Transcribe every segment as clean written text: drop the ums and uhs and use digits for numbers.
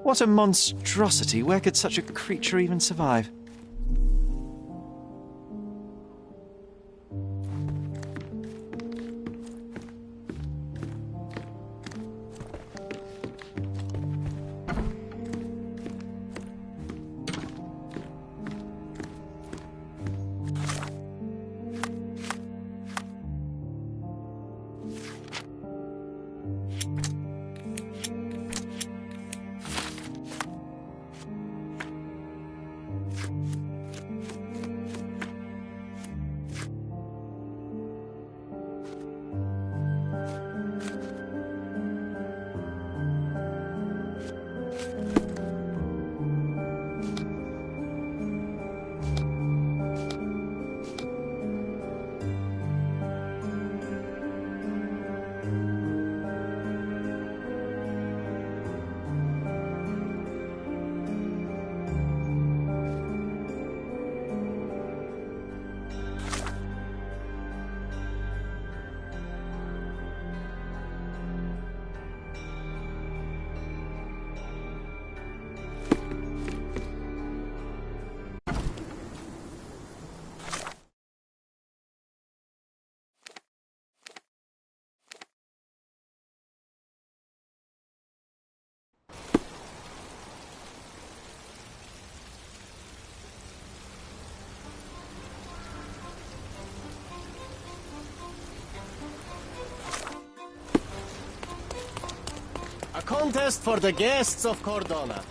What a monstrosity! Where could such a creature even survive? A contest for the guests of Cordona.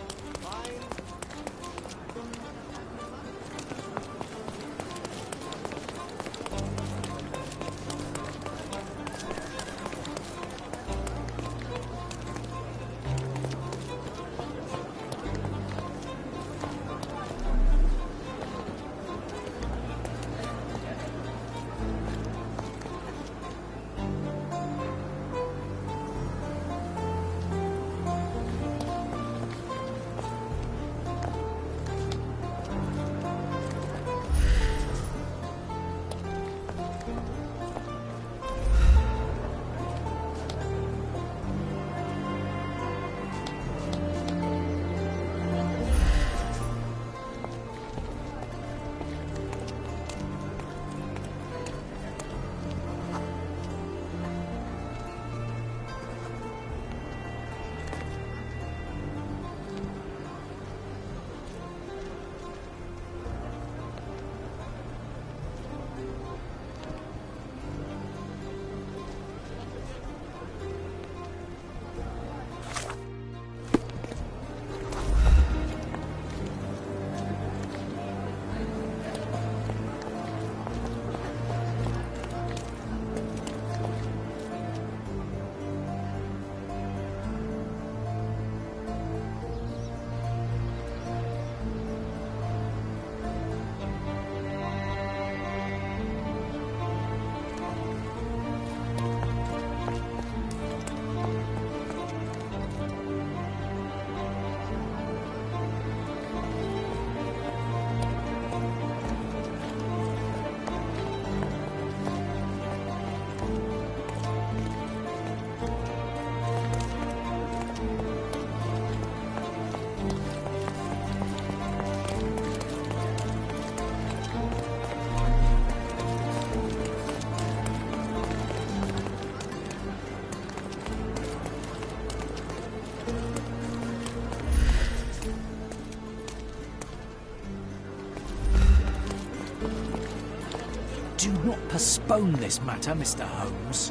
Do not postpone this matter, Mr. Holmes.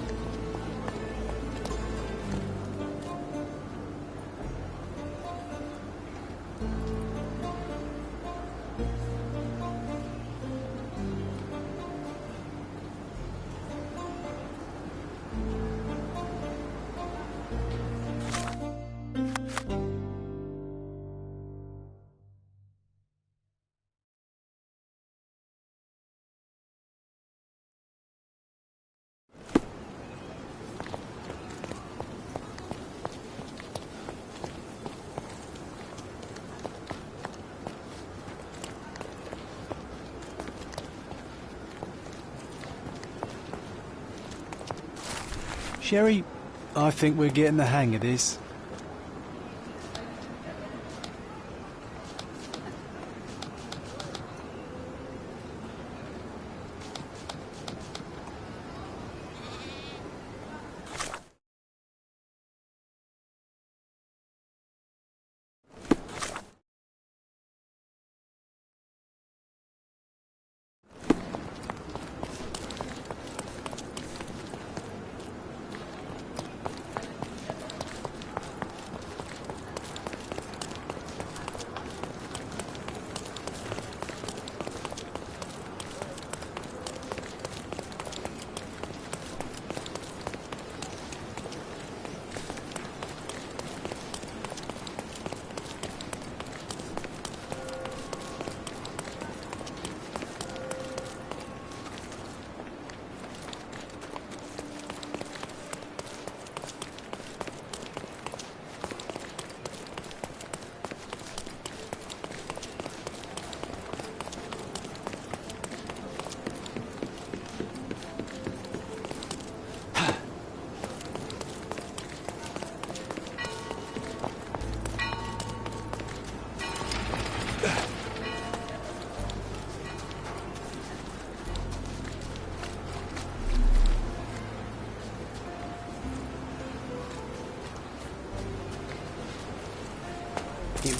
Sherry, I think we're getting the hang of this.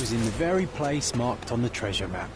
was in the very place marked on the treasure map.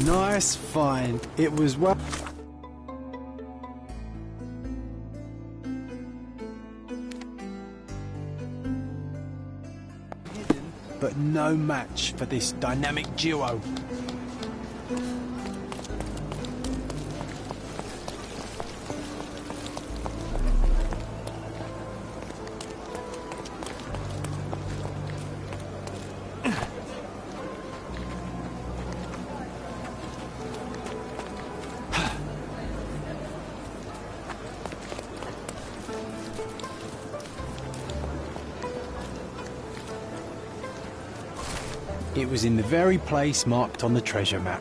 Nice find. It was well. But no match for this dynamic duo. It was in the very place marked on the treasure map.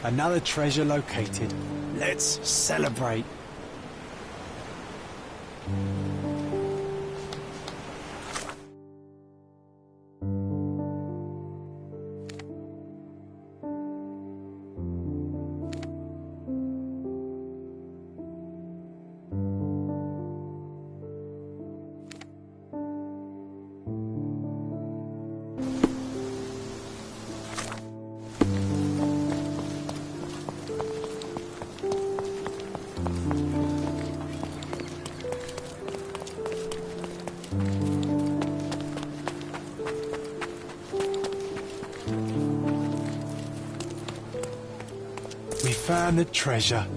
Another treasure located. Let's celebrate. We found the treasure.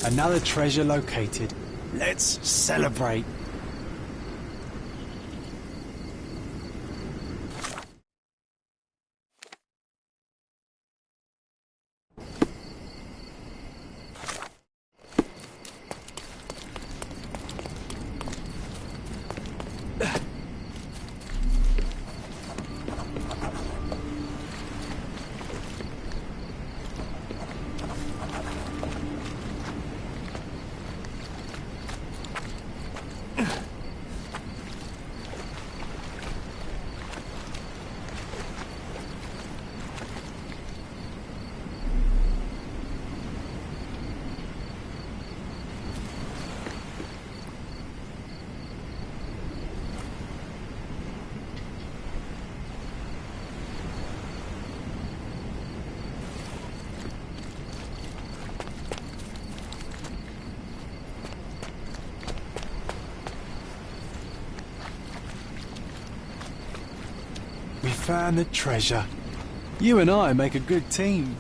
Another treasure located. Let's celebrate. We found the treasure. You and I make a good team.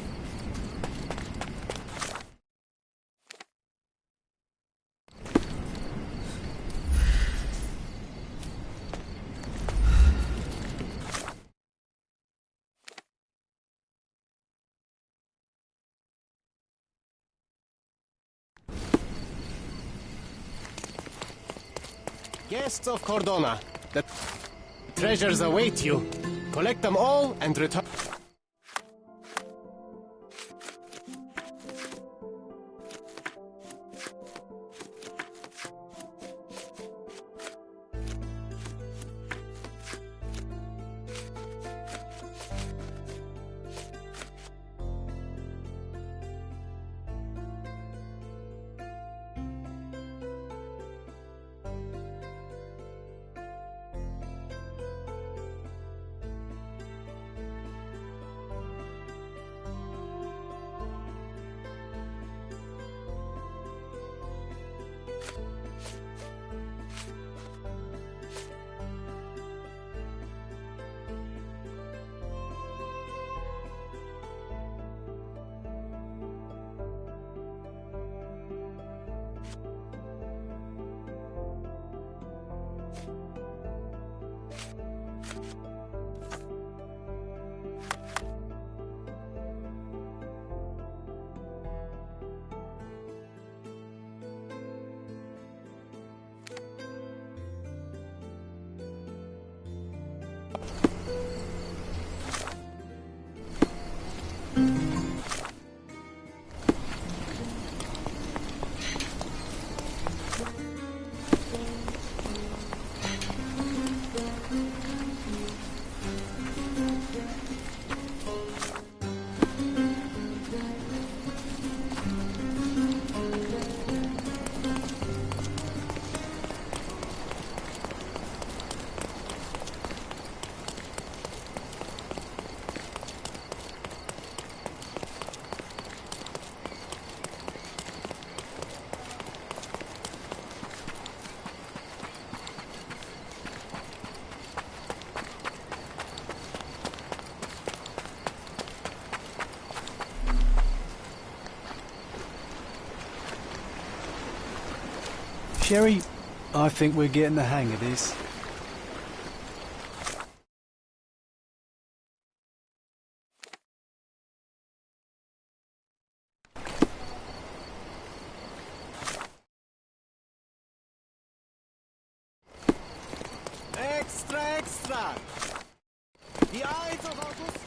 Guests of Cordona, the treasures await you. Collect them all and return. Sherry, I think we're getting the hang of this. Extra, extra! The eyes of Augusta!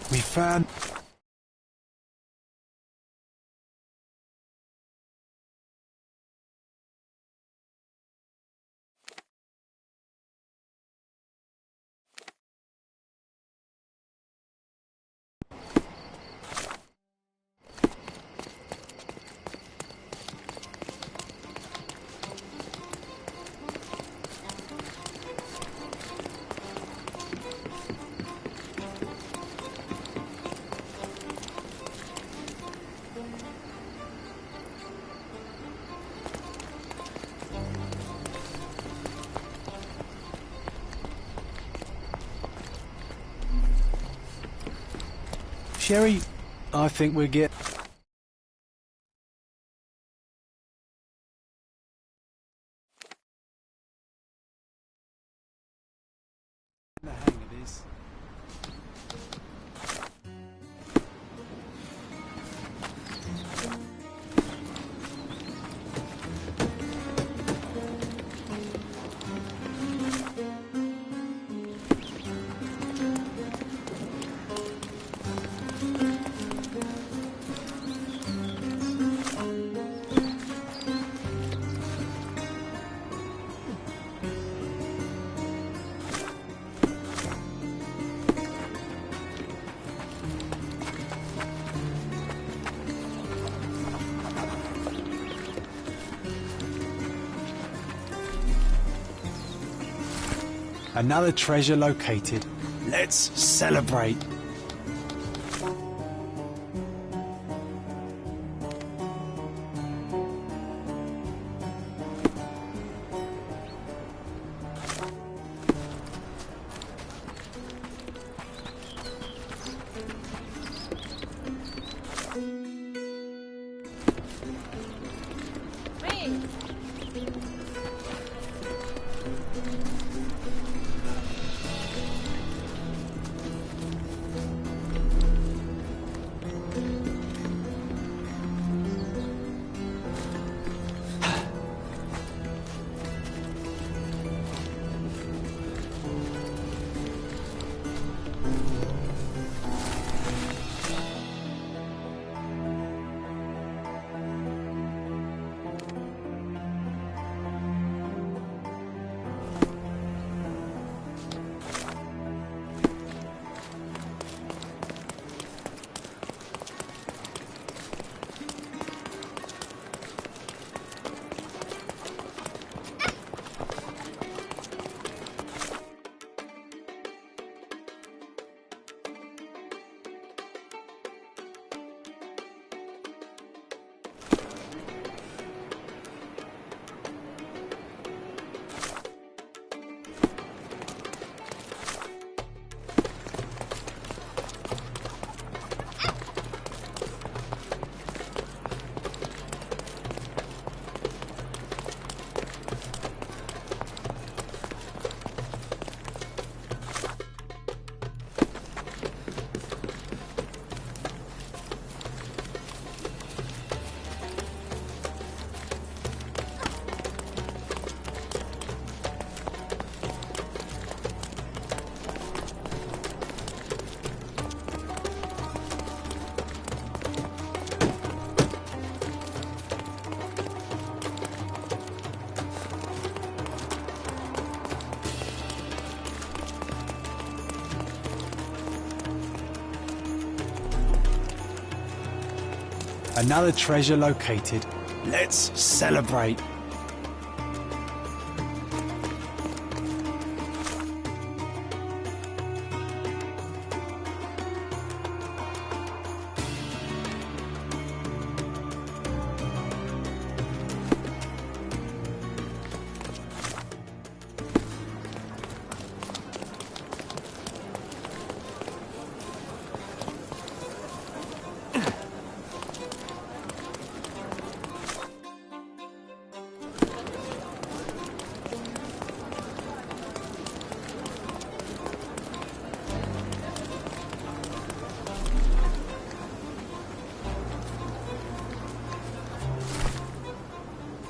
We found Sherry, I think we're getting the hang of this. Another treasure located. Let's celebrate. Another treasure located. Let's celebrate.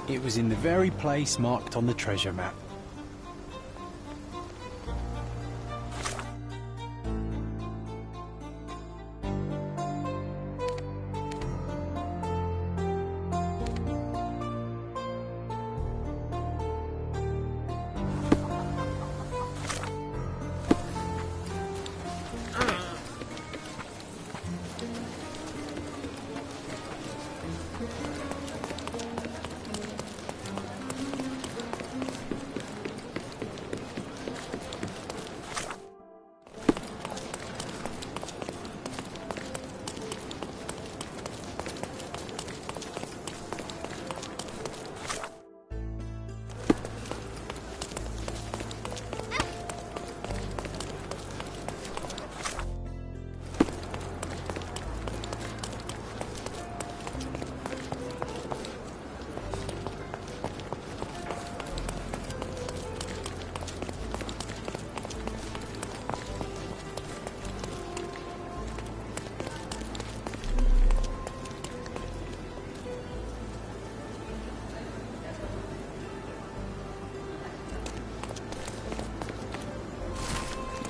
It was in the very place marked on the treasure map.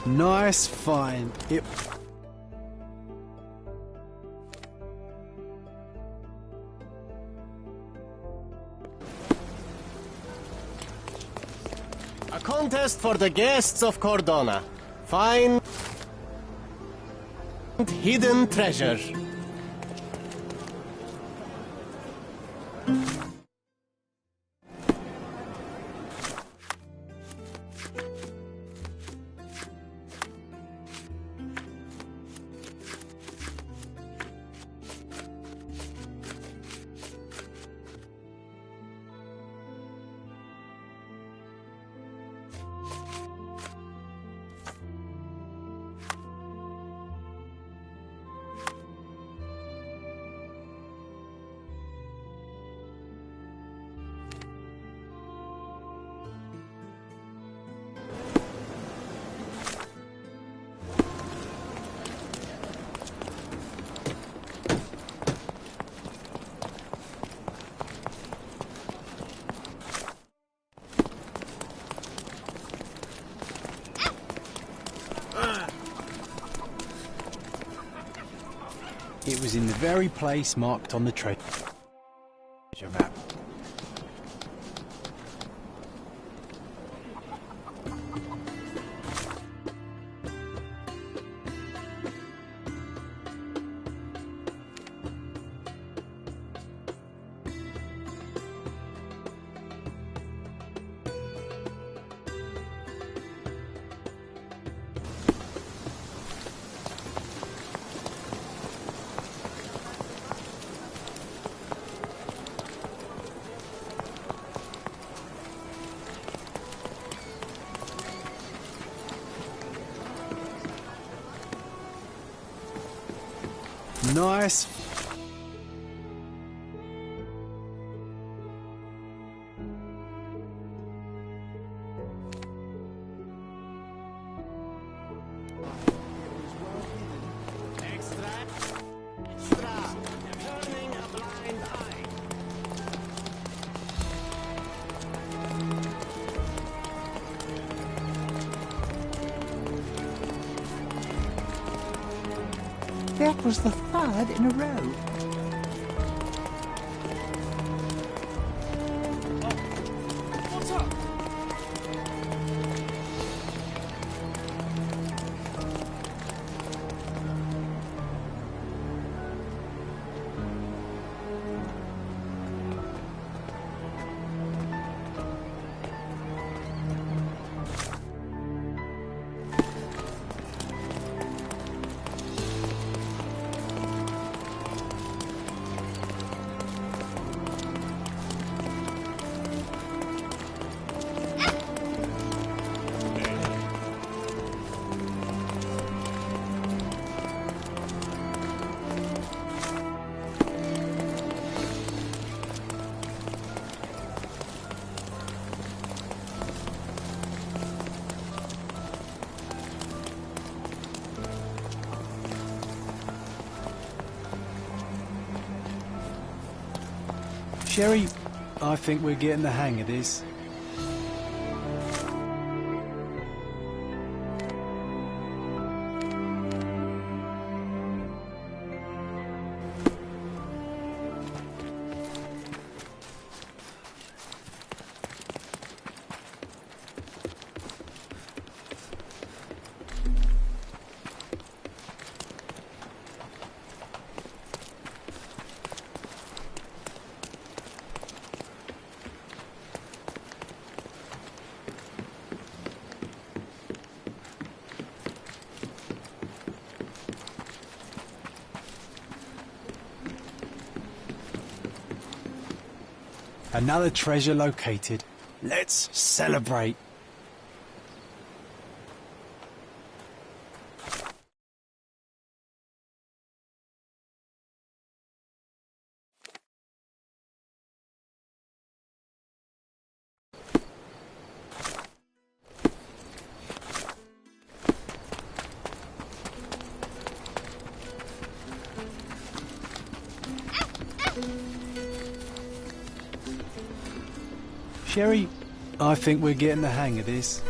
Nice find. A contest for the guests of Cordona. Find hidden treasure. It was in the very place marked on the treasure map. Nice. Extra. Turning a blind eye. That was the third in a row. What's up? Sherry, I think we're getting the hang of this. Another treasure located. Let's celebrate. Sherry, I think we're getting the hang of this.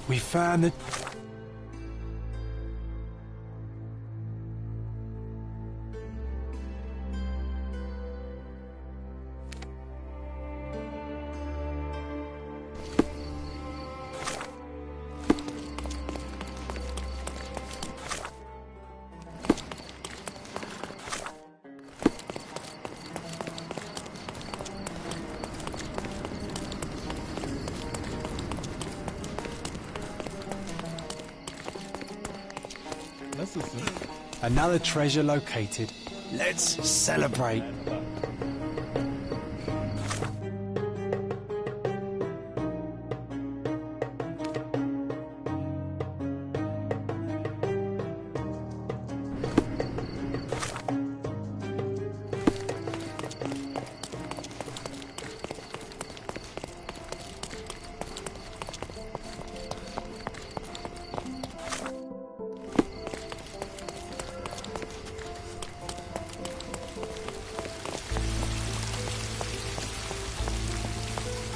We found the... Another treasure located. Let's celebrate.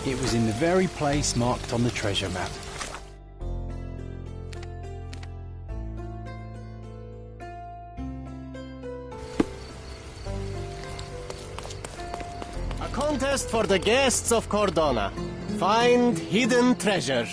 It was in the very place marked on the treasure map. A contest for the guests of Cordona. Find hidden treasure.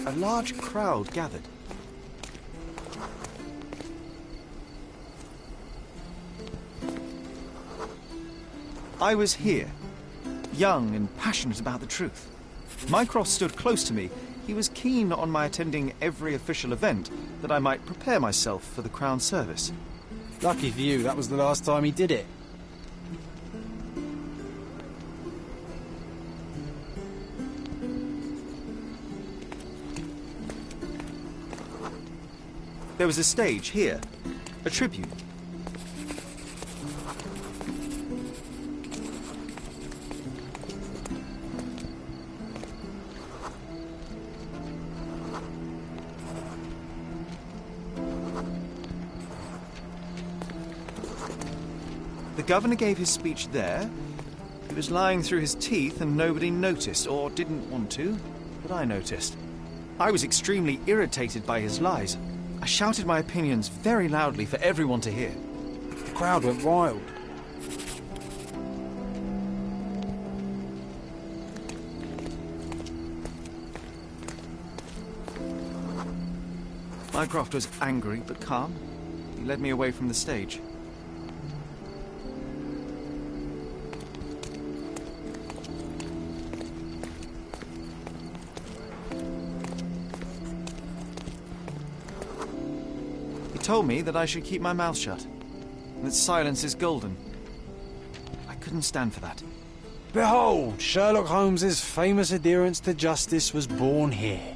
A large crowd gathered. I was here, young and passionate about the truth. Mycroft stood close to me. He was keen on my attending every official event, that I might prepare myself for the Crown service. Lucky for you, that was the last time he did it. There was a stage here, a tribune. The governor gave his speech there. He was lying through his teeth and nobody noticed, or didn't want to, but I noticed. I was extremely irritated by his lies. I shouted my opinions very loudly for everyone to hear. The crowd went wild. Mycroft was angry but calm. He led me away from the stage. He told me that I should keep my mouth shut, and that silence is golden. I couldn't stand for that. Behold, Sherlock Holmes's famous adherence to justice was born here.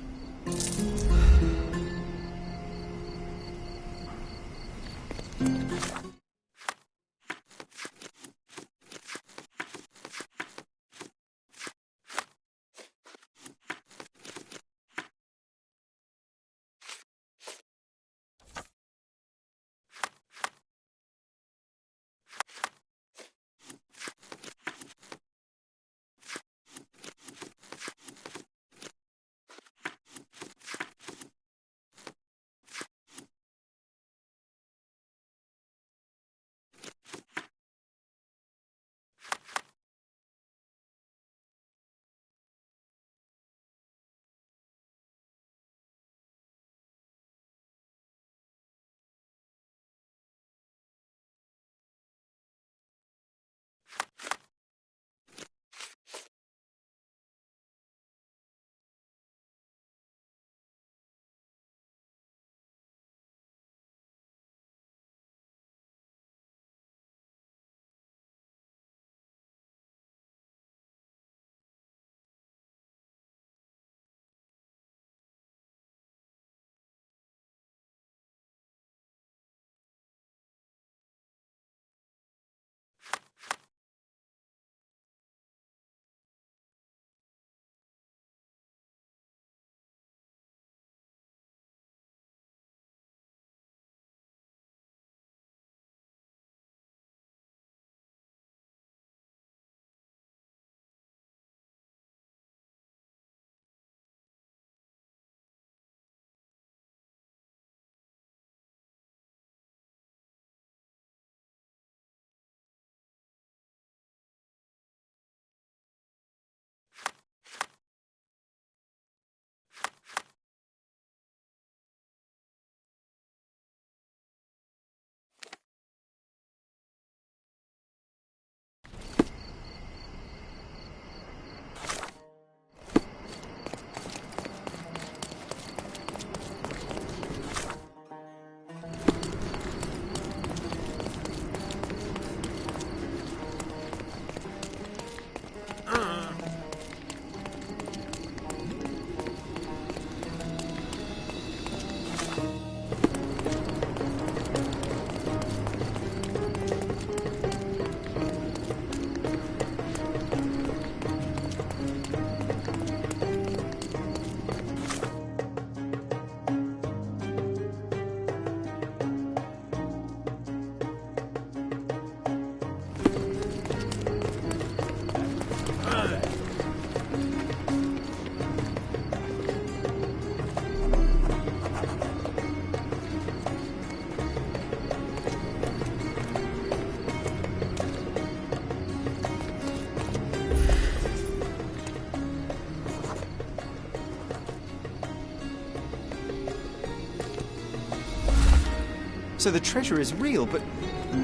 So the treasure is real, but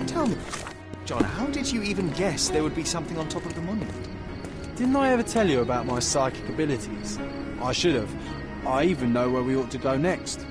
tell me, John, how did you even guess there would be something on top of the monument? Didn't I ever tell you about my psychic abilities? I should have. I even know where we ought to go next.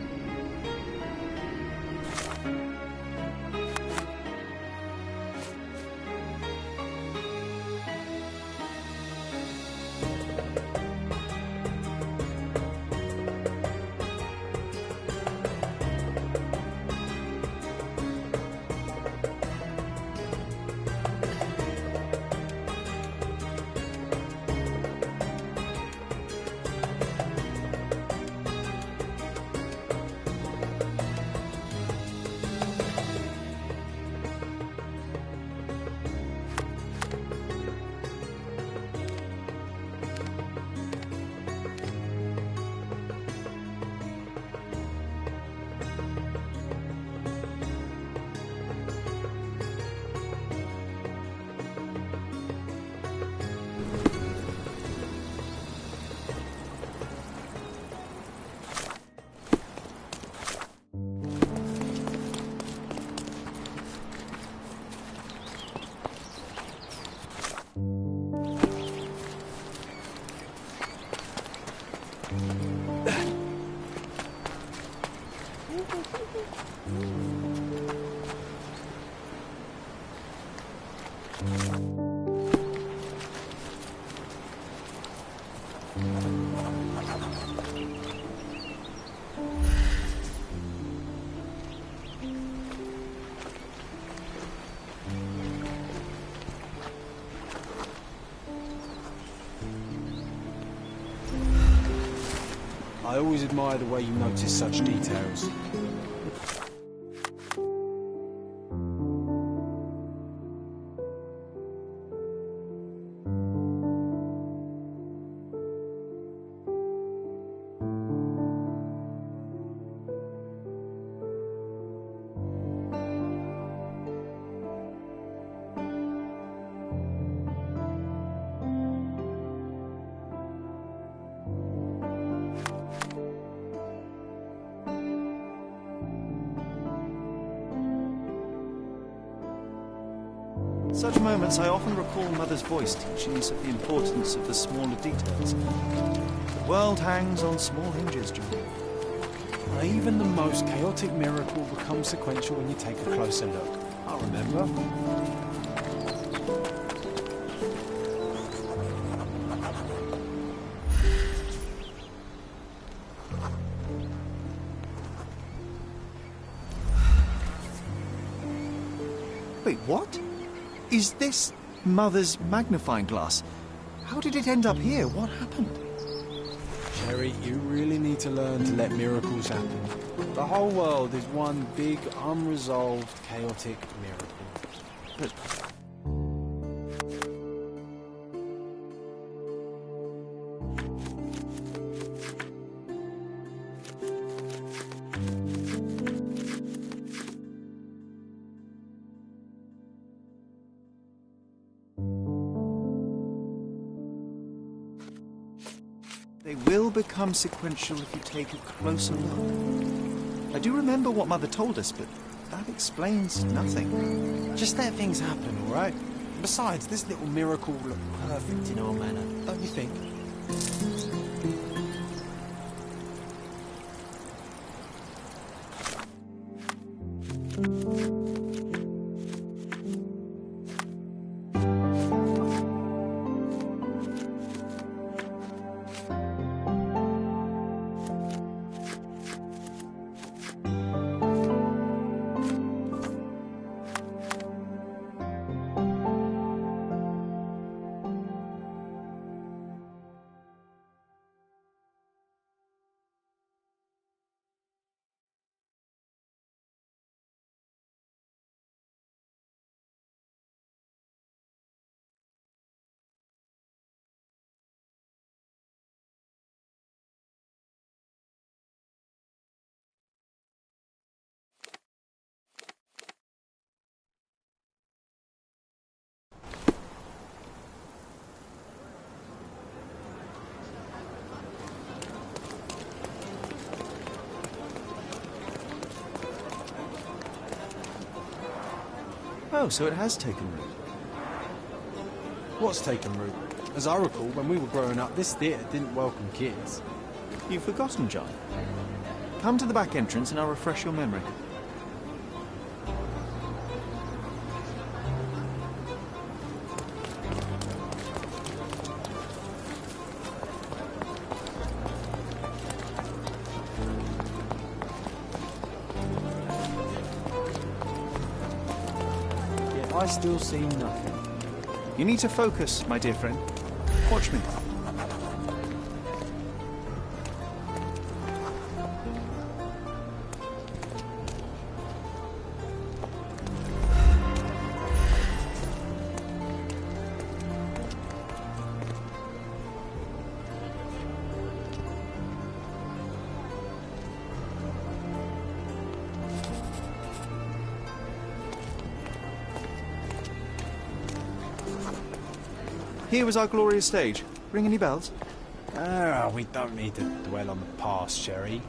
I always admire the way you notice such details. Such moments I often recall Mother's voice teaching us of the importance of the smaller details. The world hangs on small hinges, John. Even the most chaotic miracle becomes sequential when you take a closer look. I remember. Wait, what? Is this Mother's magnifying glass? How did it end up here? What happened? Sherry, you really need to learn to let miracles happen. The whole world is one big, unresolved, chaotic miracle. But they will become sequential if you take a closer look. I do remember what Mother told us, but that explains nothing. Just let things happen, all right? Besides, this little miracle will look perfect in our manner, don't you think? Oh, so it has taken root. What's taken root? As I recall, when we were growing up, this theatre didn't welcome kids. You've forgotten, John. Come to the back entrance and I'll refresh your memory. Yet I still see nothing. You need to focus, my dear friend. Watch me. Here was our glorious stage. Ring any bells? Ah, we don't need to dwell on the past, Sherry.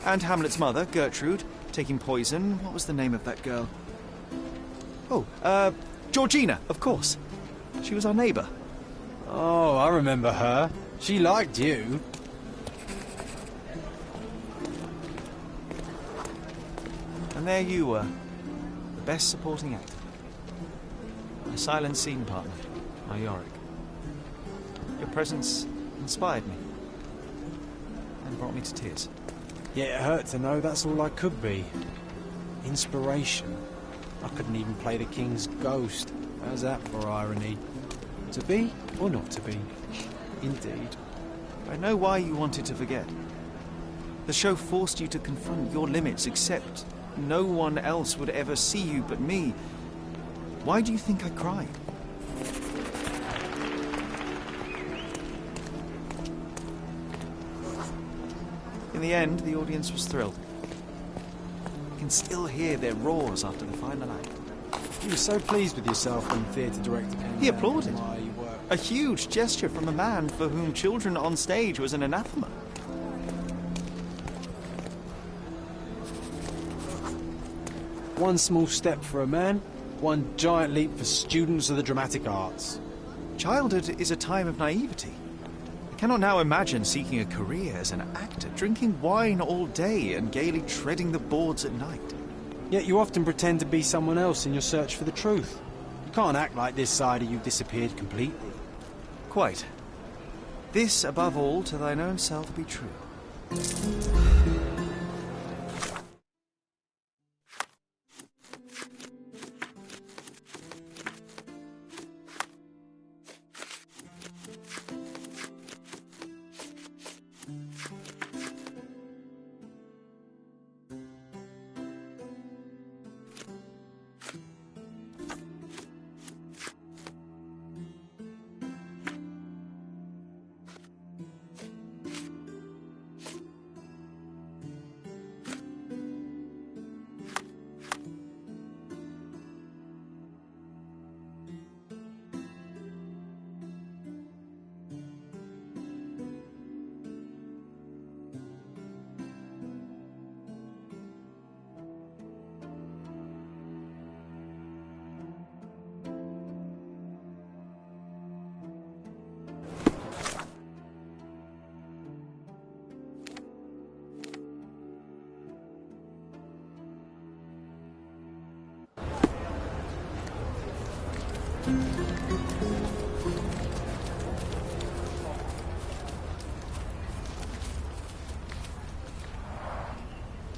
And Hamlet's mother, Gertrude, taking poison. What was the name of that girl? Oh, Georgina, of course. She was our neighbour. Oh, I remember her. She liked you. And there you were, the best supporting actor. My silent scene partner, my Yorick. Your presence inspired me and brought me to tears. Yeah, it hurt to know that's all I could be. Inspiration. I couldn't even play the king's ghost. How's that for irony? To be or not to be? Indeed. I know why you wanted to forget. The show forced you to confront your limits, except no one else would ever see you but me. Why do you think I cried? In the end, the audience was thrilled. You can still hear their roars after the final act. You were so pleased with yourself when the theatre director came He down applauded. while you worked. A huge gesture from a man for whom children on stage was an anathema. One small step for a man, one giant leap for students of the dramatic arts. Childhood is a time of naivety. I cannot now imagine seeking a career as an actor, drinking wine all day and gaily treading the boards at night. Yet you often pretend to be someone else in your search for the truth. You can't act like this side of you disappeared completely. Quite. This, above all, to thine own self be true.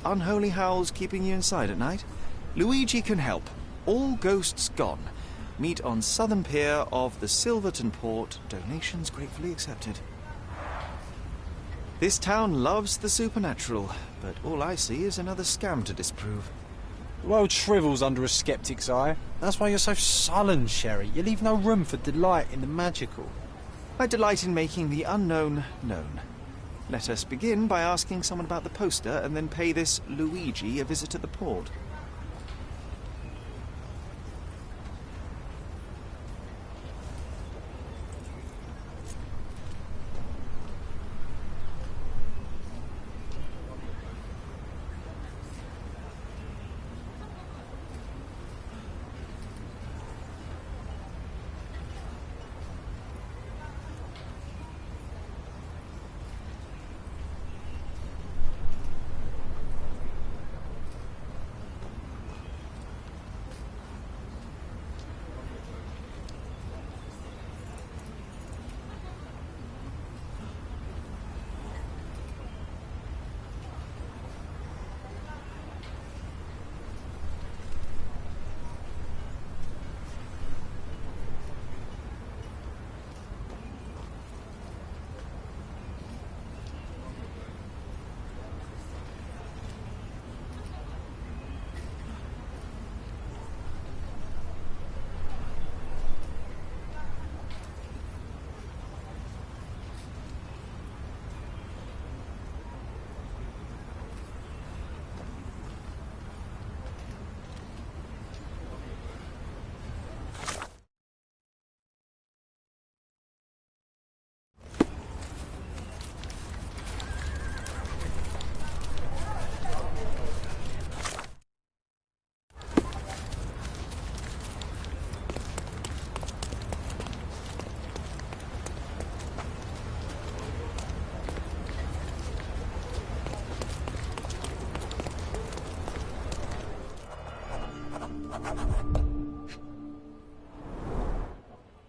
Unholy howls keeping you inside at night? Luigi can help. All ghosts gone. Meet on southern pier of the Silverton port. Donations gratefully accepted. This town loves the supernatural, but all I see is another scam to disprove. The world shrivels under a skeptic's eye. That's why you're so sullen, Sherry. You leave no room for delight in the magical. I delight in making the unknown known. Let us begin by asking someone about the poster and then pay this Luigi a visit at the port.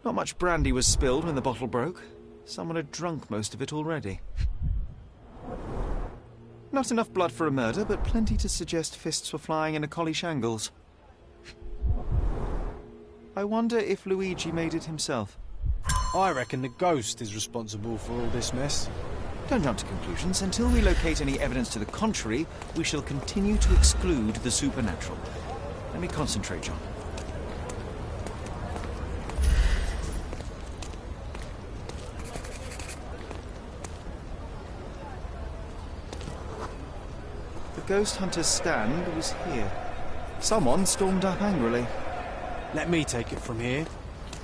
Not much brandy was spilled when the bottle broke. Someone had drunk most of it already. Not enough blood for a murder, but plenty to suggest fists were flying in a collie shangles. I wonder if Luigi made it himself. I reckon the ghost is responsible for all this mess. Don't jump to conclusions. Until we locate any evidence to the contrary, we shall continue to exclude the supernatural. Let me concentrate, John. The ghost hunter's stand was here. Someone stormed up angrily. Let me take it from here.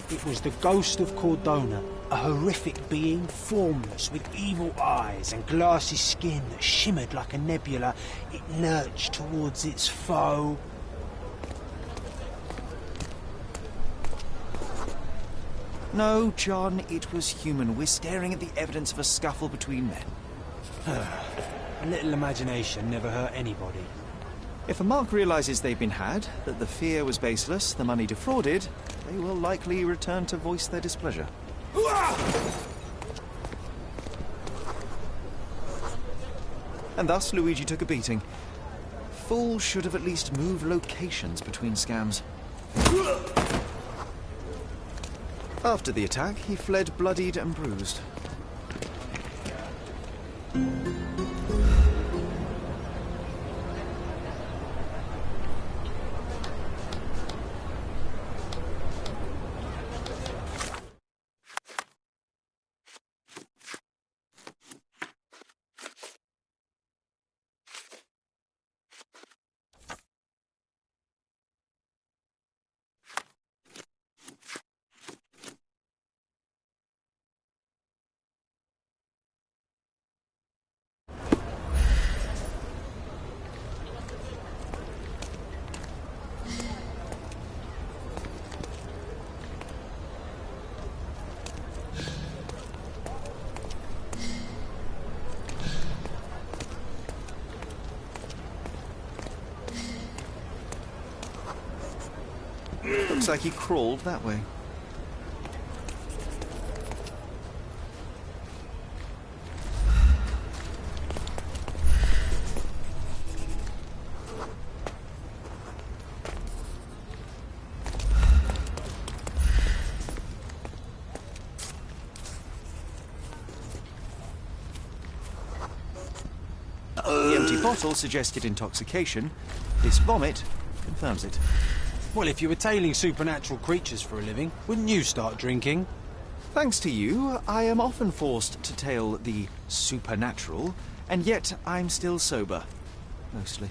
It was the ghost of Cordona, a horrific being, formless, with evil eyes and glassy skin that shimmered like a nebula. It lurched towards its foe. No, John, it was human. We're staring at the evidence of a scuffle between men. A little imagination never hurt anybody. If a mark realizes they've been had, that the fear was baseless, the money defrauded, they will likely return to voice their displeasure. And thus Luigi took a beating. Fools should have at least moved locations between scams. After the attack, he fled bloodied and bruised. Looks like he crawled that way. The empty bottle suggested intoxication. This vomit confirms it. Well, if you were tailing supernatural creatures for a living, wouldn't you start drinking? Thanks to you, I am often forced to tail the supernatural, and yet I'm still sober. Mostly.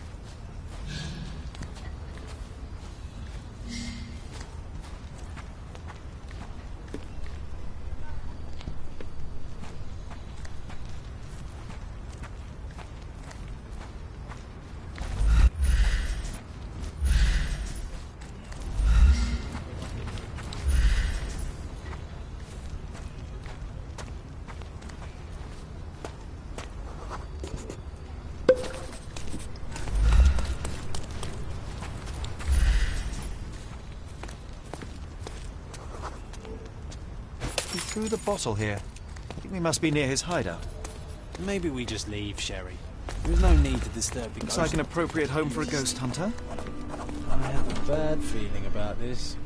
He threw the bottle here. I think we must be near his hideout. Maybe we just leave, Sherry. There's no need to disturb the Looks ghost. like an appropriate home for a ghost hunter. I have a bad feeling about this.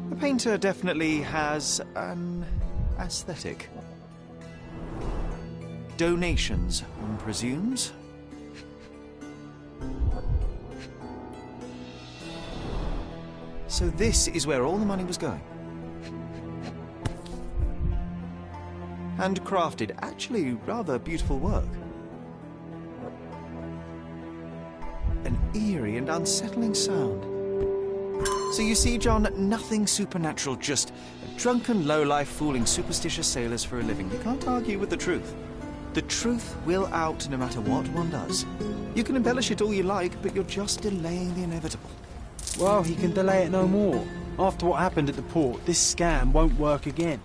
The painter definitely has an aesthetic. Donations, one presumes. So this is where all the money was going. Handcrafted, actually rather beautiful work. An eerie and unsettling sound. So you see, John, nothing supernatural, just a drunken lowlife fooling superstitious sailors for a living. You can't argue with the truth. The truth will out no matter what one does. You can embellish it all you like, but you're just delaying the inevitable. Well, he can delay it no more. After what happened at the port, this scam won't work again.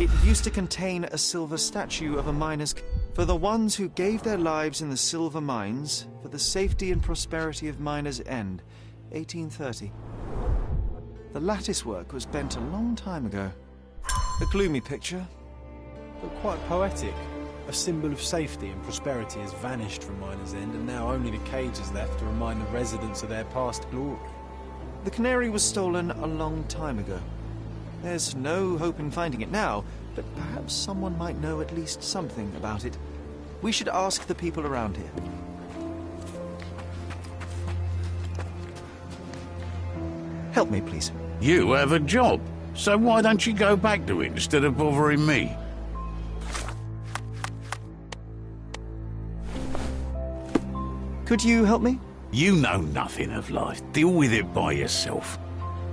It used to contain a silver statue of a miner's... For the ones who gave their lives in the silver mines, for the safety and prosperity of Miners' End, 1830. The lattice work was bent a long time ago. A gloomy picture. But quite poetic. A symbol of safety and prosperity has vanished from Miners' End, and now only the cage is left to remind the residents of their past glory. The canary was stolen a long time ago. There's no hope in finding it now, but perhaps someone might know at least something about it. We should ask the people around here. Help me, please. You have a job, so why don't you go back to it instead of bothering me? Could you help me? You know nothing of life. Deal with it by yourself.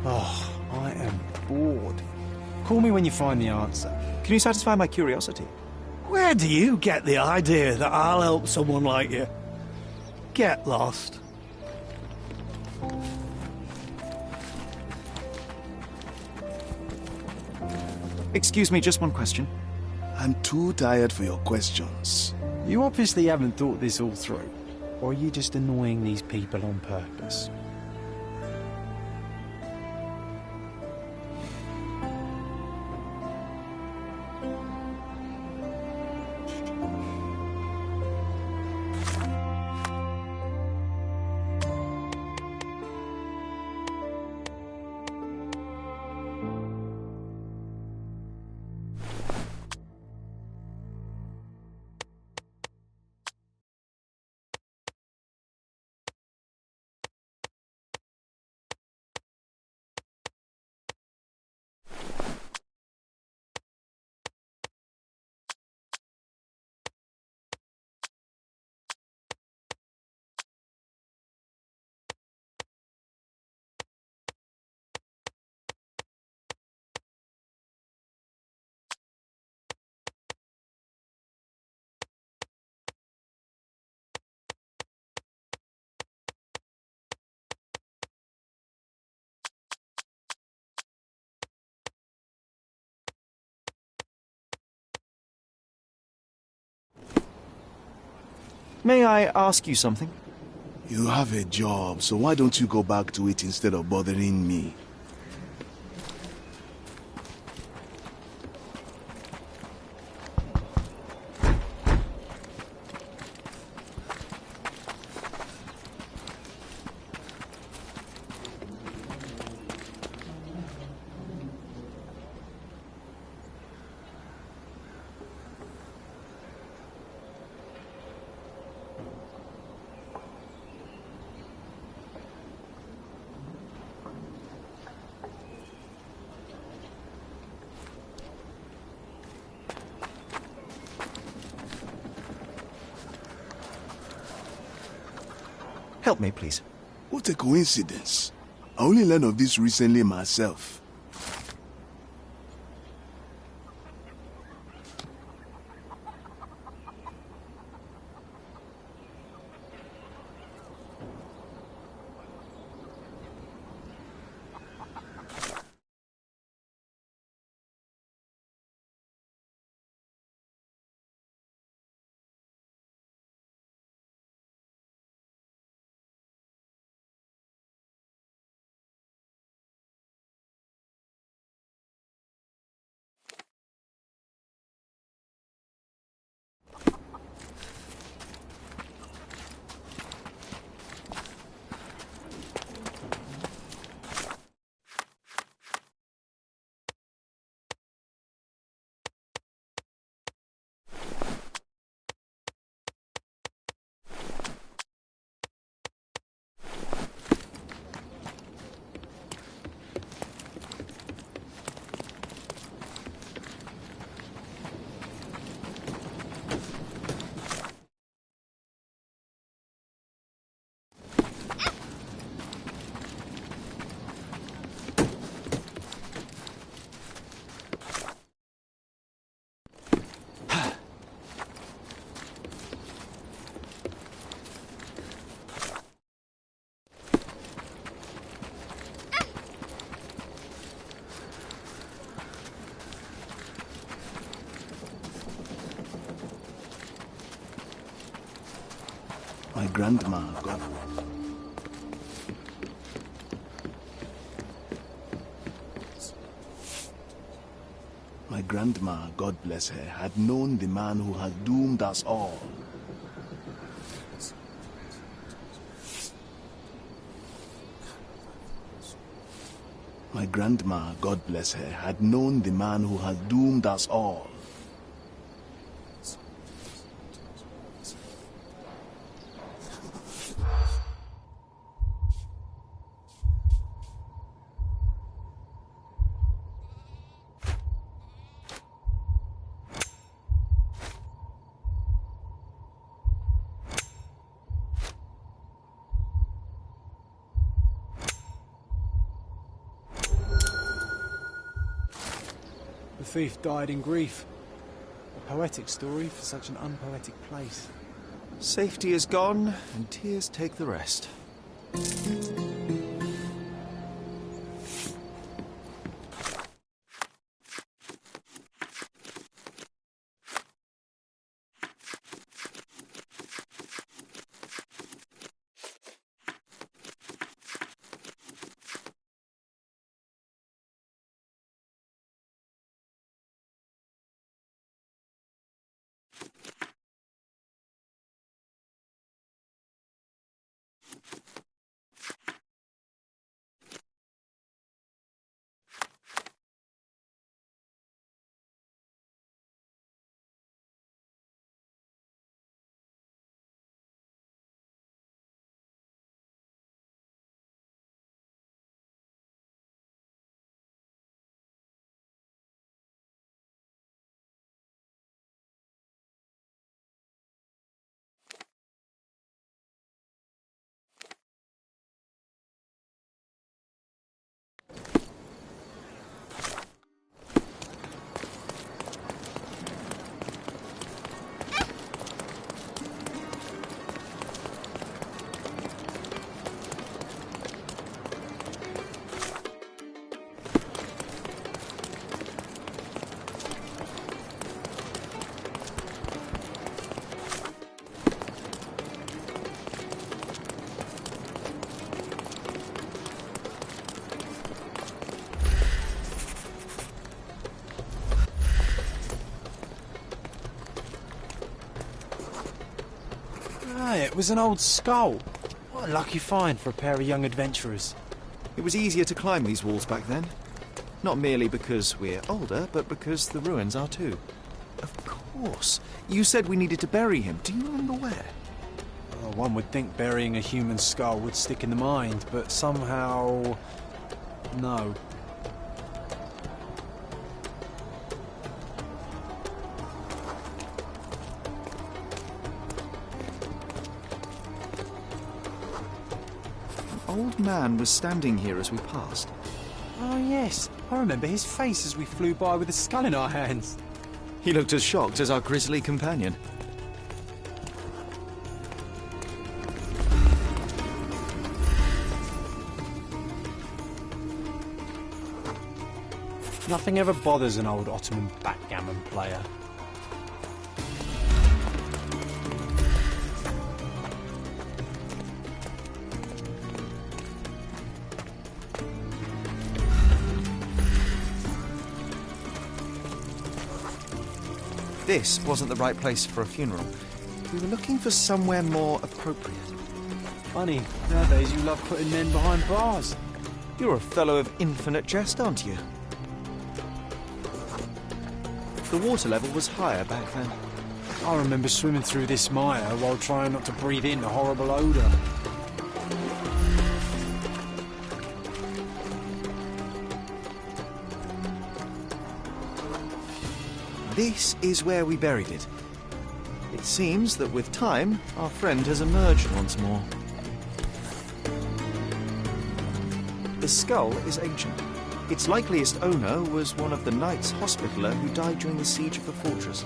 Oh, I am bored. Call me when you find the answer. Can you satisfy my curiosity? Where do you get the idea that I'll help someone like you? Get lost. Excuse me, just one question. I'm too tired for your questions. You obviously haven't thought this all through. Or are you just annoying these people on purpose? May I ask you something? You have a job, so why don't you go back to it instead of bothering me? Help me, please. What a coincidence. I only learned of this recently myself. My grandma, God. My grandma, God bless her, had known the man who had doomed us all. My grandma, God bless her, had known the man who had doomed us all. The thief died in grief. A poetic story for such an unpoetic place. Safety is gone, and tears take the rest. Hey, it was an old skull. What a lucky find for a pair of young adventurers. It was easier to climb these walls back then. Not merely because we're older, but because the ruins are too. Of course. You said we needed to bury him. Do you remember where? Well, one would think burying a human skull would stick in the mind, but somehow... no. An old man was standing here as we passed. Oh yes, I remember his face as we flew by with a skull in our hands. He looked as shocked as our grisly companion. Nothing ever bothers an old Ottoman backgammon player. This wasn't the right place for a funeral. We were looking for somewhere more appropriate. Funny, nowadays you love putting men behind bars. You're a fellow of infinite jest, aren't you? The water level was higher back then. I remember swimming through this mire while trying not to breathe in the horrible odour. This is where we buried it. It seems that with time, our friend has emerged once more. The skull is ancient. Its likeliest owner was one of the Knights Hospitaller who died during the siege of the fortress.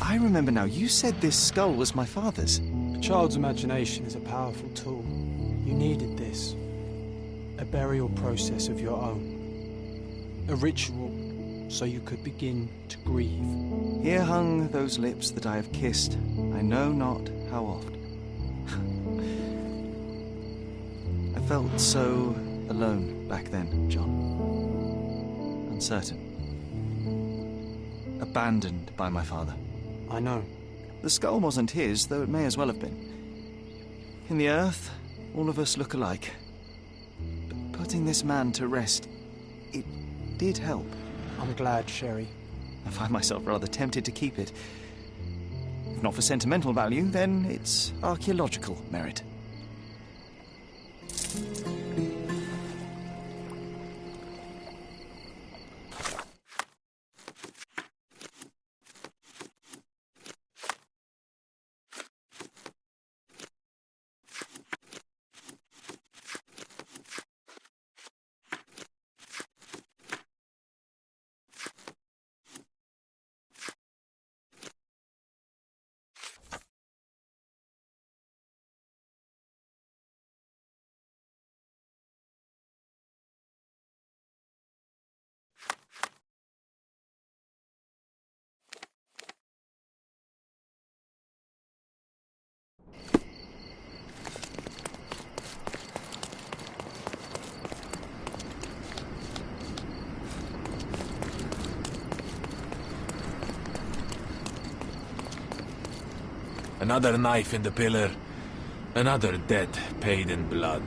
I remember now, you said this skull was my father's. A child's imagination is a powerful tool. You needed this. A burial process of your own. A ritual so you could begin to grieve. Here hung those lips that I have kissed, I know not how oft. I felt so alone back then, John. Uncertain. Abandoned by my father. I know. The skull wasn't his, though it may as well have been. In the earth, all of us look alike. But putting this man to rest, it did help. I'm glad, Sherry. I find myself rather tempted to keep it. If not for sentimental value, then it's archaeological merit. Another knife in the pillar. Another debt paid in blood.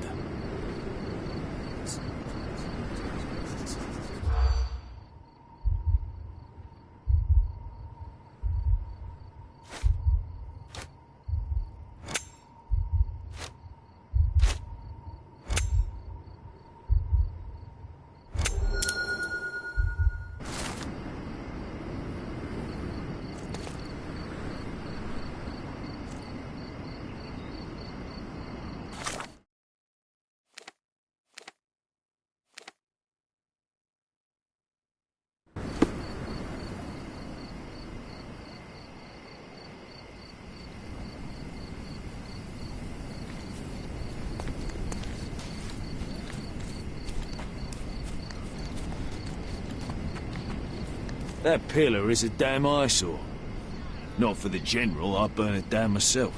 That pillar is a damn eyesore. Not for the general, I'd burn it down myself.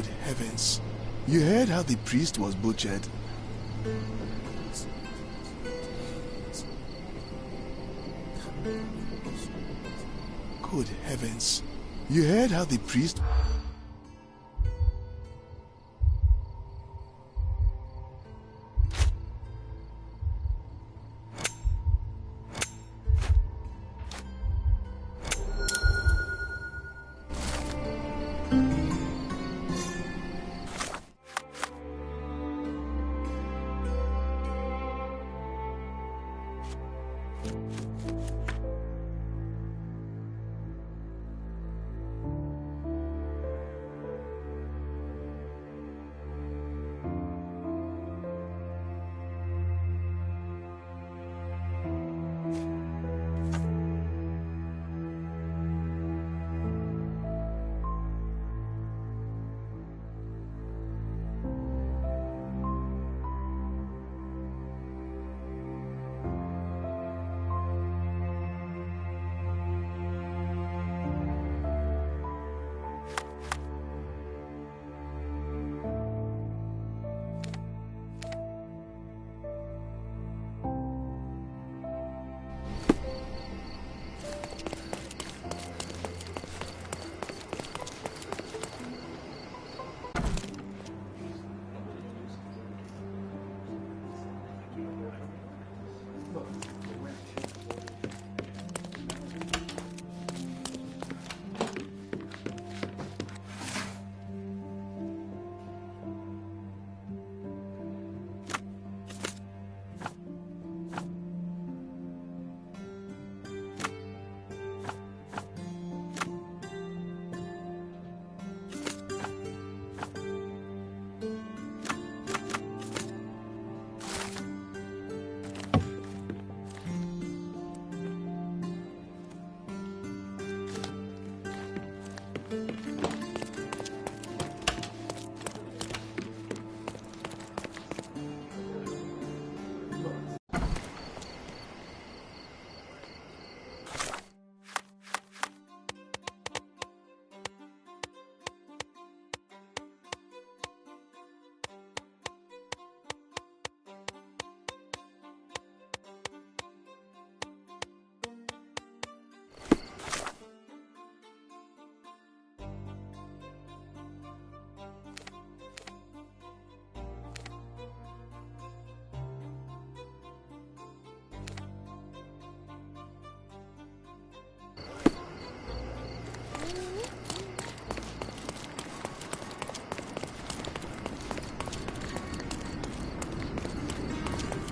Good heavens. You heard how the priest was butchered. Good heavens. You heard how the priest...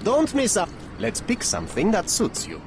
Don't miss out. Let's pick something that suits you.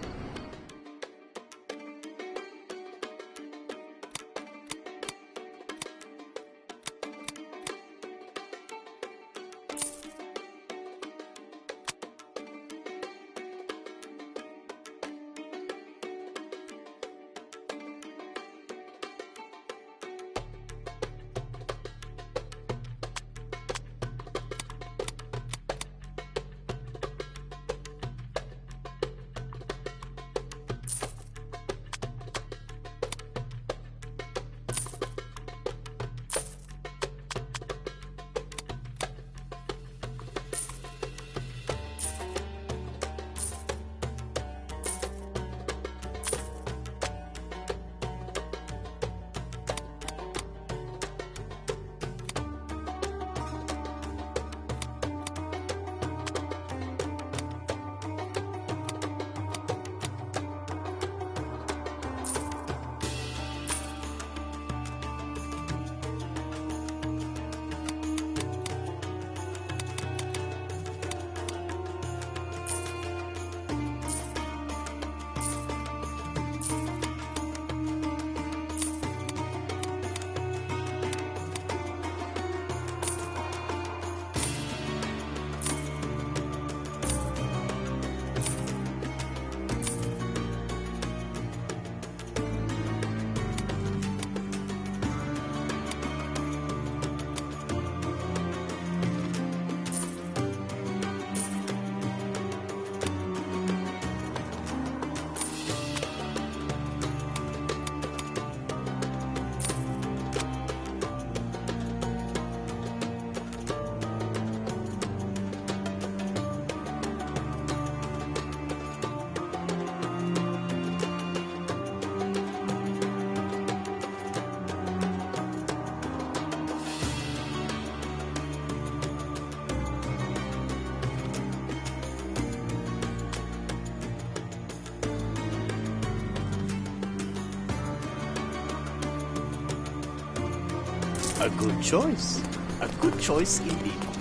A good choice. A good choice indeed.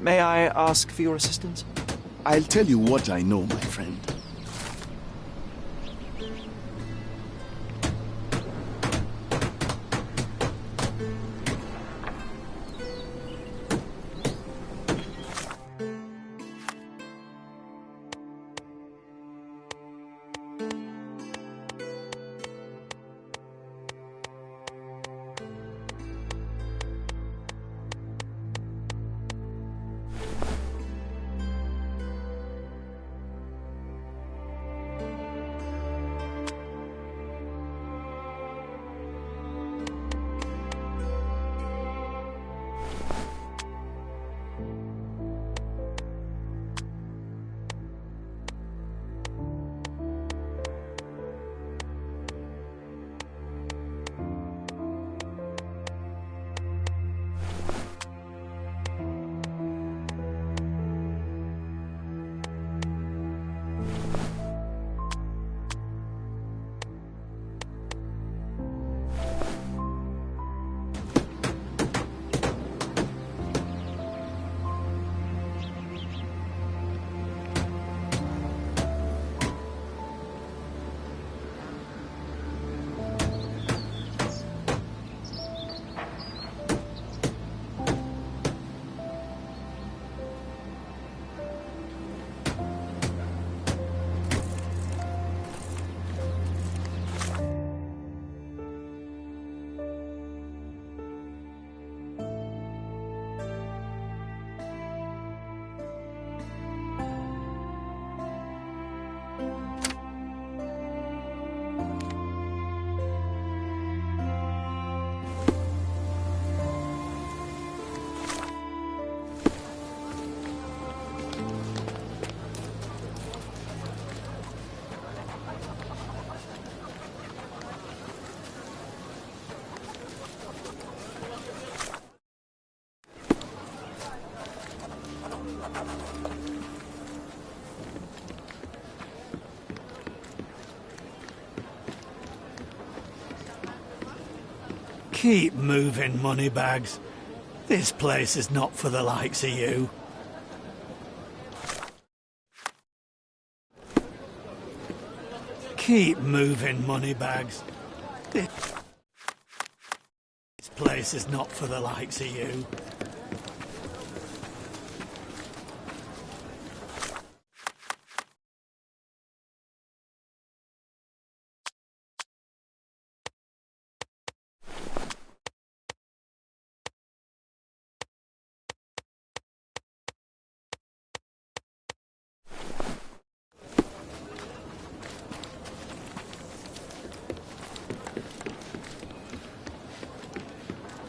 May I ask for your assistance? I'll tell you what I know, my friend. Keep moving, moneybags. This place is not for the likes of you. Keep moving, moneybags. This place is not for the likes of you.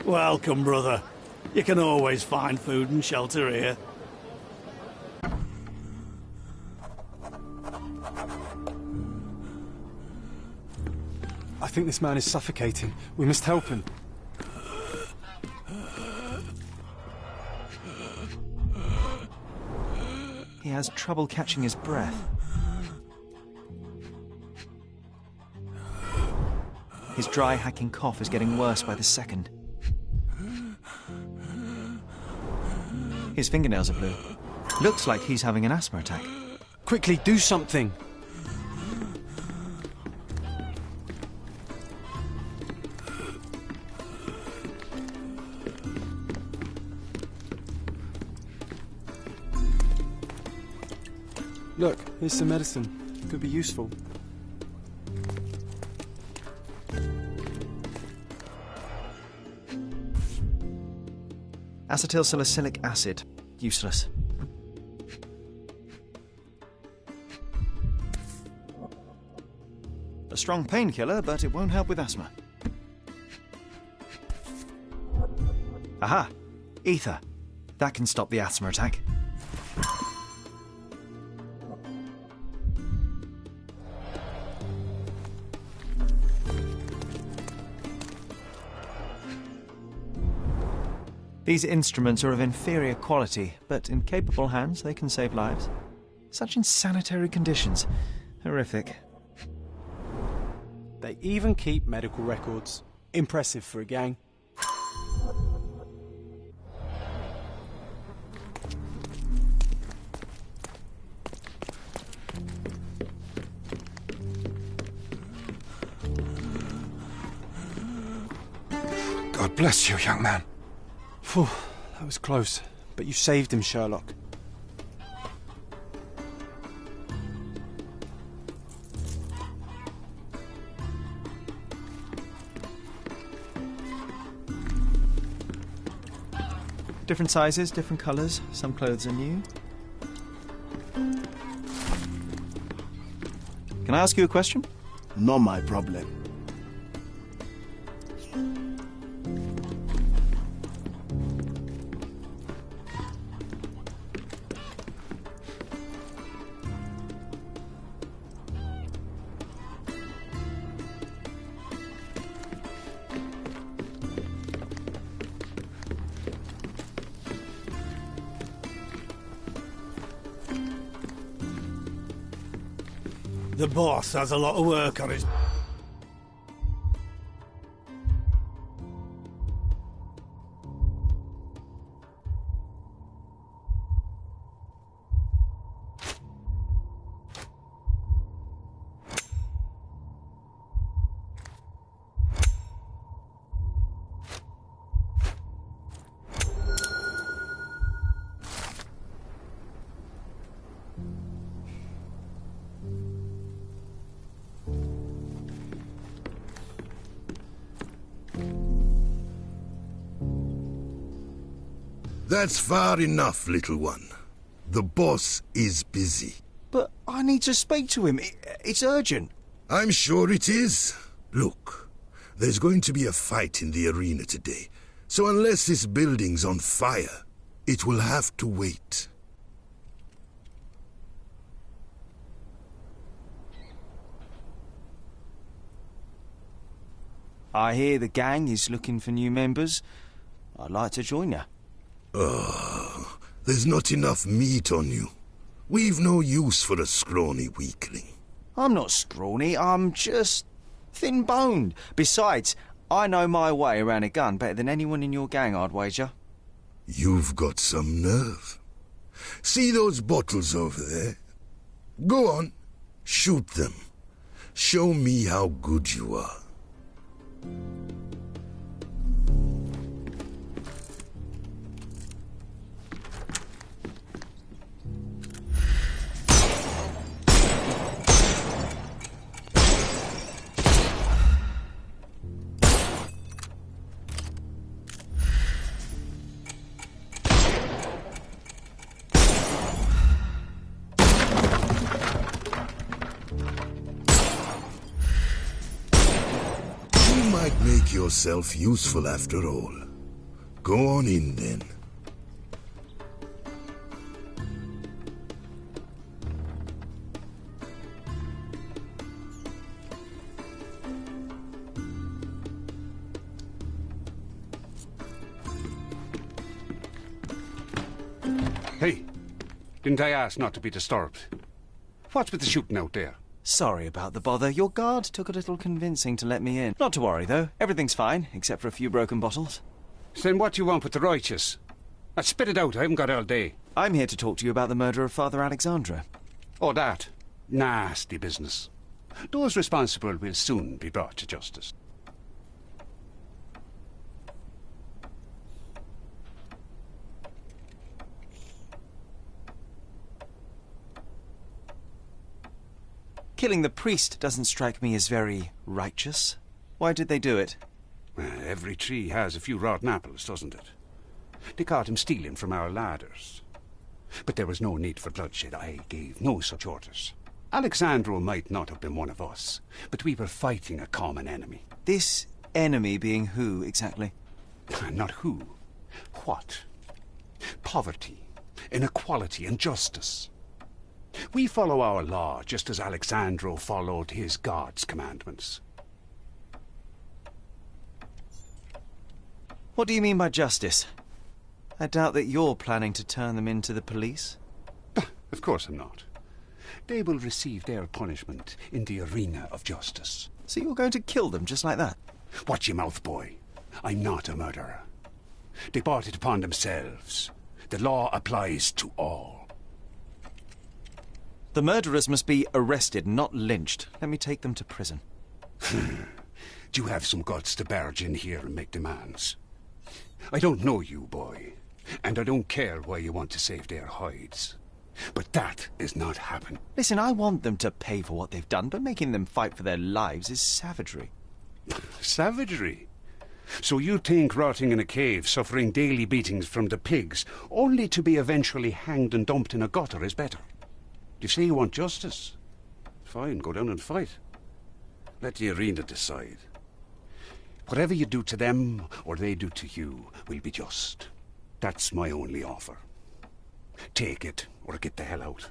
Welcome, brother. You can always find food and shelter here. I think this man is suffocating. We must help him. He has trouble catching his breath. His dry, hacking cough is getting worse by the second. His fingernails are blue. Looks like he's having an asthma attack. Quickly, do something! Look, here's some medicine. Could be useful. Acetylsalicylic acid. Useless. A strong painkiller, but it won't help with asthma. Aha! Ether. That can stop the asthma attack. These instruments are of inferior quality, but in capable hands they can save lives. Such insanitary conditions. Horrific. They even keep medical records. Impressive for a gang. God bless you, young man. Phew, that was close. But you saved him, Sherlock. Different sizes, different colours. Some clothes are new. Can I ask you a question? Not my problem. The boss has a lot of work on his... That's far enough, little one. The boss is busy. But I need to speak to him. It's urgent. I'm sure it is. Look, there's going to be a fight in the arena today. So unless this building's on fire, it will have to wait. I hear the gang is looking for new members. I'd like to join you. Oh, there's not enough meat on you. We've no use for a scrawny weakling. I'm not scrawny, I'm just thin-boned. Besides, I know my way around a gun better than anyone in your gang, I'd wager. You've got some nerve. See those bottles over there? Go on, shoot them. Show me how good you are. Make yourself useful after all. Go on in then. Hey, Didn't I ask not to be disturbed? What's with the shooting out there? Sorry about the bother. Your guard took a little convincing to let me in. Not to worry, though. Everything's fine, except for a few broken bottles. So then what do you want with the righteous? Spit it out. I haven't got all day. I'm here to talk to you about the murder of Father Alexandra. Oh, that. Nasty business. Those responsible will soon be brought to justice. Killing the priest doesn't strike me as very righteous. Why did they do it? Every tree has a few rotten apples, doesn't it? They caught him stealing from our ladders. But there was no need for bloodshed. I gave no such orders. Alexandro might not have been one of us, but we were fighting a common enemy. This enemy being who, exactly? Not who. What? Poverty, inequality, and justice. We follow our law just as Alexandro followed his God's commandments. What do you mean by justice? I doubt that you're planning to turn them into the police. Of course I'm not. They will receive their punishment in the arena of justice. So you're going to kill them just like that? Watch your mouth, boy. I'm not a murderer. They brought it upon themselves. The law applies to all. The murderers must be arrested, not lynched. Let me take them to prison. Do you have some guts to barge in here and make demands? I don't know you, boy, and I don't care why you want to save their hides. But that is not happening. Listen, I want them to pay for what they've done, but making them fight for their lives is savagery. Savagery? So you think rotting in a cave, suffering daily beatings from the pigs, only to be eventually hanged and dumped in a gutter is better? You say you want justice? Fine, go down and fight. Let the arena decide. Whatever you do to them, or they do to you, will be just. That's my only offer. Take it, or get the hell out.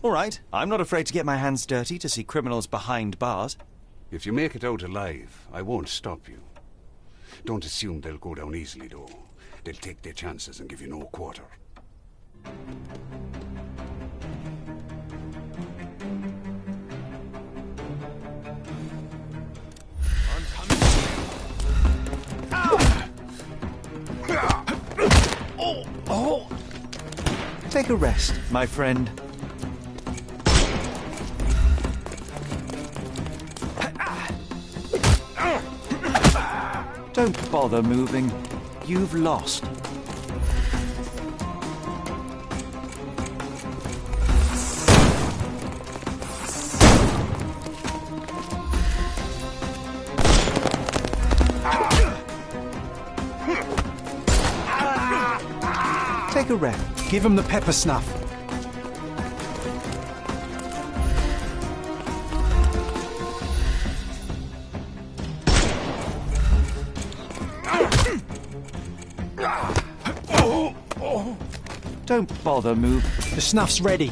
All right, I'm not afraid to get my hands dirty to see criminals behind bars. If you make it out alive, I won't stop you. Don't assume they'll go down easily, though. They'll take their chances and give you no quarter. I'm coming. Oh! Take a rest, my friend. Don't bother moving. You've lost. Take a rest. Give him the pepper snuff. Don't bother move. The snuff's ready.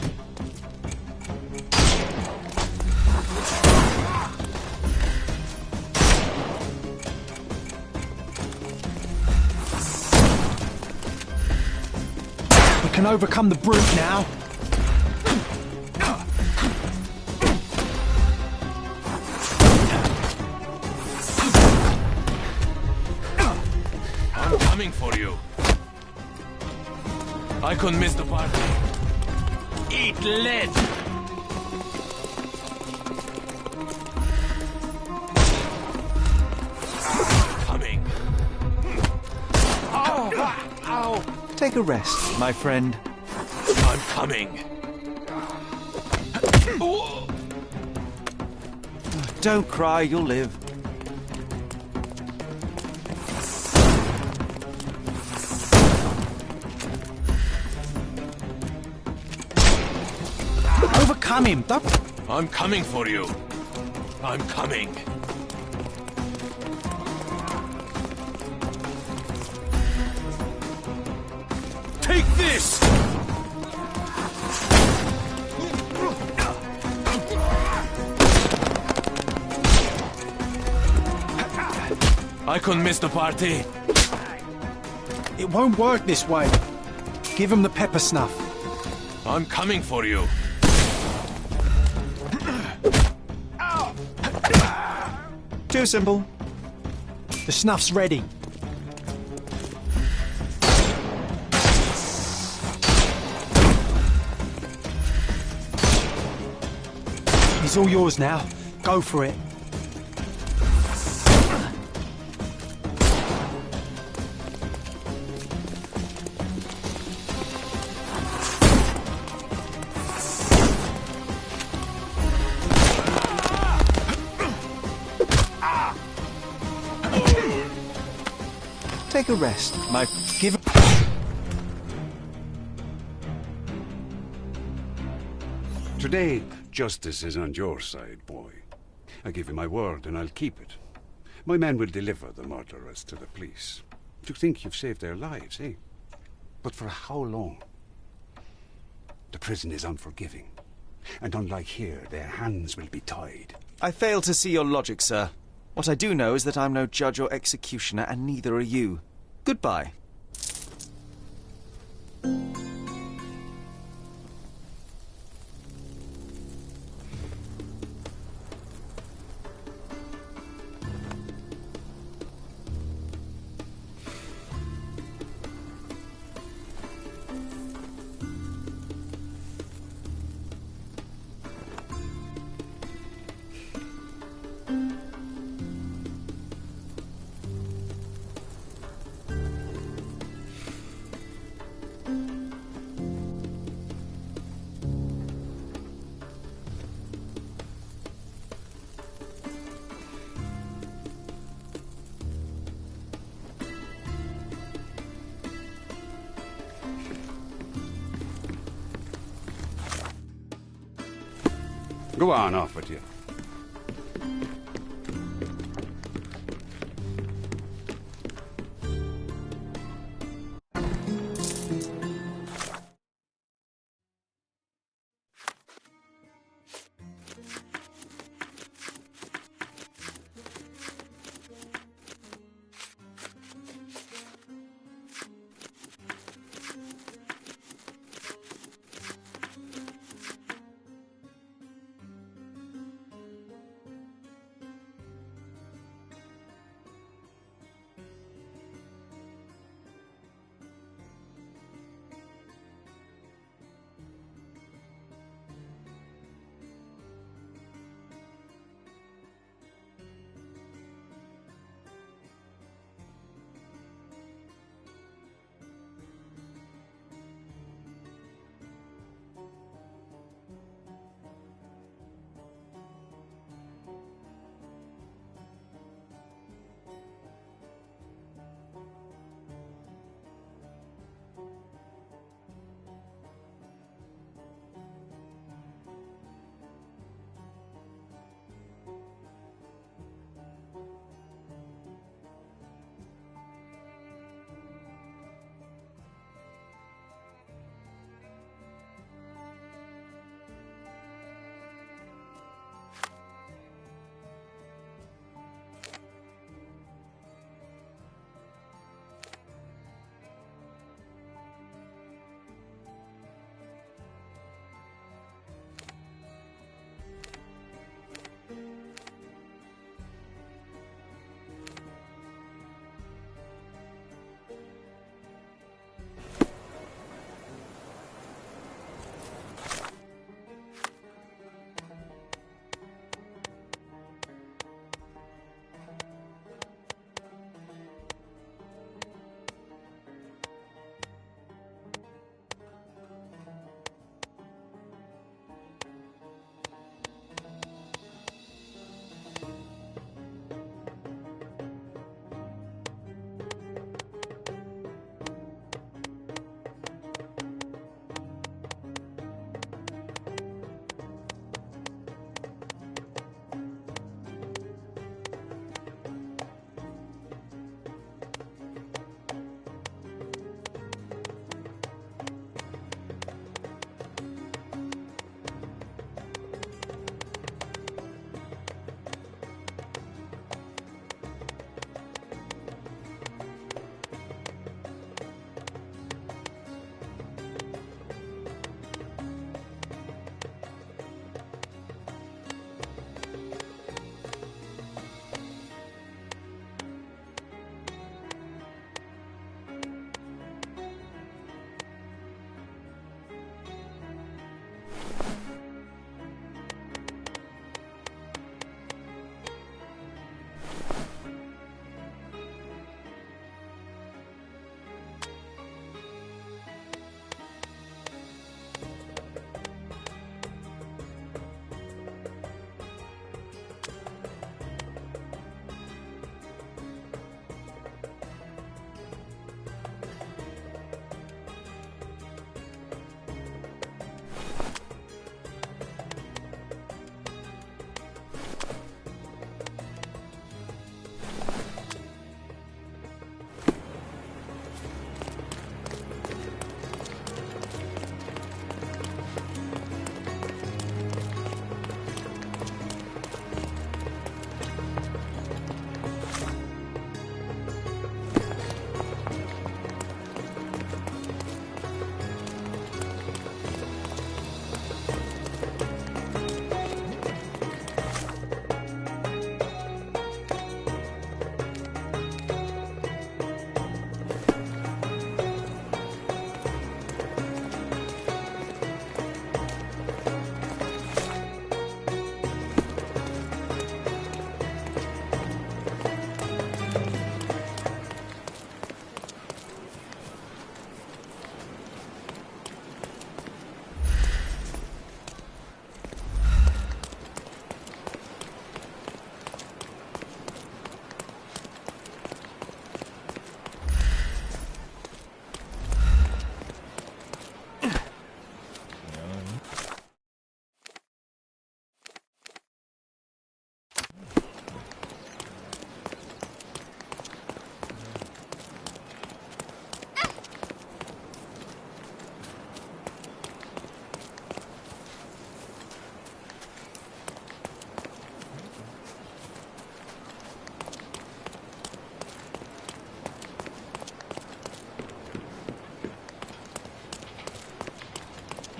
We can overcome the brute now. I'm coming for you. I couldn't miss the party. Eat lead! Coming. Ow! Take a rest, my friend. I'm coming. Don't cry, you'll live. Overcome him. I'm coming for you. I'm coming. Take this! I couldn't miss the party. It won't work this way. Give him the pepper snuff. I'm coming for you. Too simple. The snuff's ready. He's all yours now. Go for it. Take a rest. Give him... Today, justice is on your side, boy. I give you my word, and I'll keep it. My men will deliver the murderers to the police. You think you've saved their lives, eh? But for how long? The prison is unforgiving. And unlike here, their hands will be tied. I fail to see your logic, sir. What I do know is that I'm no judge or executioner, and neither are you. Goodbye. Go on, off with you.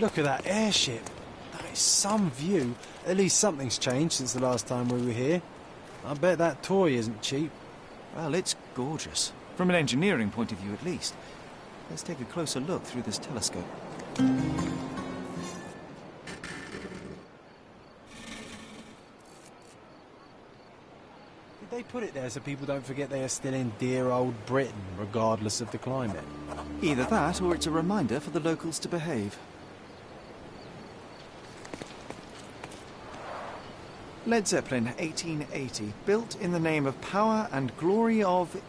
Look at that airship. That is some view. At least something's changed since the last time we were here. I bet that toy isn't cheap. Well, it's gorgeous. From an engineering point of view, at least. Let's take a closer look through this telescope. Did they put it there so people don't forget they are still in dear old Britain, regardless of the climate? Either that, or it's a reminder for the locals to behave. Led Zeppelin, 1880. Built in the name of power and glory of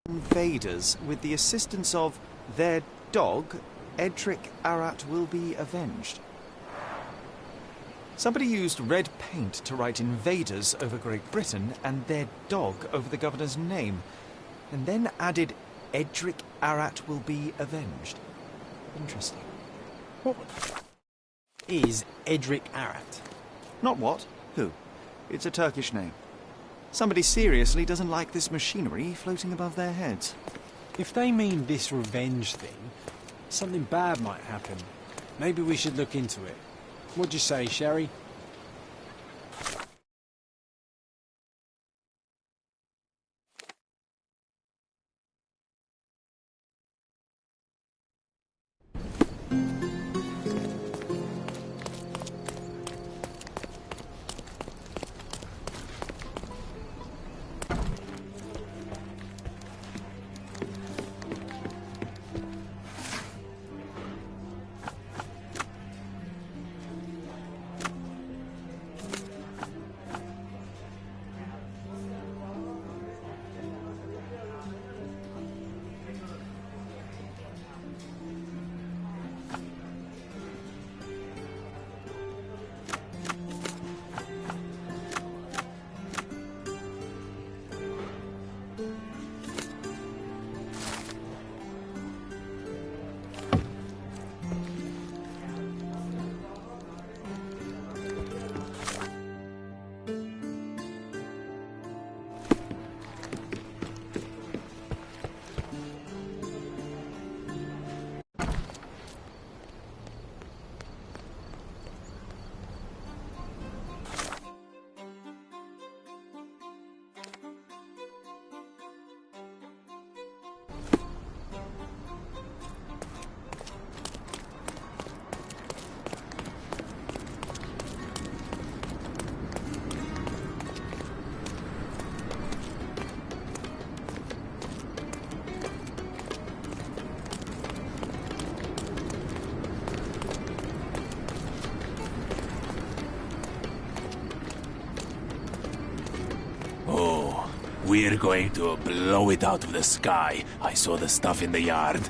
invaders, with the assistance of their dog, Edric Arat will be avenged. Somebody used red paint to write invaders over Great Britain and their dog over the governor's name, and then added Edric Arat will be avenged. Interesting. What is Edric Arat? Not what? Who? It's a Turkish name. Somebody seriously doesn't like this machinery floating above their heads. If they mean this revenge thing, something bad might happen. Maybe we should look into it. What'd you say, Sherry? We're going to blow it out of the sky. I saw the stuff in the yard.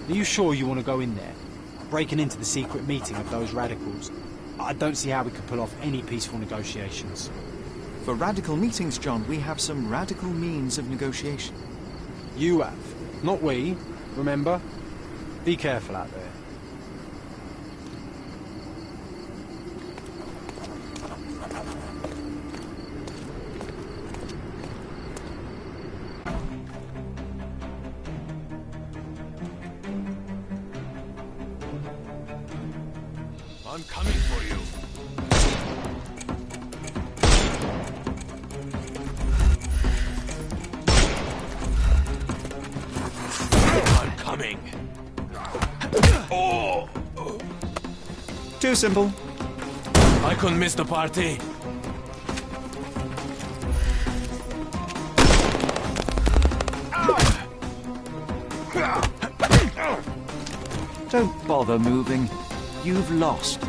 Are you sure you want to go in there? Breaking into the secret meeting of those radicals? I don't see how we could pull off any peaceful negotiations. For radical meetings, John, we have some radical means of negotiation. You have, not we. Remember? Be careful out there. I'm coming for you. I'm coming. Oh! Too simple. I couldn't miss the party. Don't bother moving. You've lost.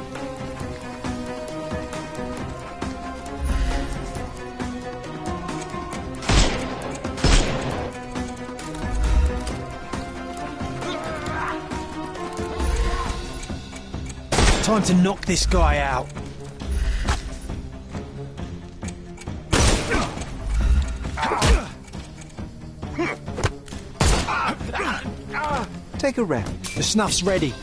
Time to knock this guy out. Take a rest. The snuff's ready.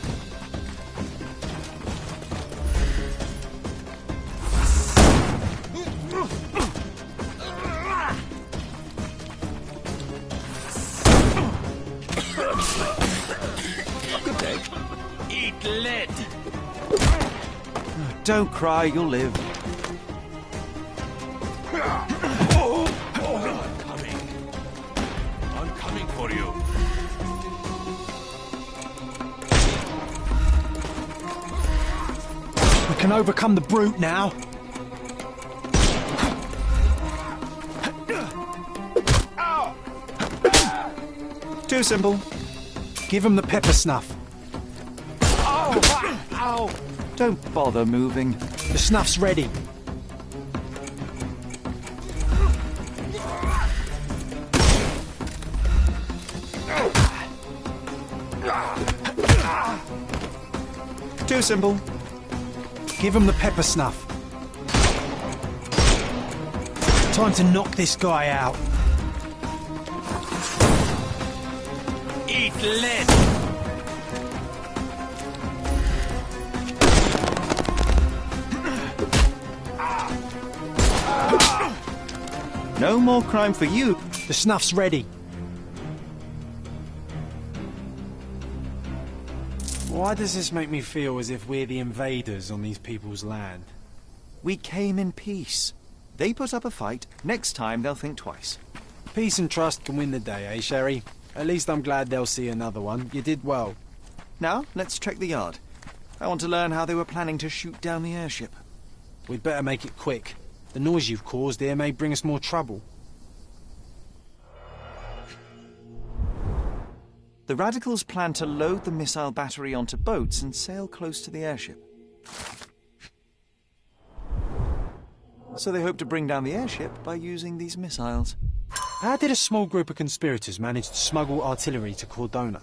Good day. Eat lead. Don't cry, you'll live. I'm coming. I'm coming for you. We can overcome the brute now. Too simple. Give him the pepper snuff. Don't bother moving. The snuff's ready. Too simple. Give him the pepper snuff. Time to knock this guy out. Eat lead. No more crime for you. The snuff's ready. Why does this make me feel as if we're the invaders on these people's land? We came in peace. They put up a fight. Next time they'll think twice. Peace and trust can win the day, eh, Sherry? At least I'm glad they'll see another one. You did well. Now, let's check the yard. I want to learn how they were planning to shoot down the airship. We'd better make it quick. The noise you've caused here may bring us more trouble. The radicals plan to load the missile battery onto boats and sail close to the airship. So they hope to bring down the airship by using these missiles. How did a small group of conspirators manage to smuggle artillery to Cordona?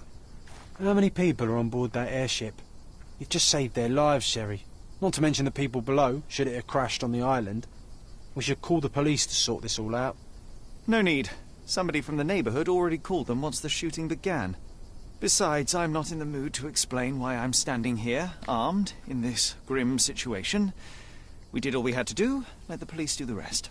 How many people are on board that airship? You've just saved their lives, Sherry. Not to mention the people below, should it have crashed on the island. We should call the police to sort this all out. No need. Somebody from the neighborhood already called them once the shooting began. Besides, I'm not in the mood to explain why I'm standing here, armed, in this grim situation. We did all we had to do. Let the police do the rest.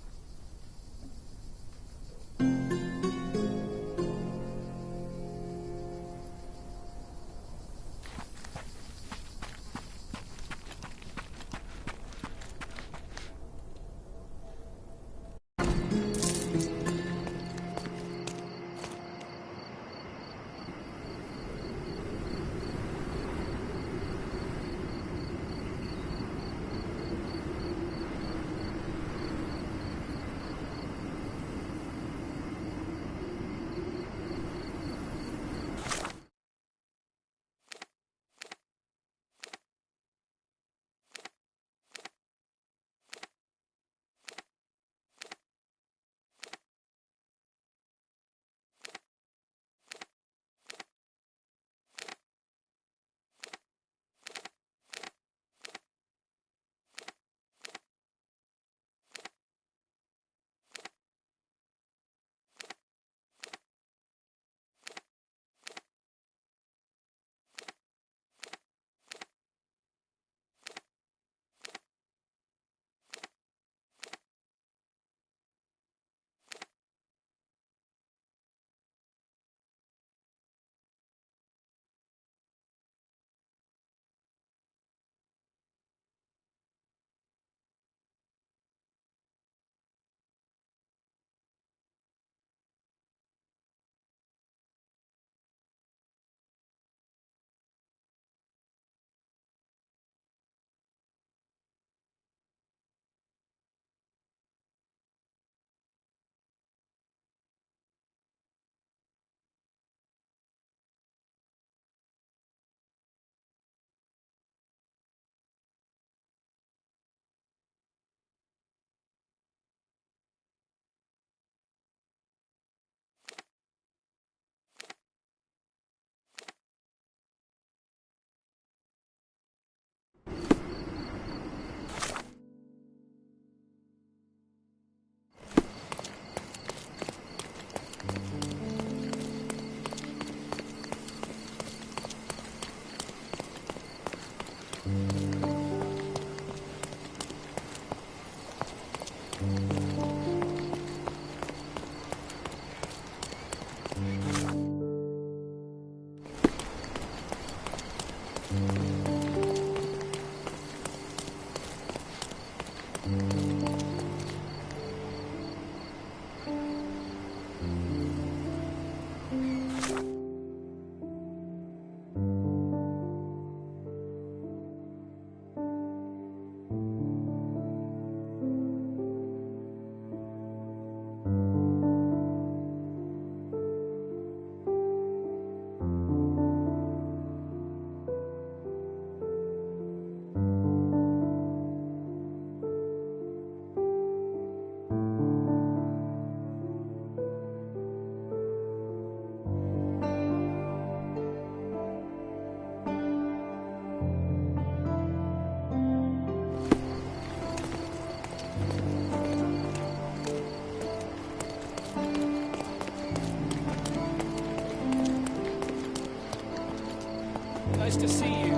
Nice to see you.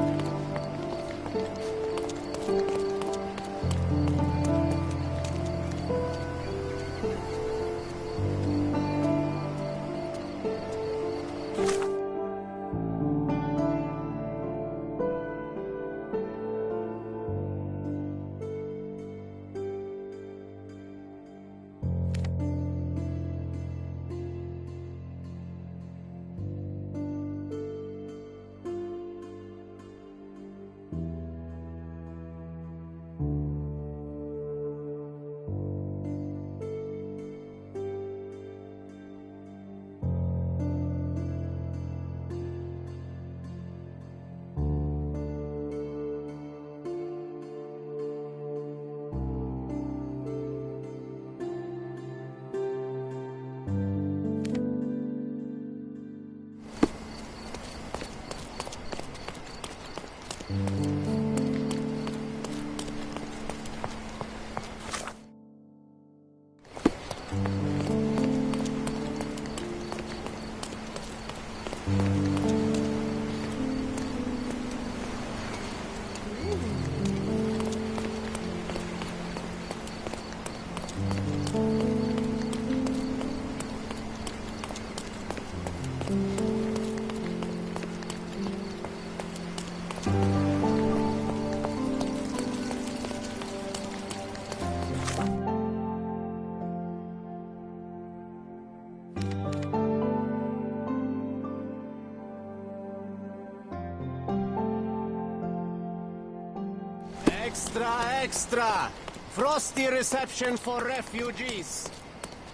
Extra, extra! Frosty reception for refugees.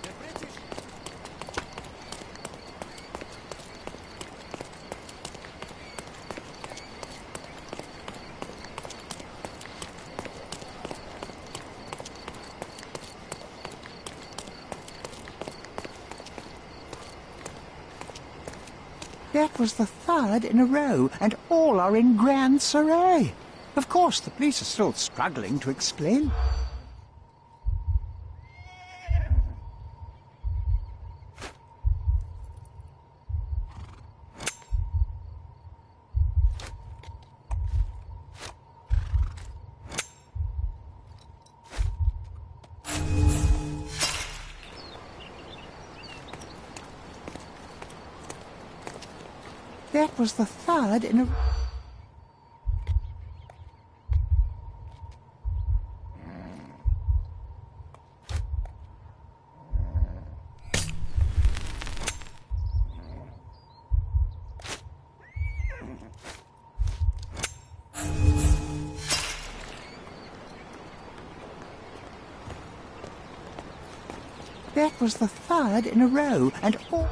The British... That was the third in a row, and all are in grand array. Of course, the police are still struggling to explain. That was the third in a... That was the third in a row, and all...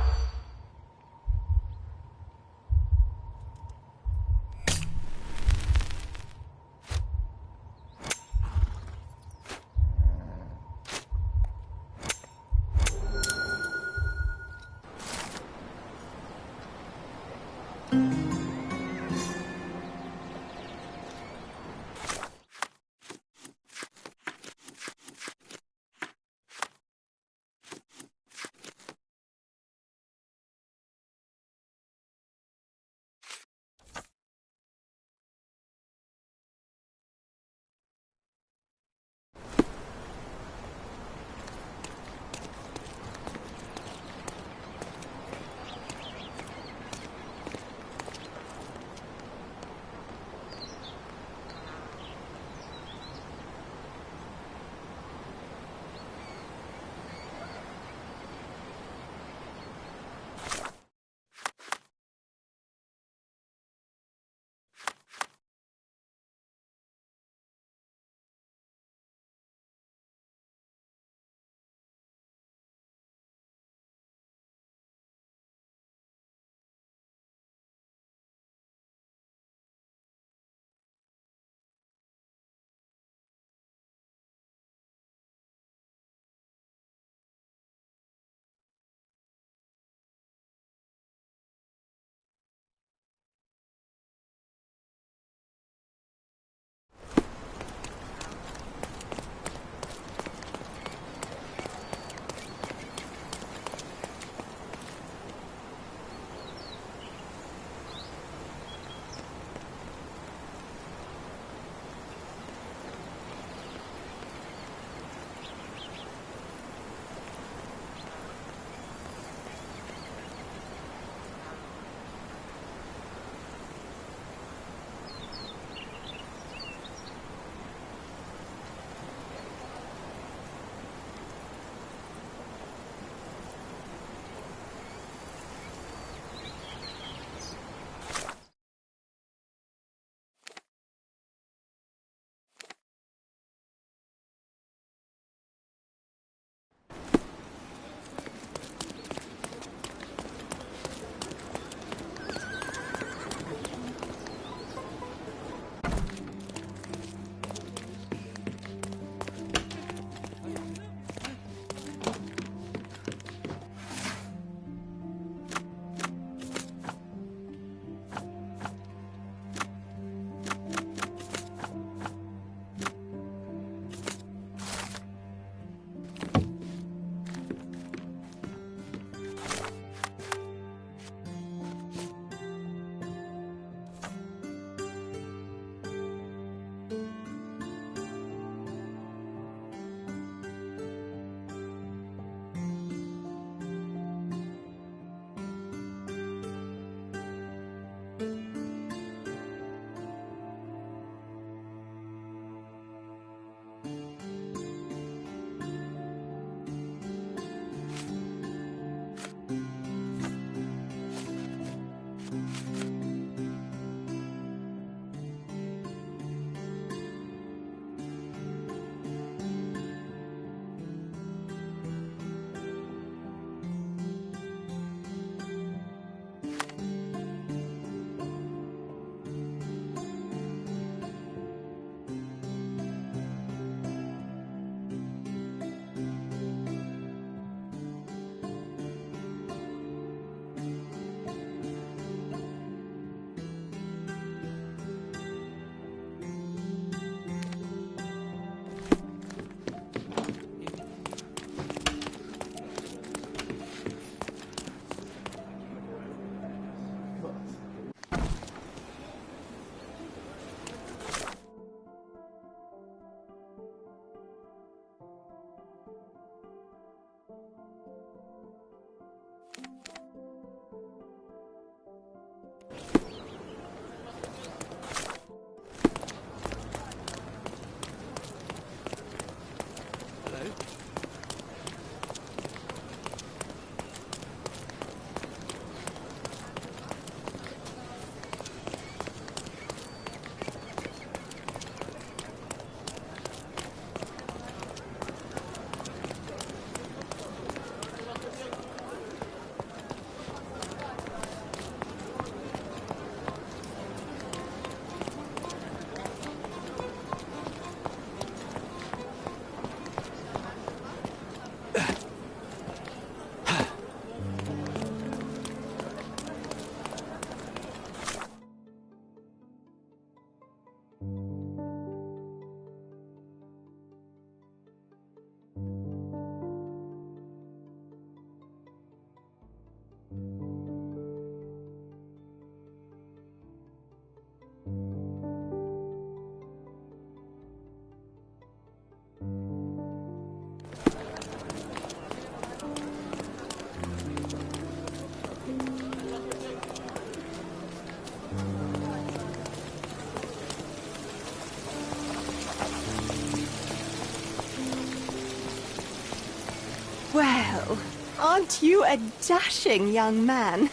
Well, aren't you a dashing young man?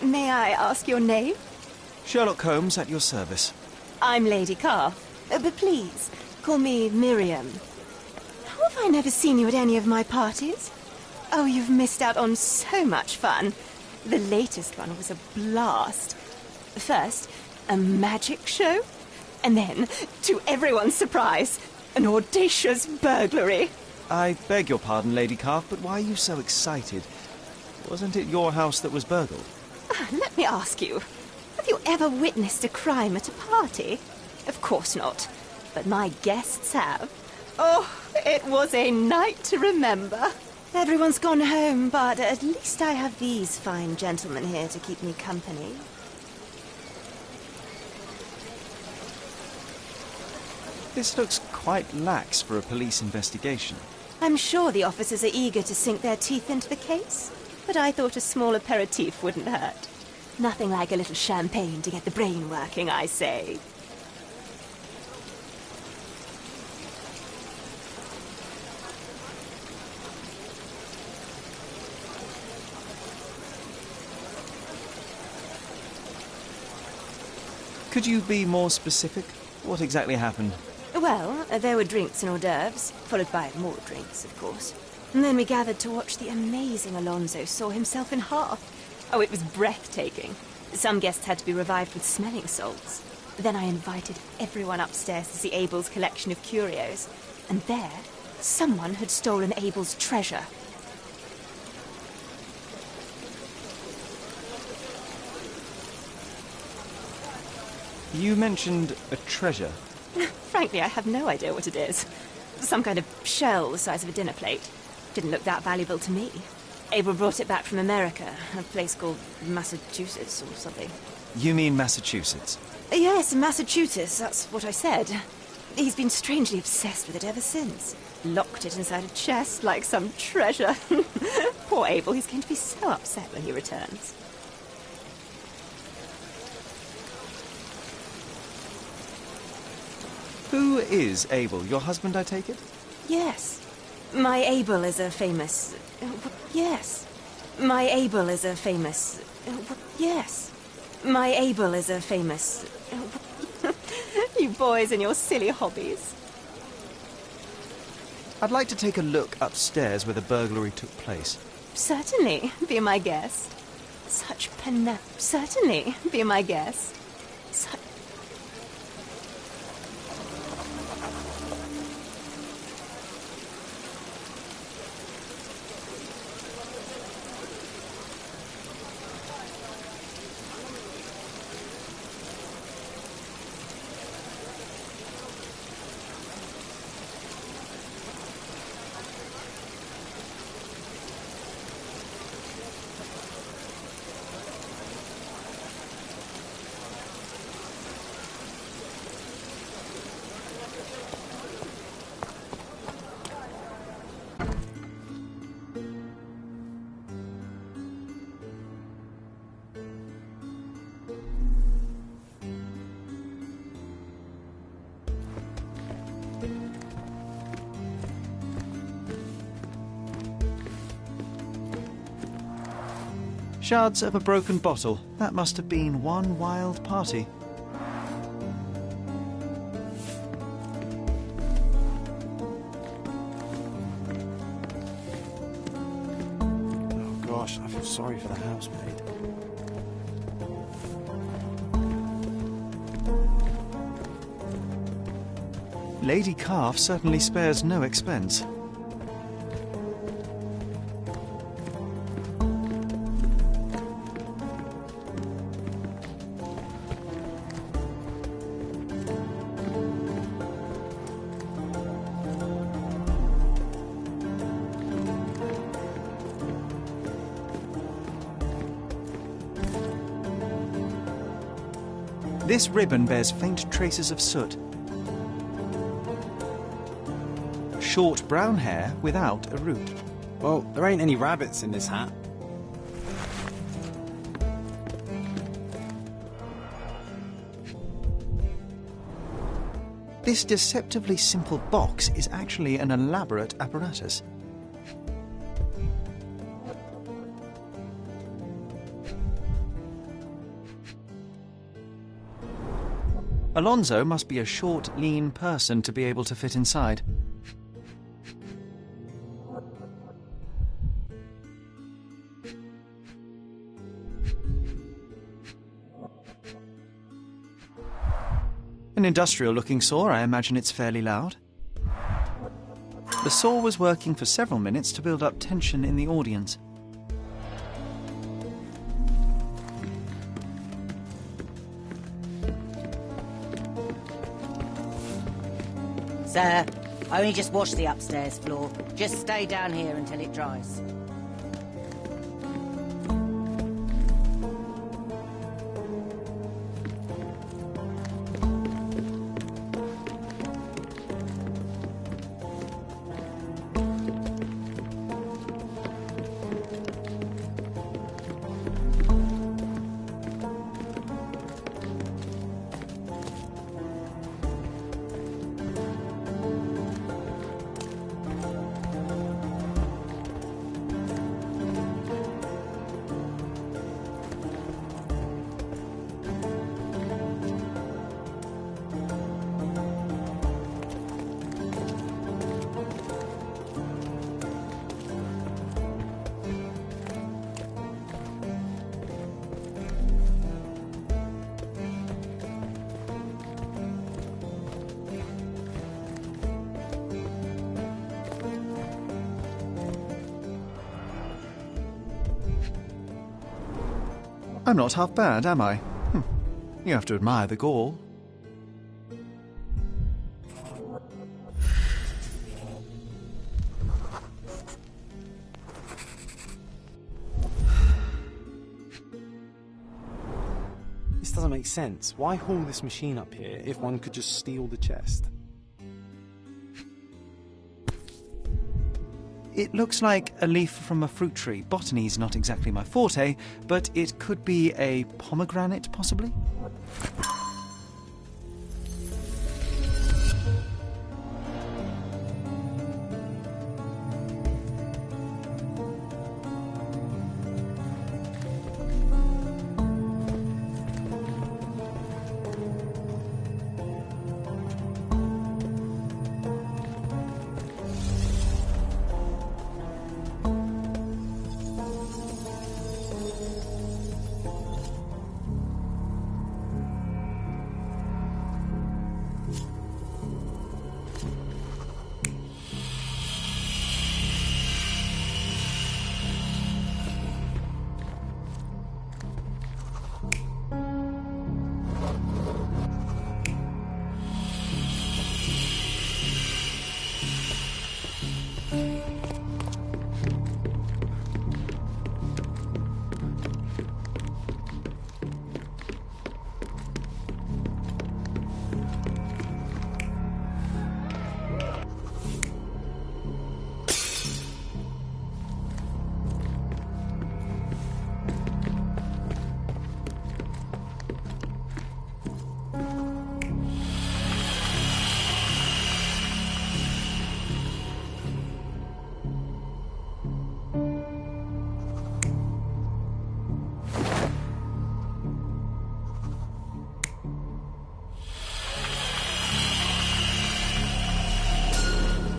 May I ask your name? Sherlock Holmes, at your service. I'm Lady Carr, but please, call me Miriam. How have I never seen you at any of my parties? Oh, you've missed out on so much fun. The latest one was a blast. First, a magic show, and then, to everyone's surprise, an audacious burglary. I beg your pardon, Lady Carr, but why are you so excited? Wasn't it your house that was burgled? Let me ask you, have you ever witnessed a crime at a party? Of course not, but my guests have. Oh, it was a night to remember. Everyone's gone home, but at least I have these fine gentlemen here to keep me company. This looks quite lax for a police investigation. I'm sure the officers are eager to sink their teeth into the case, but I thought a small aperitif wouldn't hurt. Nothing like a little champagne to get the brain working, I say. Could you be more specific? What exactly happened? Well, there were drinks and hors d'oeuvres, followed by more drinks, of course. And then we gathered to watch the amazing Alonso saw himself in half. Oh, it was breathtaking. Some guests had to be revived with smelling salts. Then I invited everyone upstairs to see Abel's collection of curios. And there, someone had stolen Abel's treasure. You mentioned a treasure. Frankly, I have no idea what it is. Some kind of shell the size of a dinner plate. Didn't look that valuable to me. Abel brought it back from America, a place called Massachusetts or something. You mean Massachusetts? Yes, Massachusetts, that's what I said. He's been strangely obsessed with it ever since. Locked it inside a chest like some treasure. Poor Abel, he's going to be so upset when he returns. Who is Abel? Your husband, I take it? Yes. My Abel is a famous... Yes. My Abel is a famous... Yes. My Abel is a famous... You boys and your silly hobbies. I'd like to take a look upstairs where the burglary took place. Certainly. Be my guest. Such Certainly. Be my guest. Shards of a broken bottle. That must have been one wild party. Oh gosh, I feel sorry for the housemaid. Lady Calf certainly spares no expense. This ribbon bears faint traces of soot. Short brown hair without a root. Well, there ain't any rabbits in this hat. This deceptively simple box is actually an elaborate apparatus. Alonso must be a short, lean person to be able to fit inside. An industrial-looking saw, I imagine it's fairly loud. The saw was working for several minutes to build up tension in the audience. Sir, I only just washed the upstairs floor. Just stay down here until it dries. I'm not half bad, am I? You have to admire the gall. This doesn't make sense. Why haul this machine up here if one could just steal the chest? It looks like a leaf from a fruit tree. Botany's not exactly my forte, but it could be a pomegranate, possibly?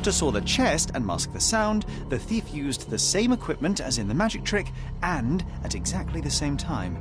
To saw the chest and mask the sound, the thief used the same equipment as in the magic trick, and at exactly the same time.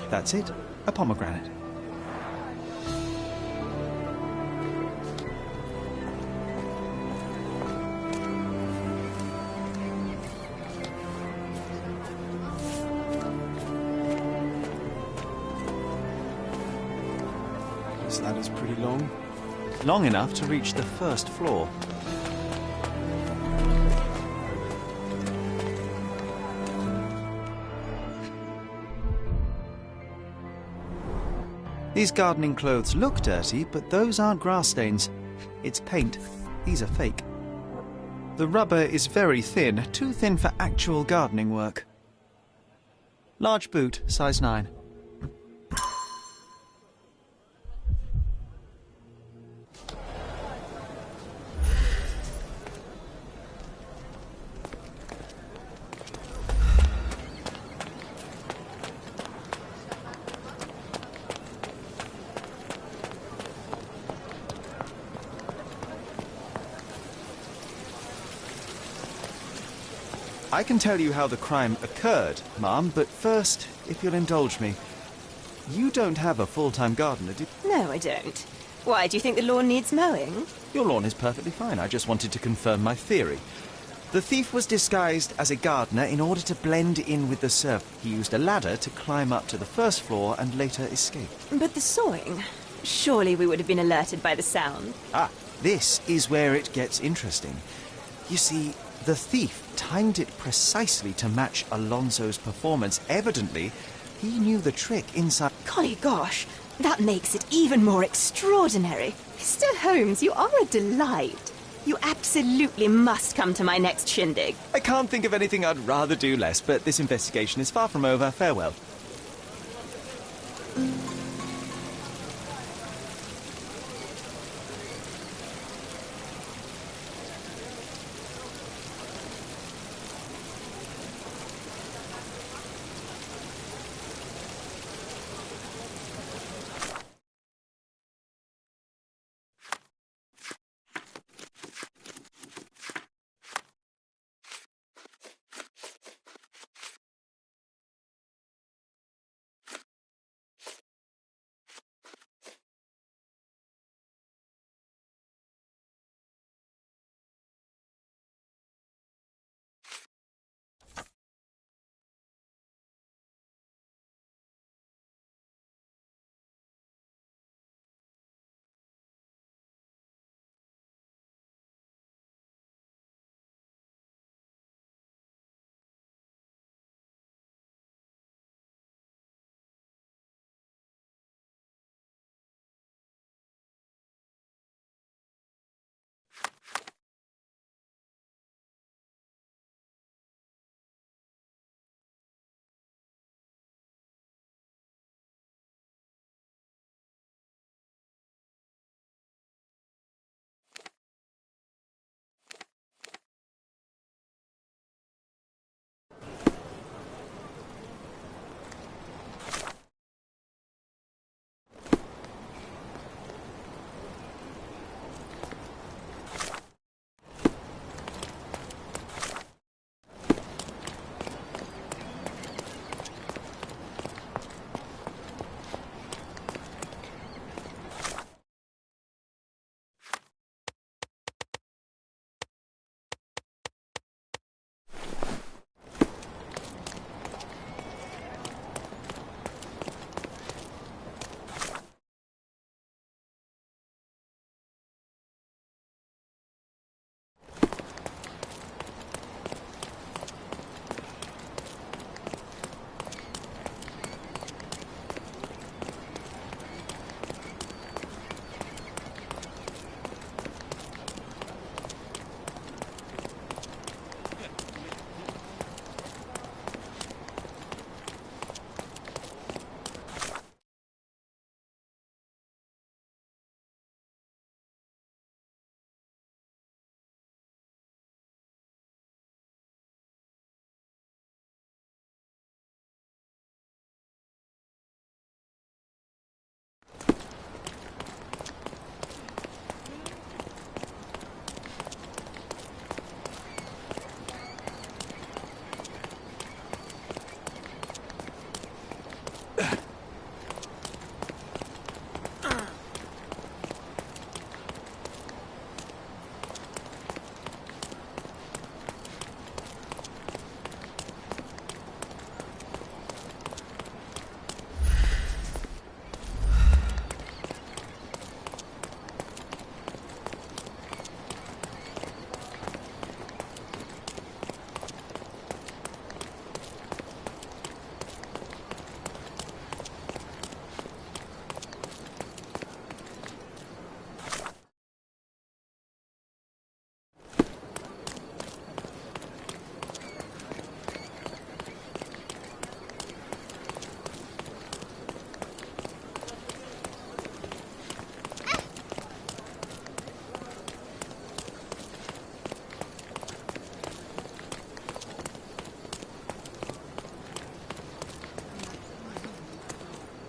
That's it, a pomegranate. This ladder's pretty long. Long enough to reach the first floor. These gardening clothes look dirty, but those aren't grass stains. It's paint. These are fake. The rubber is very thin, too thin for actual gardening work. Large boot, size 9. I can tell you how the crime occurred, ma'am, but first, if you'll indulge me. You don't have a full-time gardener, do you? No, I don't. Why, do you think the lawn needs mowing? Your lawn is perfectly fine. I just wanted to confirm my theory. The thief was disguised as a gardener in order to blend in with the servant. He used a ladder to climb up to the first floor and later escape. But the sawing? Surely we would have been alerted by the sound. Ah, this is where it gets interesting. You see, the thief timed it precisely to match Alonso's performance. Evidently, he knew the trick inside. Golly gosh, that makes it even more extraordinary. Mr. Holmes, you are a delight. You absolutely must come to my next shindig. I can't think of anything I'd rather do less, but this investigation is far from over. Farewell.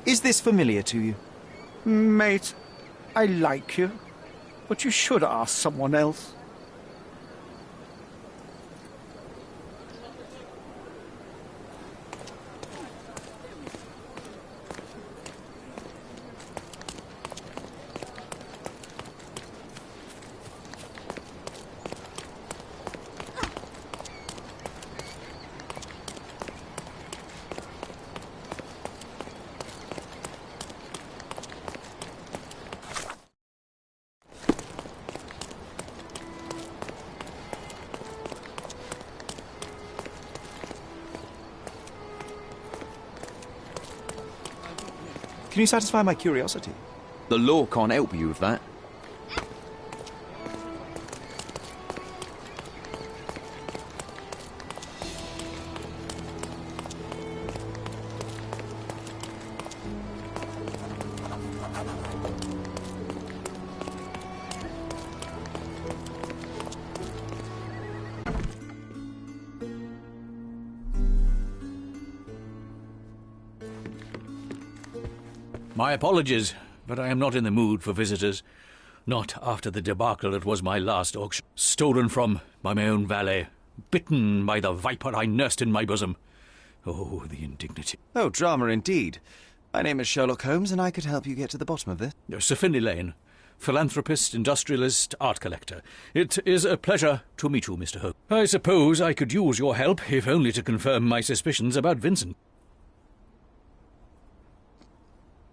Is this familiar to you? Mate, I like you, but you should ask someone else. Can you satisfy my curiosity? The law can't help you with that. My apologies, but I am not in the mood for visitors. Not after the debacle that was my last auction. Stolen from by my own valet. Bitten by the viper I nursed in my bosom. Oh, the indignity. Oh, drama indeed. My name is Sherlock Holmes, and I could help you get to the bottom of this. Sir Finlay Lane. Philanthropist, industrialist, art collector. It is a pleasure to meet you, Mr. Holmes. I suppose I could use your help, if only to confirm my suspicions about Vincent.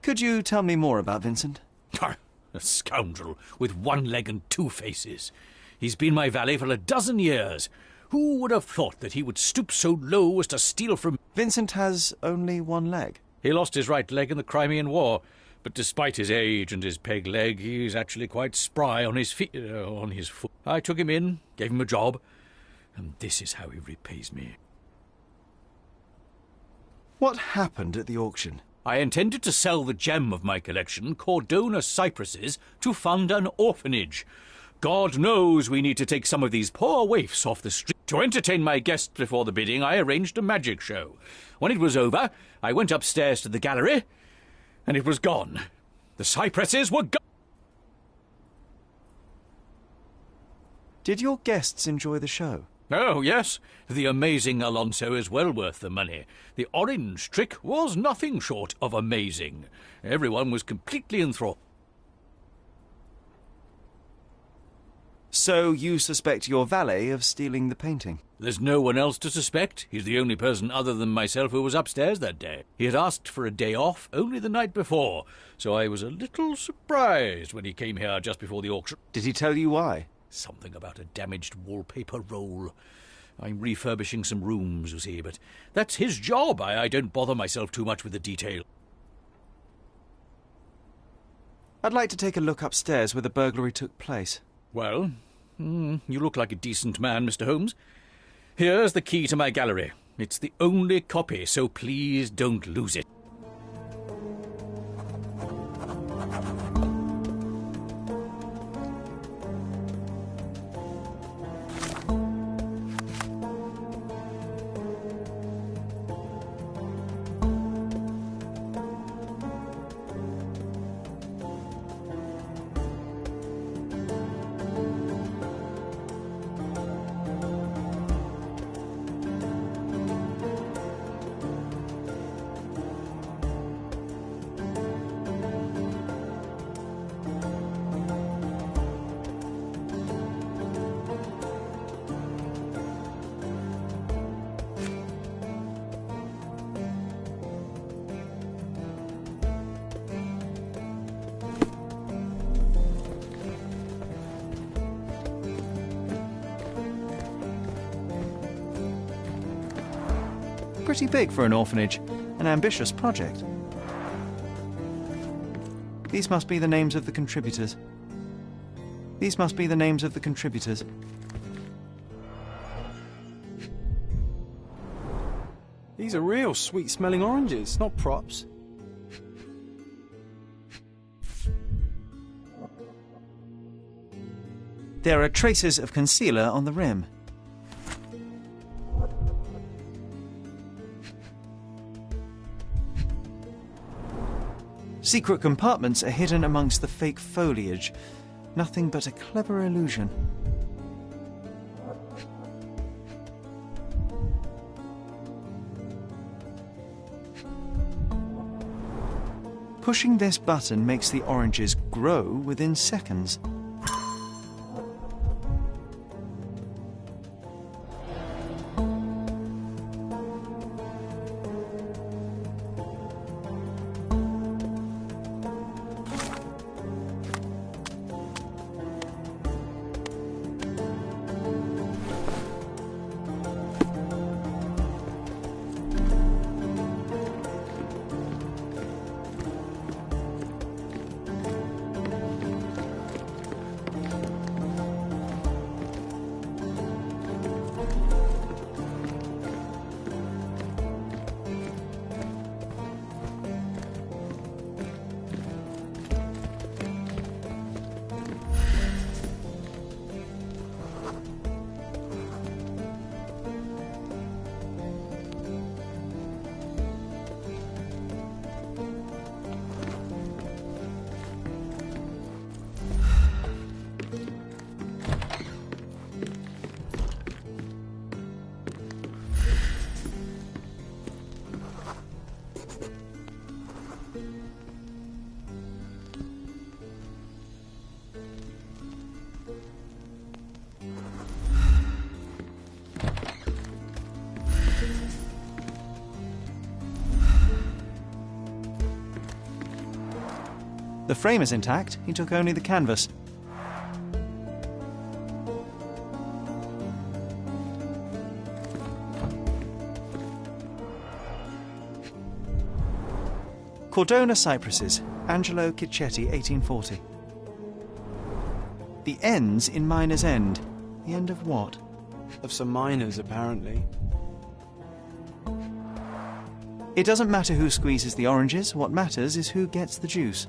Could you tell me more about Vincent? A scoundrel with one leg and two faces. He's been my valet for a dozen years. Who would have thought that he would stoop so low as to steal from... Vincent has only one leg. He lost his right leg in the Crimean War, but despite his age and his peg leg, he's actually quite spry on his feet, on his foot. I took him in, gave him a job, and this is how he repays me. What happened at the auction? I intended to sell the gem of my collection, Cordona cypresses, to fund an orphanage. God knows we need to take some of these poor waifs off the street. To entertain my guests before the bidding, I arranged a magic show. When it was over, I went upstairs to the gallery, and it was gone. The cypresses were gone. Did your guests enjoy the show? Oh, yes. The amazing Alonso is well worth the money. The orange trick was nothing short of amazing. Everyone was completely enthralled. So you suspect your valet of stealing the painting? There's no one else to suspect. He's the only person other than myself who was upstairs that day. He had asked for a day off only the night before, so I was a little surprised when he came here just before the auction. Did he tell you why? Something about a damaged wallpaper roll. I'm refurbishing some rooms, you see, but that's his job. I don't bother myself too much with the detail. I'd like to take a look upstairs where the burglary took place. Well, you look like a decent man, Mr. Holmes. Here's the key to my gallery. It's the only copy, so please don't lose it. Pretty big for an orphanage. An ambitious project. These must be the names of the contributors. These must be the names of the contributors. These are real sweet-smelling oranges, not props. There are traces of concealer on the rim. Secret compartments are hidden amongst the fake foliage. Nothing but a clever illusion. Pushing this button makes the oranges grow within seconds. The frame is intact, he took only the canvas. Cordona cypresses, Angelo Cicchetti, 1840. The end's in Miner's End. The end of what? Of some miners, apparently. It doesn't matter who squeezes the oranges, what matters is who gets the juice.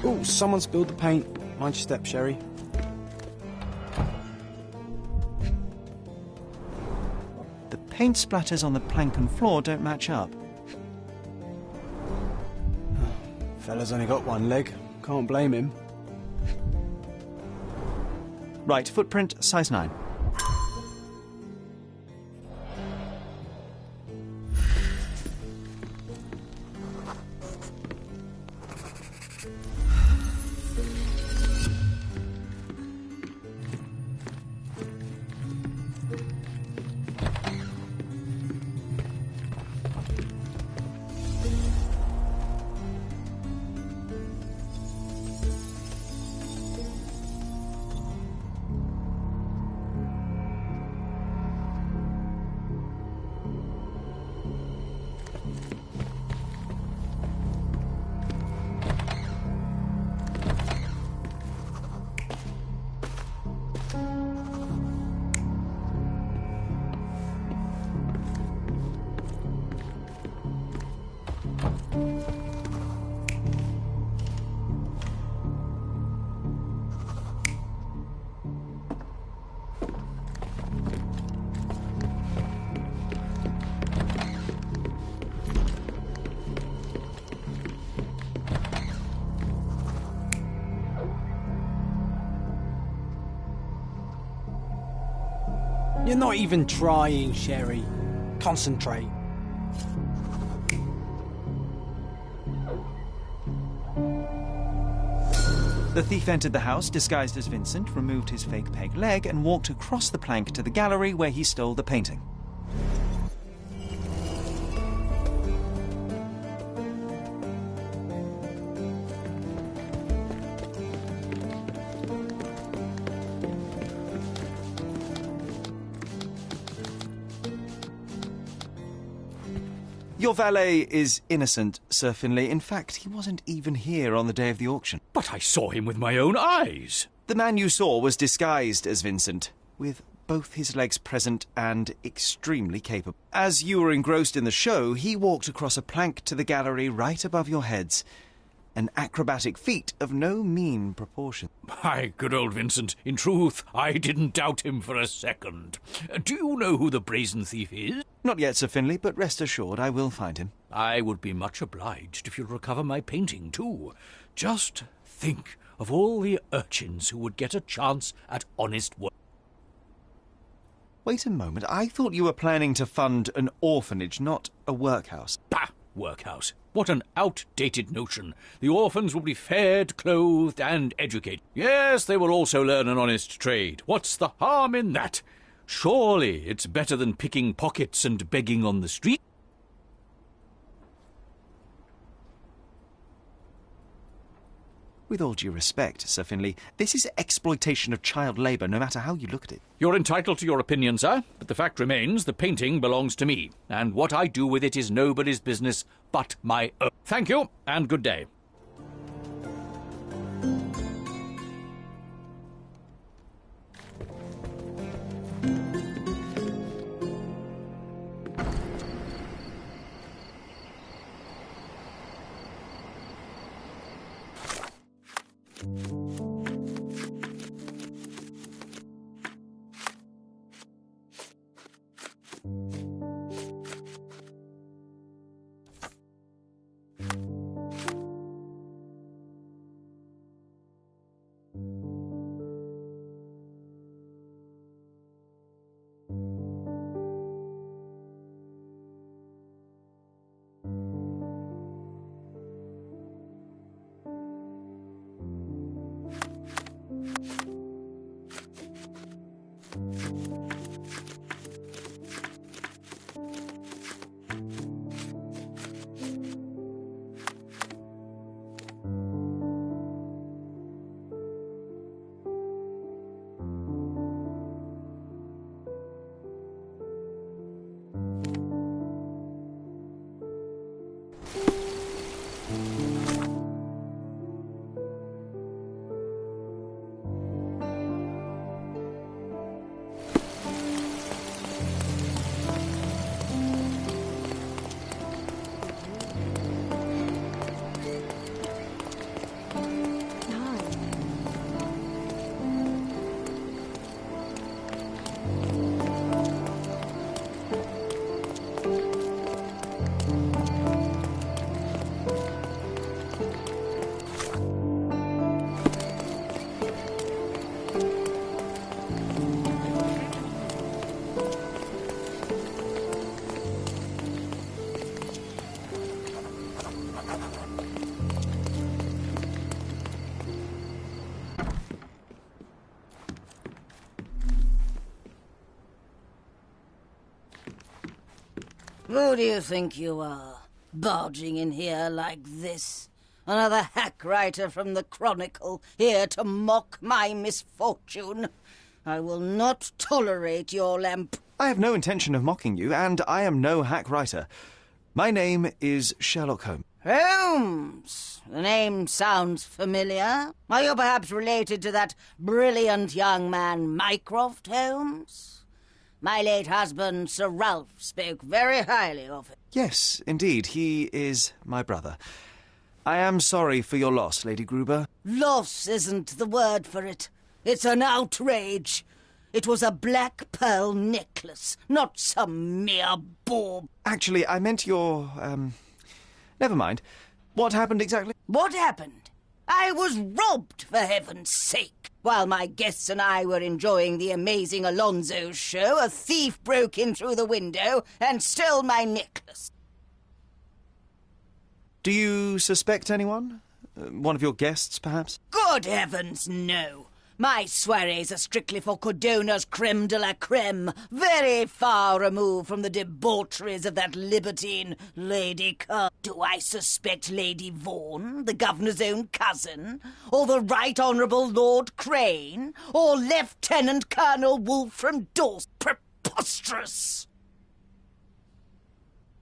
Oh, someone spilled the paint. Mind your step, Sherry. The paint splatters on the plank and floor don't match up. Fella's only got one leg. Can't blame him. Right, footprint, size 9. You're not even trying, Sherry. Concentrate. The thief entered the house disguised as Vincent, removed his fake peg leg, and walked across the plank to the gallery where he stole the painting. Your valet is innocent, Sir Finlay. In fact, he wasn't even here on the day of the auction. But I saw him with my own eyes. The man you saw was disguised as Vincent, with both his legs present and extremely capable. As you were engrossed in the show, he walked across a plank to the gallery right above your heads. An acrobatic feat of no mean proportion. My good old Vincent, in truth, I didn't doubt him for a second. Do you know who the brazen thief is? Not yet, Sir Finlay, but rest assured I will find him. I would be much obliged if you'd recover my painting, too. Just think of all the urchins who would get a chance at honest work. Wait a moment, I thought you were planning to fund an orphanage, not a workhouse. Bah! Workhouse. What an outdated notion. The orphans will be fed, clothed, and educated. Yes, they will also learn an honest trade. What's the harm in that? Surely it's better than picking pockets and begging on the street. With all due respect, Sir Finlay, this is exploitation of child labour, no matter how you look at it. You're entitled to your opinion, sir, but the fact remains the painting belongs to me, and what I do with it is nobody's business but my own. Thank you, and good day. Who do you think you are, barging in here like this? Another hack writer from the Chronicle, here to mock my misfortune? I will not tolerate your lamp. I have no intention of mocking you, and I am no hack writer. My name is Sherlock Holmes. Holmes? The name sounds familiar. Are you perhaps related to that brilliant young man, Mycroft Holmes? My late husband, Sir Ralph, spoke very highly of him. Yes, indeed, he is my brother. I am sorry for your loss, Lady Gruber. Loss isn't the word for it. It's an outrage. It was a black pearl necklace, not some mere bauble. Actually, I meant your, Never mind. What happened exactly? What happened? I was robbed, for heaven's sake. While my guests and I were enjoying the amazing Alonso show, a thief broke in through the window and stole my necklace. Do you suspect anyone? One of your guests, perhaps? Good heavens, no. My soirees are strictly for Cordona's creme de la creme, very far removed from the debaucheries of that libertine Lady Carr. Do I suspect Lady Vaughan, the governor's own cousin, or the Right Honourable Lord Crane, or Lieutenant Colonel Wolfe from Dorset? Preposterous!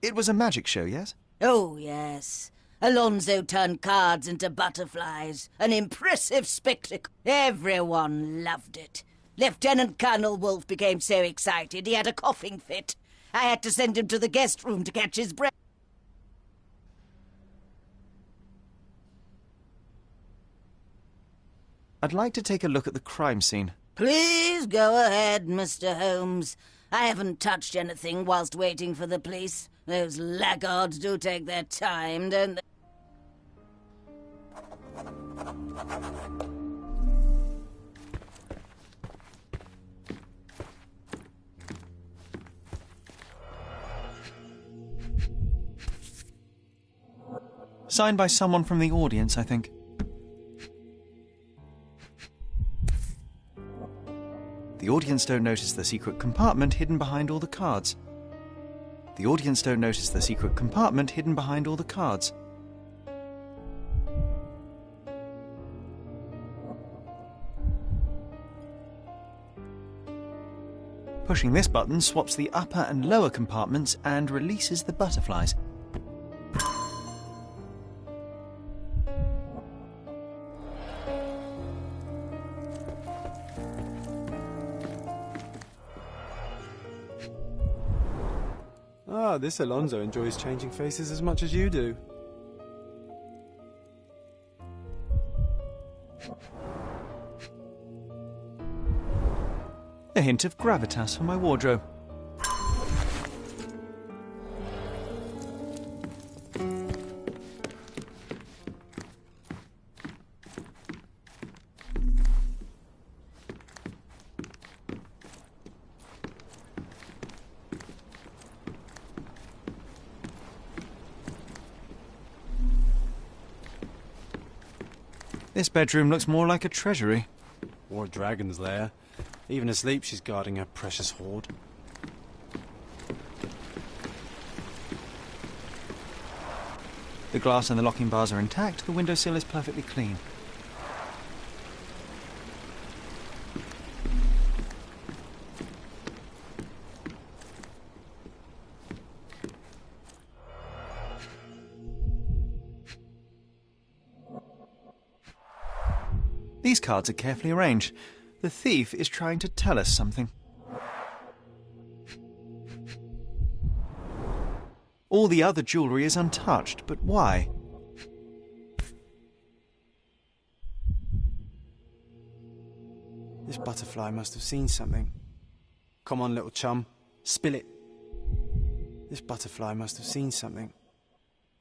It was a magic show, yes? Oh, yes. Alonso turned cards into butterflies. An impressive spectacle. Everyone loved it. Lieutenant Colonel Wolfe became so excited he had a coughing fit. I had to send him to the guest room to catch his breath. I'd like to take a look at the crime scene. Please go ahead, Mr. Holmes. I haven't touched anything whilst waiting for the police. Those laggards do take their time, don't they? Signed by someone from the audience, I think. The audience don't notice the secret compartment hidden behind all the cards. The audience don't notice the secret compartment hidden behind all the cards. Pushing this button swaps the upper and lower compartments and releases the butterflies. Ah, this Alonso enjoys changing faces as much as you do. A hint of gravitas for my wardrobe. This bedroom looks more like a treasury. Or a dragon's lair. Even asleep, she's guarding her precious hoard. The glass and the locking bars are intact, the windowsill is perfectly clean. These cards are carefully arranged. The thief is trying to tell us something. All the other jewellery is untouched, but why? This butterfly must have seen something. Come on, little chum. Spill it. This butterfly must have seen something.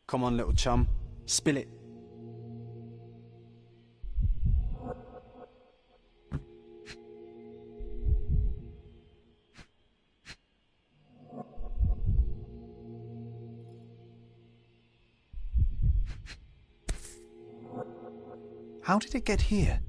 Come on, little chum. Spill it. How did it get here?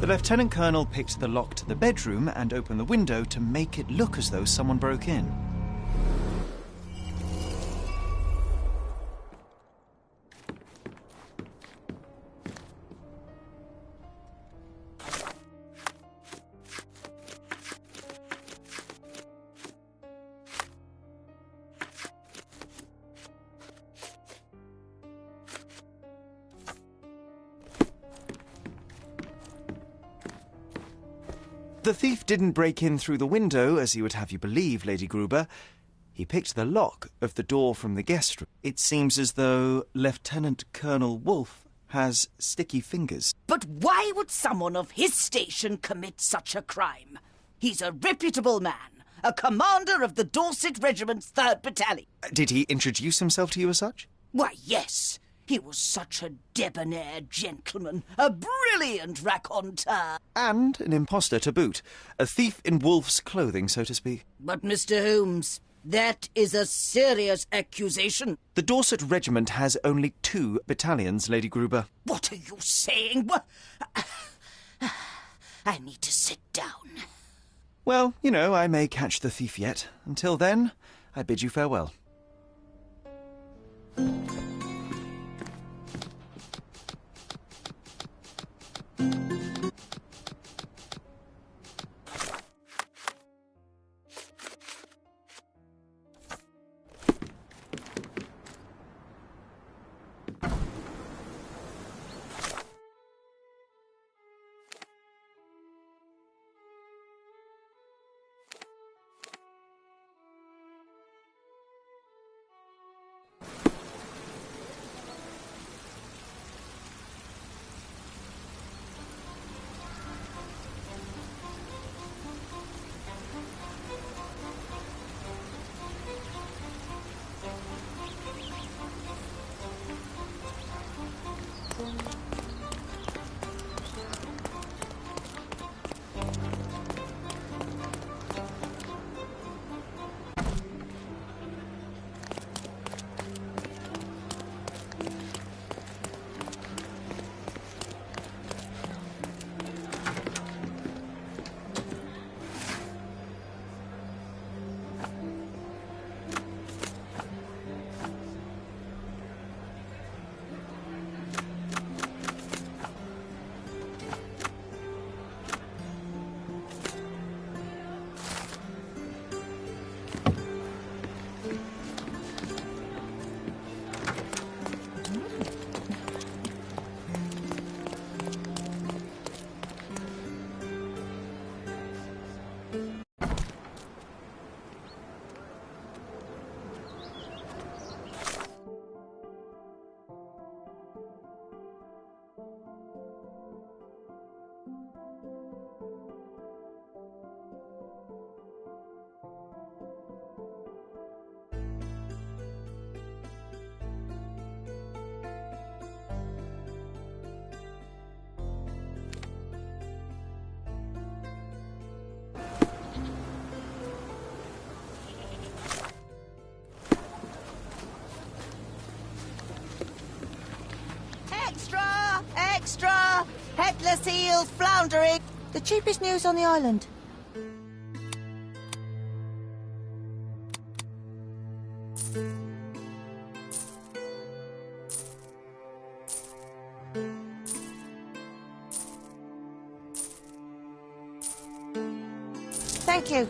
The Lieutenant Colonel picked the lock to the bedroom and opened the window to make it look as though someone broke in. The thief didn't break in through the window, as he would have you believe, Lady Gruber. He picked the lock of the door from the guest room. It seems as though Lieutenant Colonel Wolfe has sticky fingers. But why would someone of his station commit such a crime? He's a reputable man, a commander of the Dorset Regiment's 3rd Battalion. Did he introduce himself to you as such? Why, yes. He was such a debonair gentleman, a brilliant raconteur. And an impostor to boot. A thief in wolf's clothing, so to speak. But, Mr. Holmes, that is a serious accusation. The Dorset Regiment has only 2 battalions, Lady Gruber. What are you saying? I need to sit down. Well, you know, I may catch the thief yet. Until then, I bid you farewell. Extra! Extra! Headless eels floundering! The cheapest news on the island. Thank you.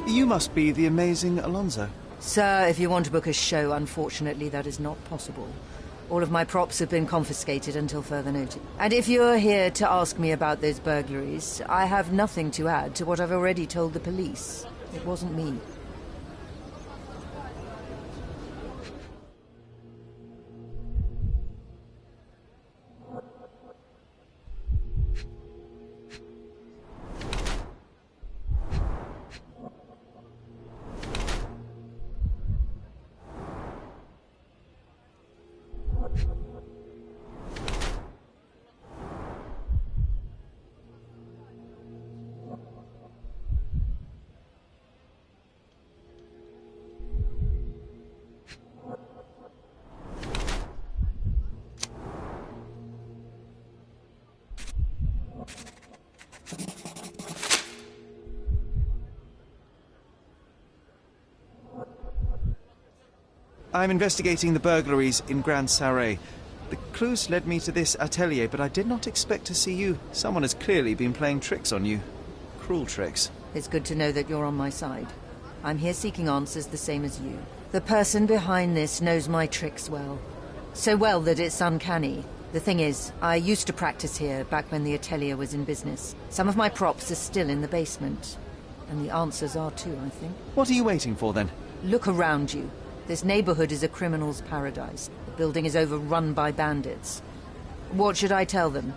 You must be the amazing Alonso. Sir, if you want to book a show, unfortunately that is not possible. All of my props have been confiscated until further notice. And if you're here to ask me about those burglaries, I have nothing to add to what I've already told the police. It wasn't me. I'm investigating the burglaries in Grand Sarre. The clues led me to this atelier, but I did not expect to see you. Someone has clearly been playing tricks on you. Cruel tricks. It's good to know that you're on my side. I'm here seeking answers the same as you. The person behind this knows my tricks well. So well that it's uncanny. The thing is, I used to practice here back when the atelier was in business. Some of my props are still in the basement. And the answers are too, I think. What are you waiting for, then? Look around you. This neighborhood is a criminal's paradise. The building is overrun by bandits. What should I tell them?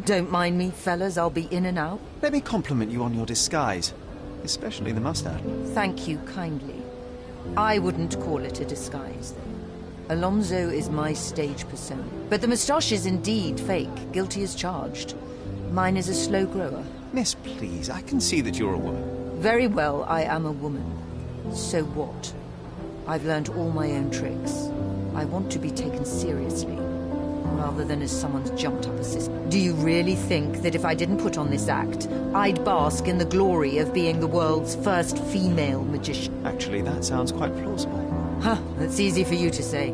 Don't mind me, fellas, I'll be in and out. Let me compliment you on your disguise, especially the mustache. Thank you kindly. I wouldn't call it a disguise, though. Alonso is my stage persona. But the moustache is indeed fake, guilty as charged. Mine is a slow grower. Miss, please, I can see that you're a woman. Very well, I am a woman. So what? I've learned all my own tricks. I want to be taken seriously, rather than as someone's jumped-up assistant. Do you really think that if I didn't put on this act, I'd bask in the glory of being the world's first female magician? Actually, that sounds quite plausible. Huh, that's easy for you to say.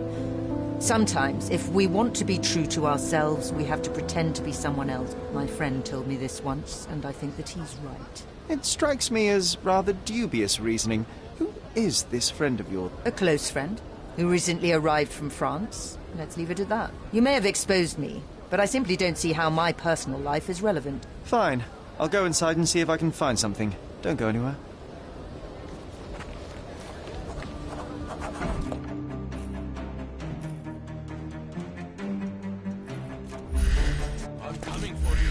Sometimes, if we want to be true to ourselves, we have to pretend to be someone else. My friend told me this once, and I think that he's right. It strikes me as rather dubious reasoning. Who is this friend of yours? A close friend, who recently arrived from France. Let's leave it at that. You may have exposed me, but I simply don't see how my personal life is relevant. Fine. I'll go inside and see if I can find something. Don't go anywhere. I'm coming for you.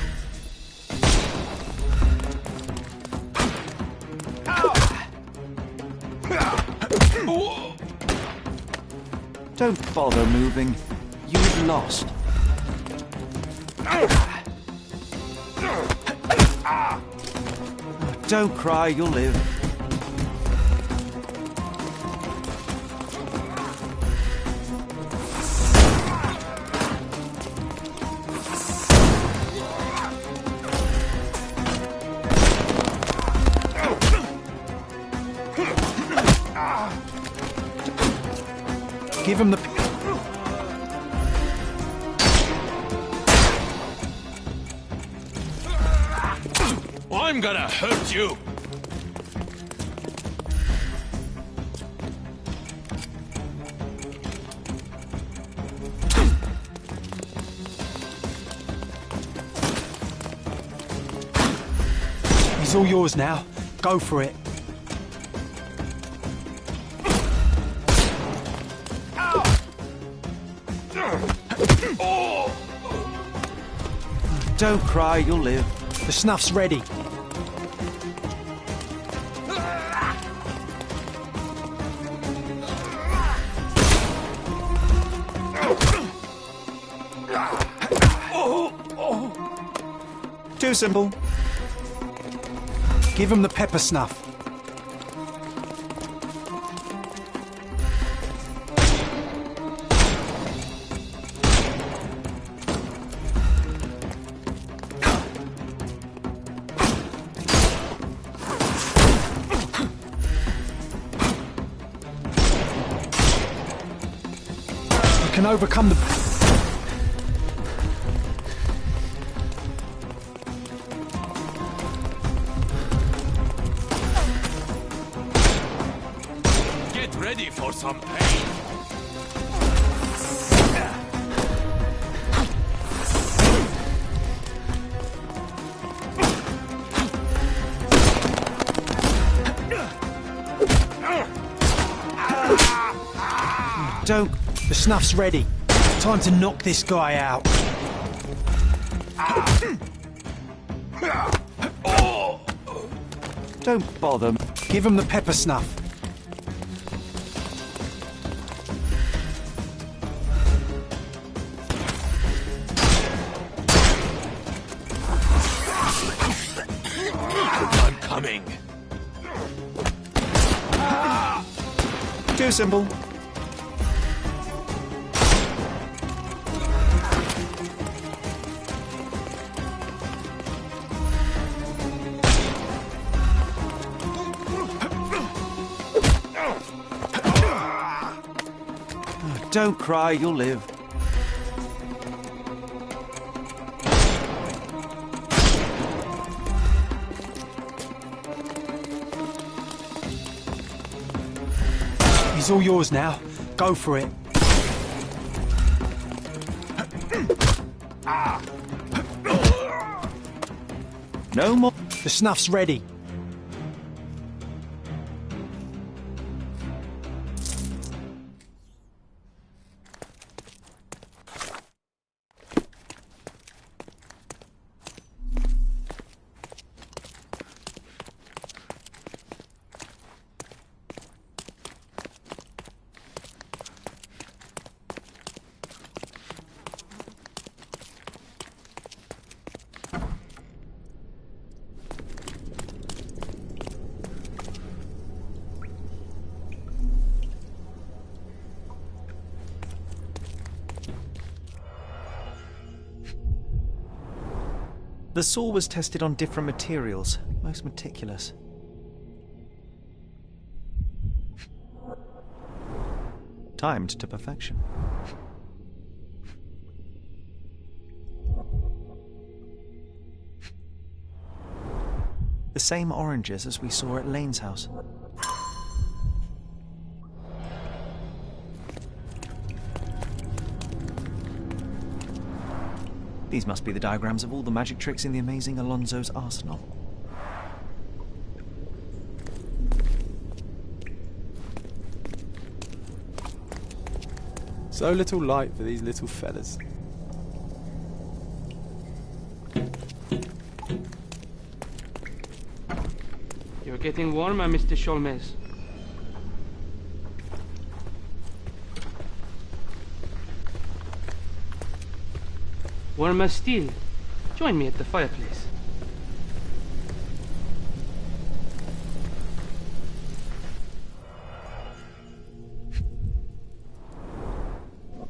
Don't bother moving. You've lost. Don't cry, you'll live. Give him the... I'm gonna hurt you! He's all yours now. Go for it. Don't cry, you'll live. The snuff's ready. Too simple. Give him the pepper snuff. You can overcome the... ready for some pain. Don't. The snuff's ready. Time to knock this guy out. Don't bother. Give him the pepper snuff. I'm coming. Too simple. Don't cry, you'll live. He's all yours now. Go for it. No more. The snuff's ready. The saw was tested on different materials, most meticulous. Timed to perfection. The same oranges as we saw at Lane's house. These must be the diagrams of all the magic tricks in the amazing Alonso's arsenal. So little light for these little fellas. You're getting warmer, Mr. Sholmes. Warmer still. Join me at the fireplace.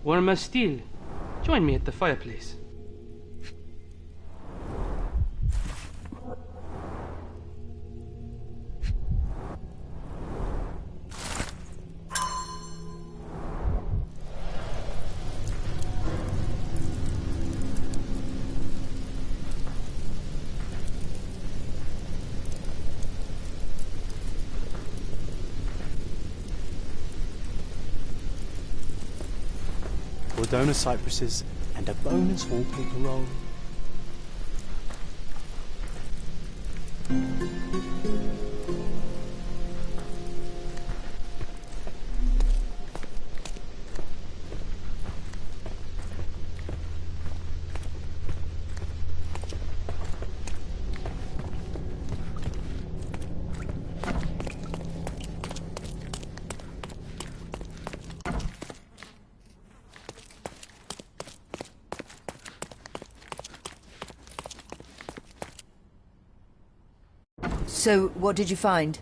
Warmer still. Join me at the fireplace. Cordona cypresses and a bonus wallpaper roll. So, what did you find?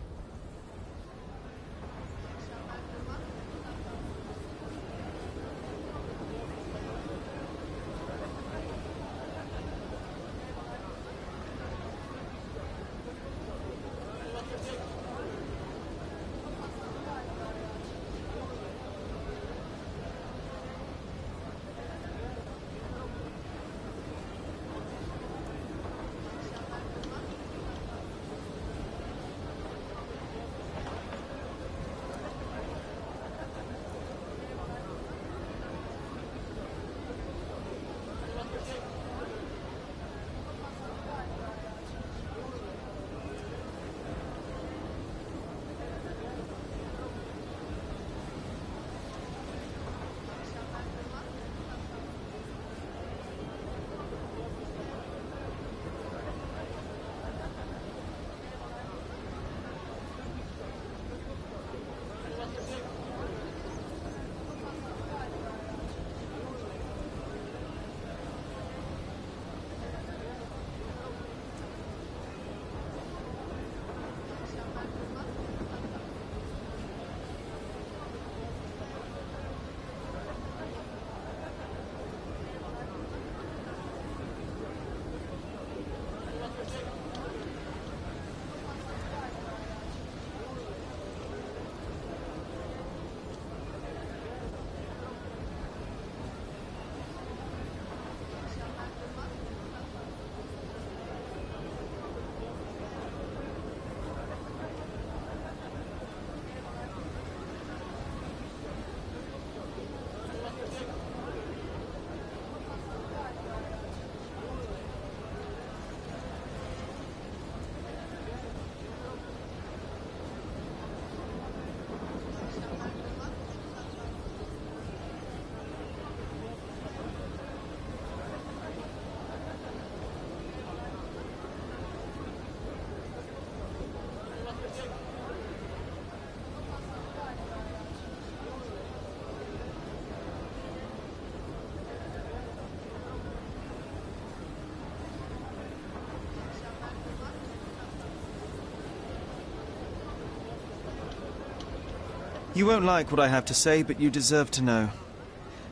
You won't like what I have to say, but you deserve to know.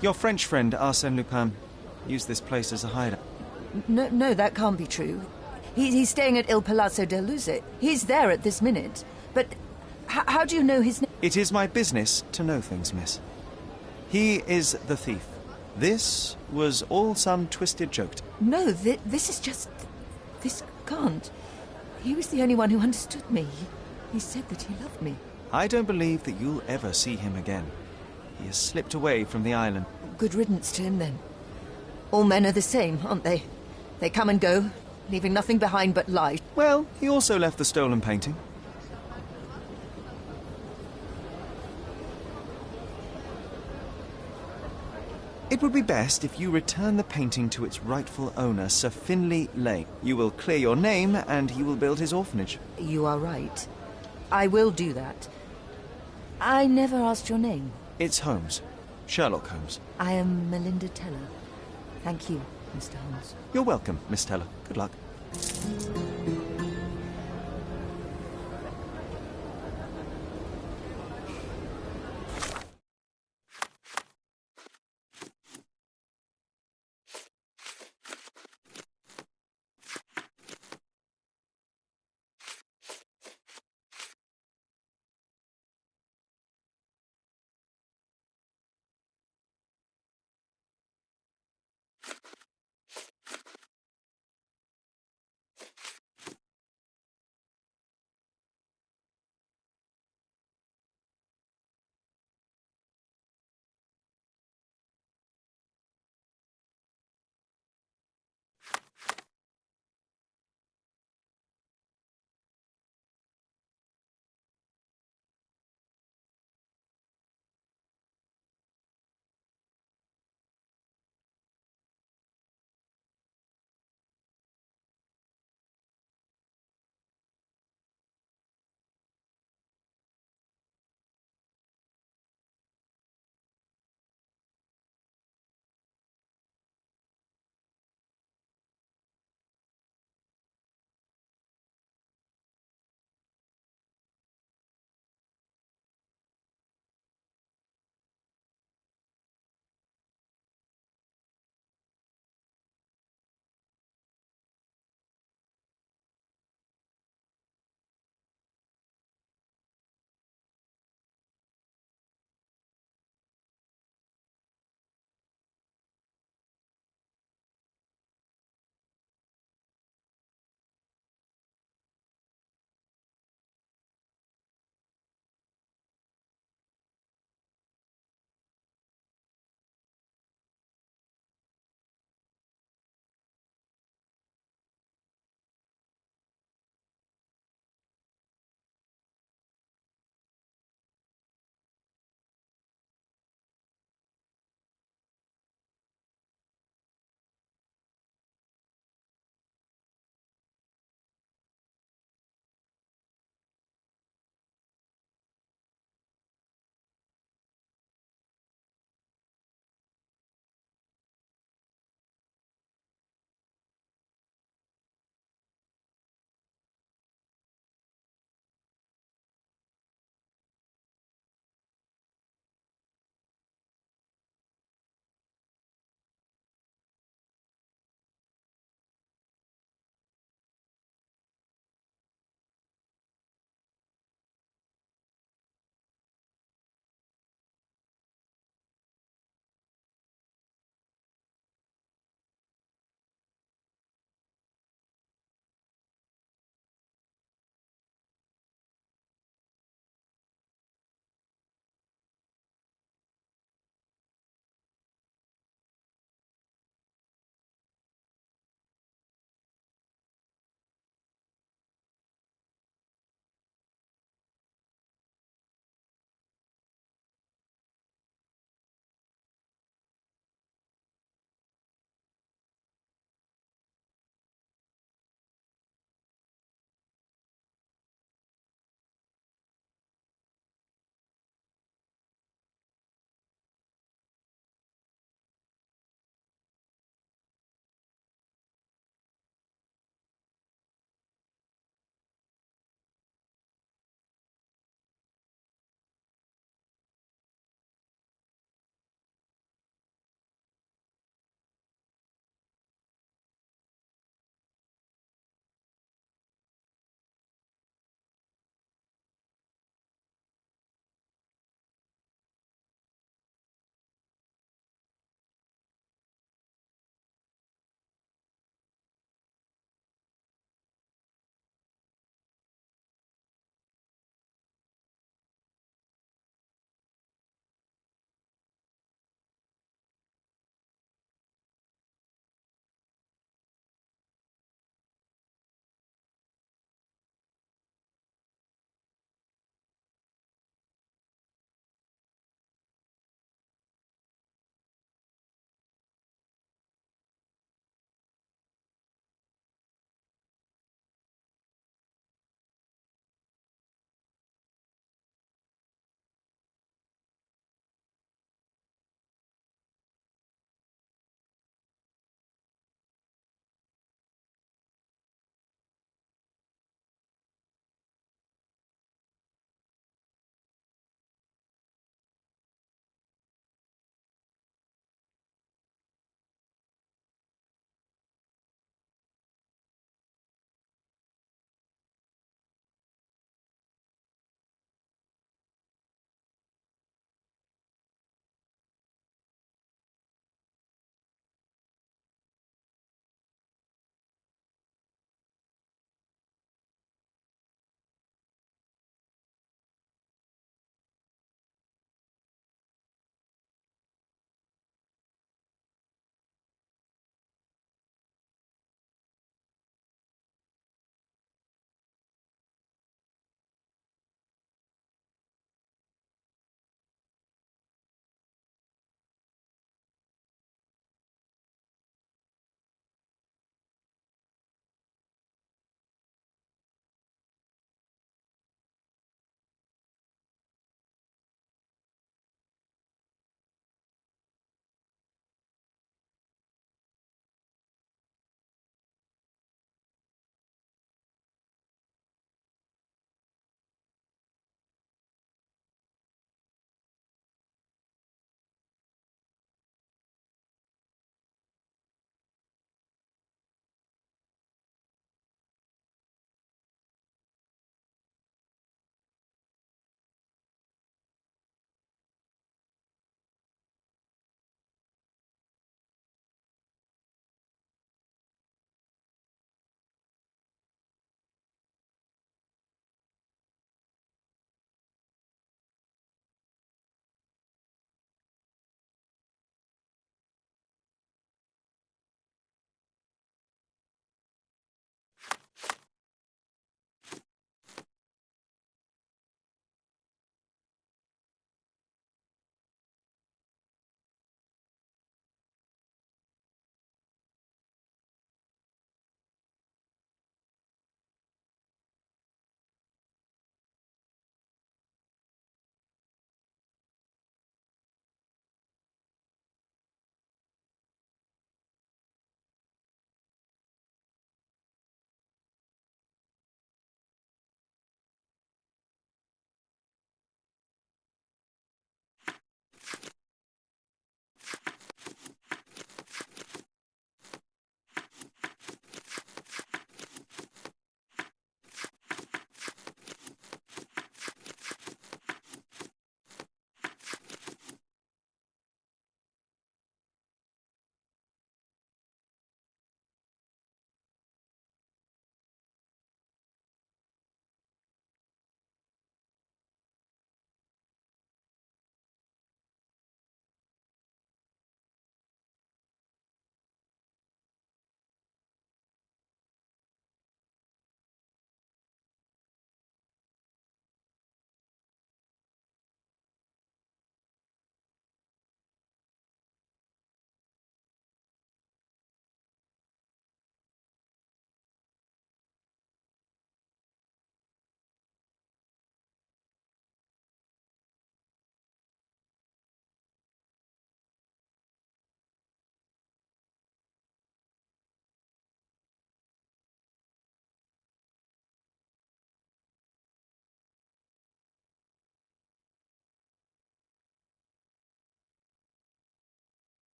Your French friend, Arsène Lupin, used this place as a hideout. No, that can't be true. He's staying at Il Palazzo del Luce. He's there at this minute. But how do you know his name? It is my business to know things, miss. He is the thief. This was all some twisted joke. No, this is just... This can't. He was the only one who understood me. He said that he loved me. I don't believe that you'll ever see him again. He has slipped away from the island. Good riddance to him, then. All men are the same, aren't they? They come and go, leaving nothing behind but life. Well, he also left the stolen painting. It would be best if you return the painting to its rightful owner, Sir Finlay Lane. You will clear your name, and he will build his orphanage. You are right. I will do that. I never asked your name. It's Holmes. Sherlock Holmes. I am Melinda Teller. Thank you, Mr. Holmes. You're welcome, Miss Teller. Good luck.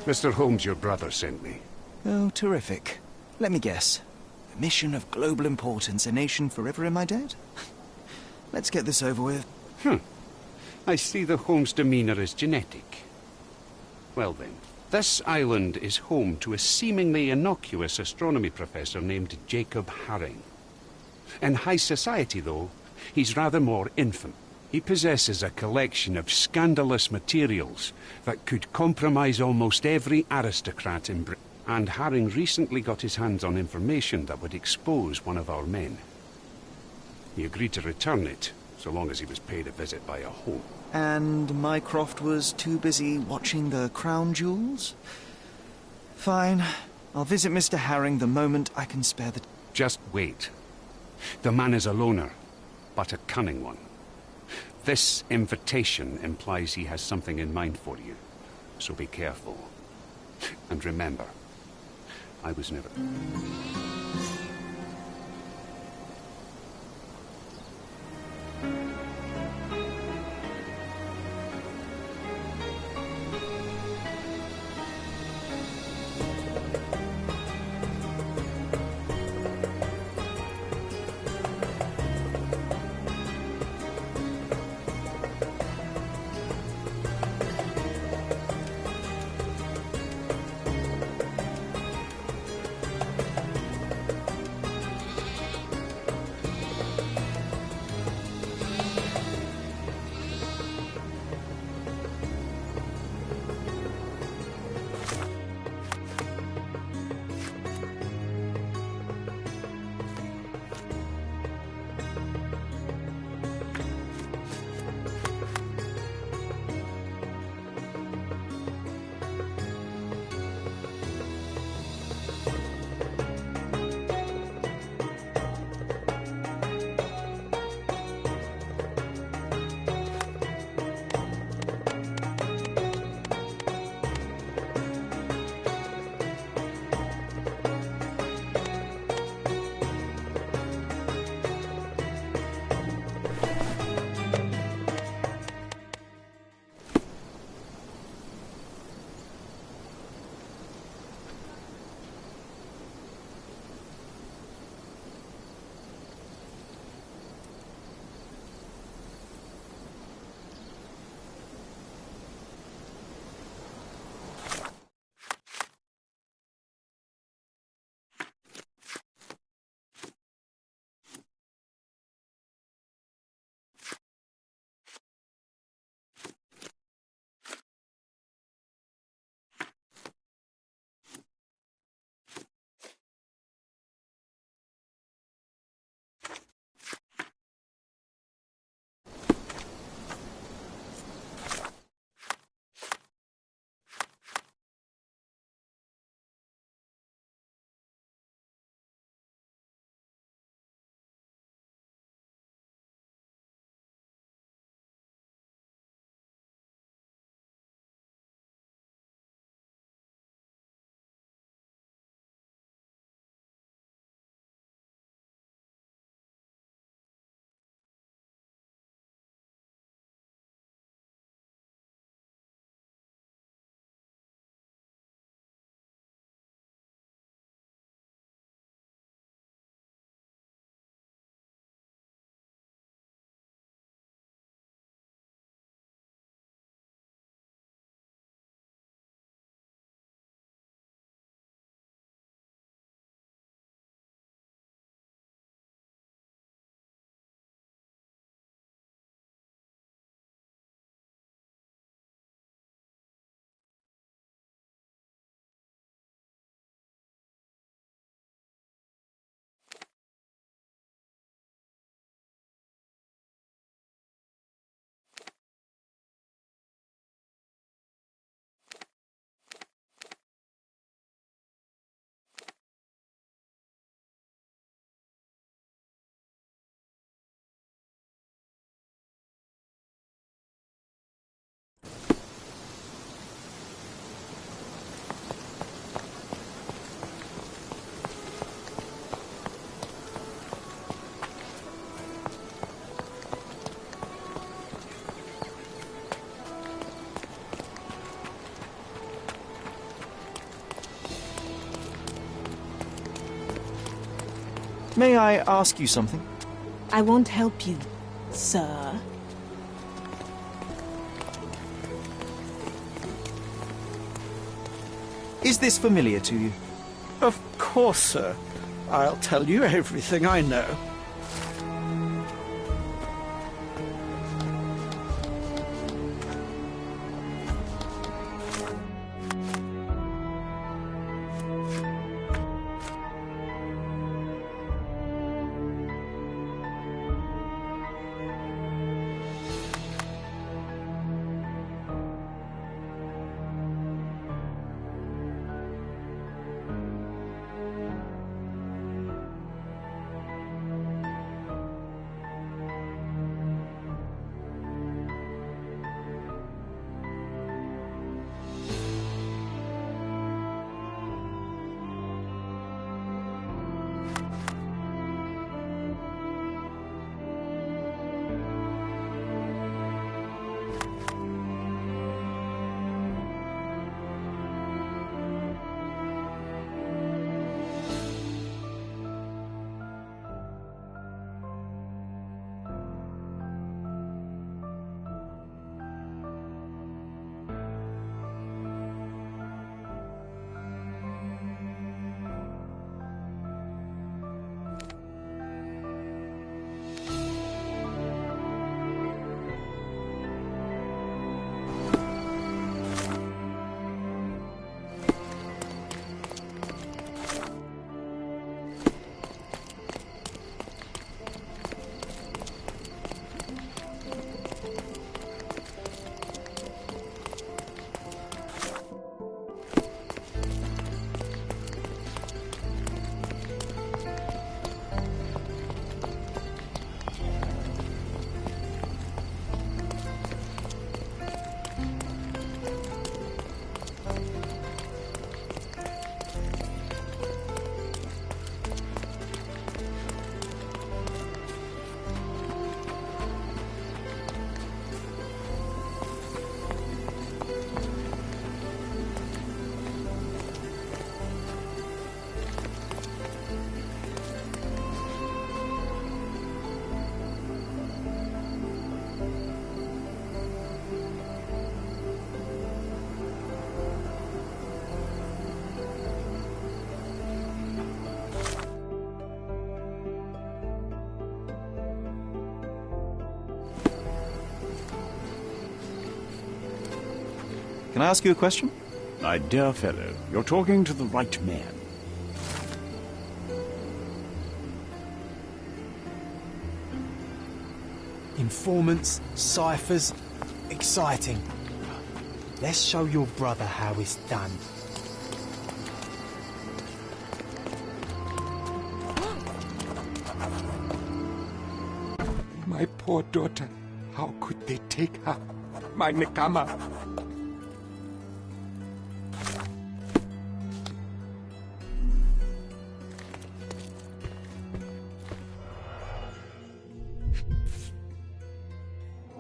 Mr. Holmes, your brother, sent me. Oh, terrific. Let me guess. A mission of global importance, a nation forever in my debt? Let's get this over with. I see the Holmes demeanor is genetic. Well then, this island is home to a seemingly innocuous astronomy professor named Jacob Haring. In high society, though, he's rather more infant. He possesses a collection of scandalous materials that could compromise almost every aristocrat in Britain. And Haring recently got his hands on information that would expose one of our men. He agreed to return it, so long as he was paid a visit by a Holmes. And Mycroft was too busy watching the crown jewels? Fine. I'll visit Mr. Haring the moment I can spare the... Just wait. The man is a loner, but a cunning one. This invitation implies he has something in mind for you, so be careful. And remember, I was never... May I ask you something? I won't help you, sir. Is this familiar to you? Of course, sir. I'll tell you everything I know. Can I ask you a question? My dear fellow, you're talking to the right man. Informants, ciphers, exciting. Let's show your brother how it's done. My poor daughter. How could they take her? My Nekama.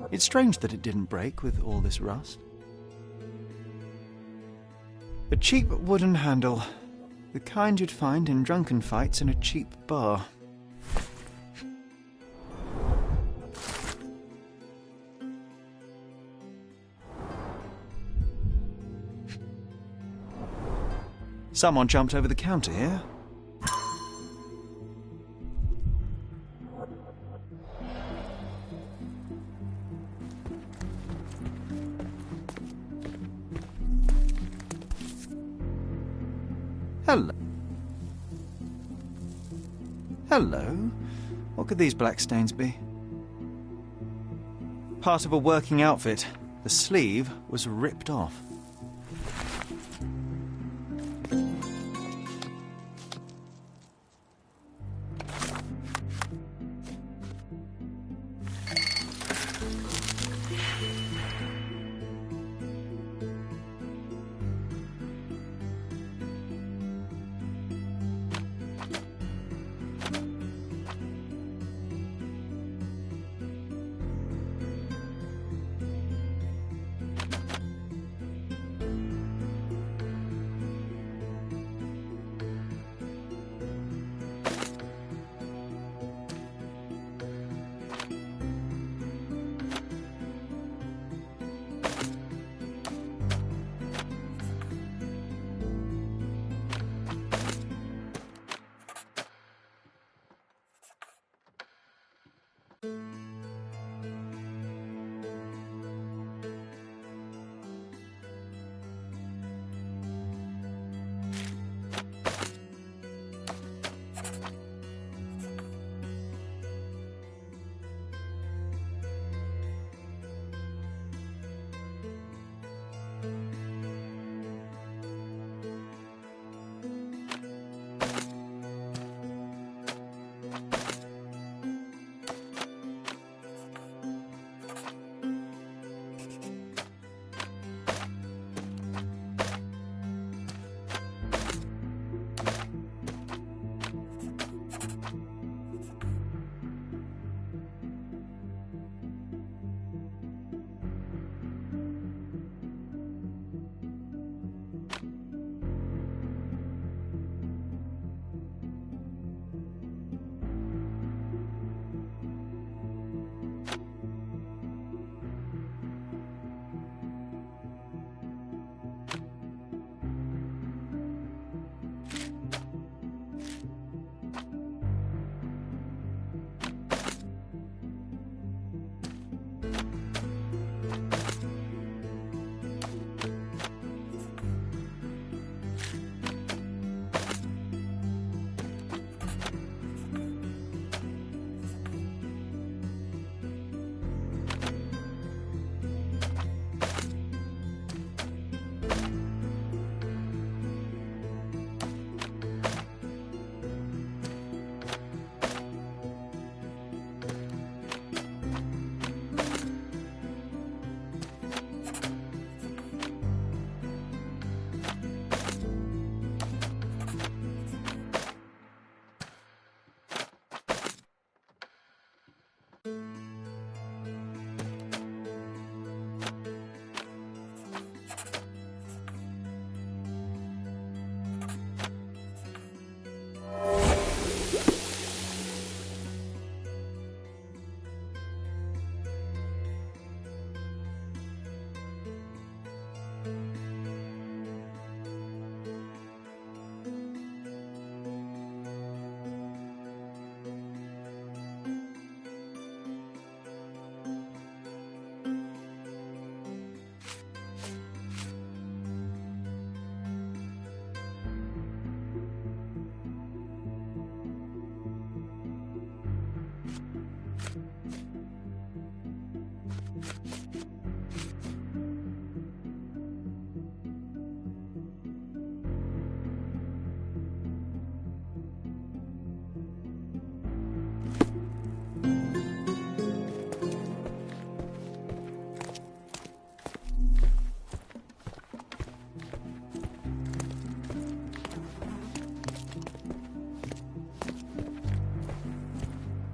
It's strange that it didn't break with all this rust. A cheap wooden handle. The kind you'd find in drunken fights in a cheap bar. Someone jumped over the counter here. Hello. Hello. What could these black stains be? Part of a working outfit. The sleeve was ripped off.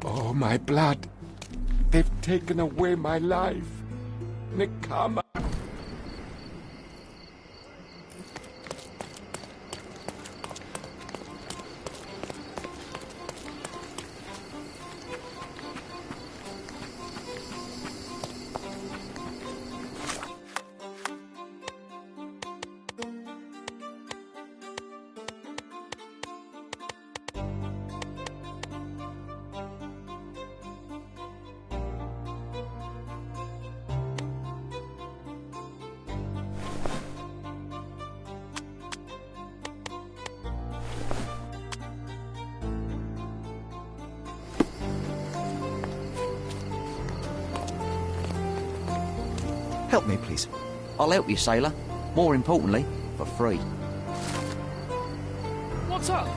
Oh, my blood. They've taken away my life. Nikama. Help me, please. I'll help you, sailor. More importantly, for free. What's up?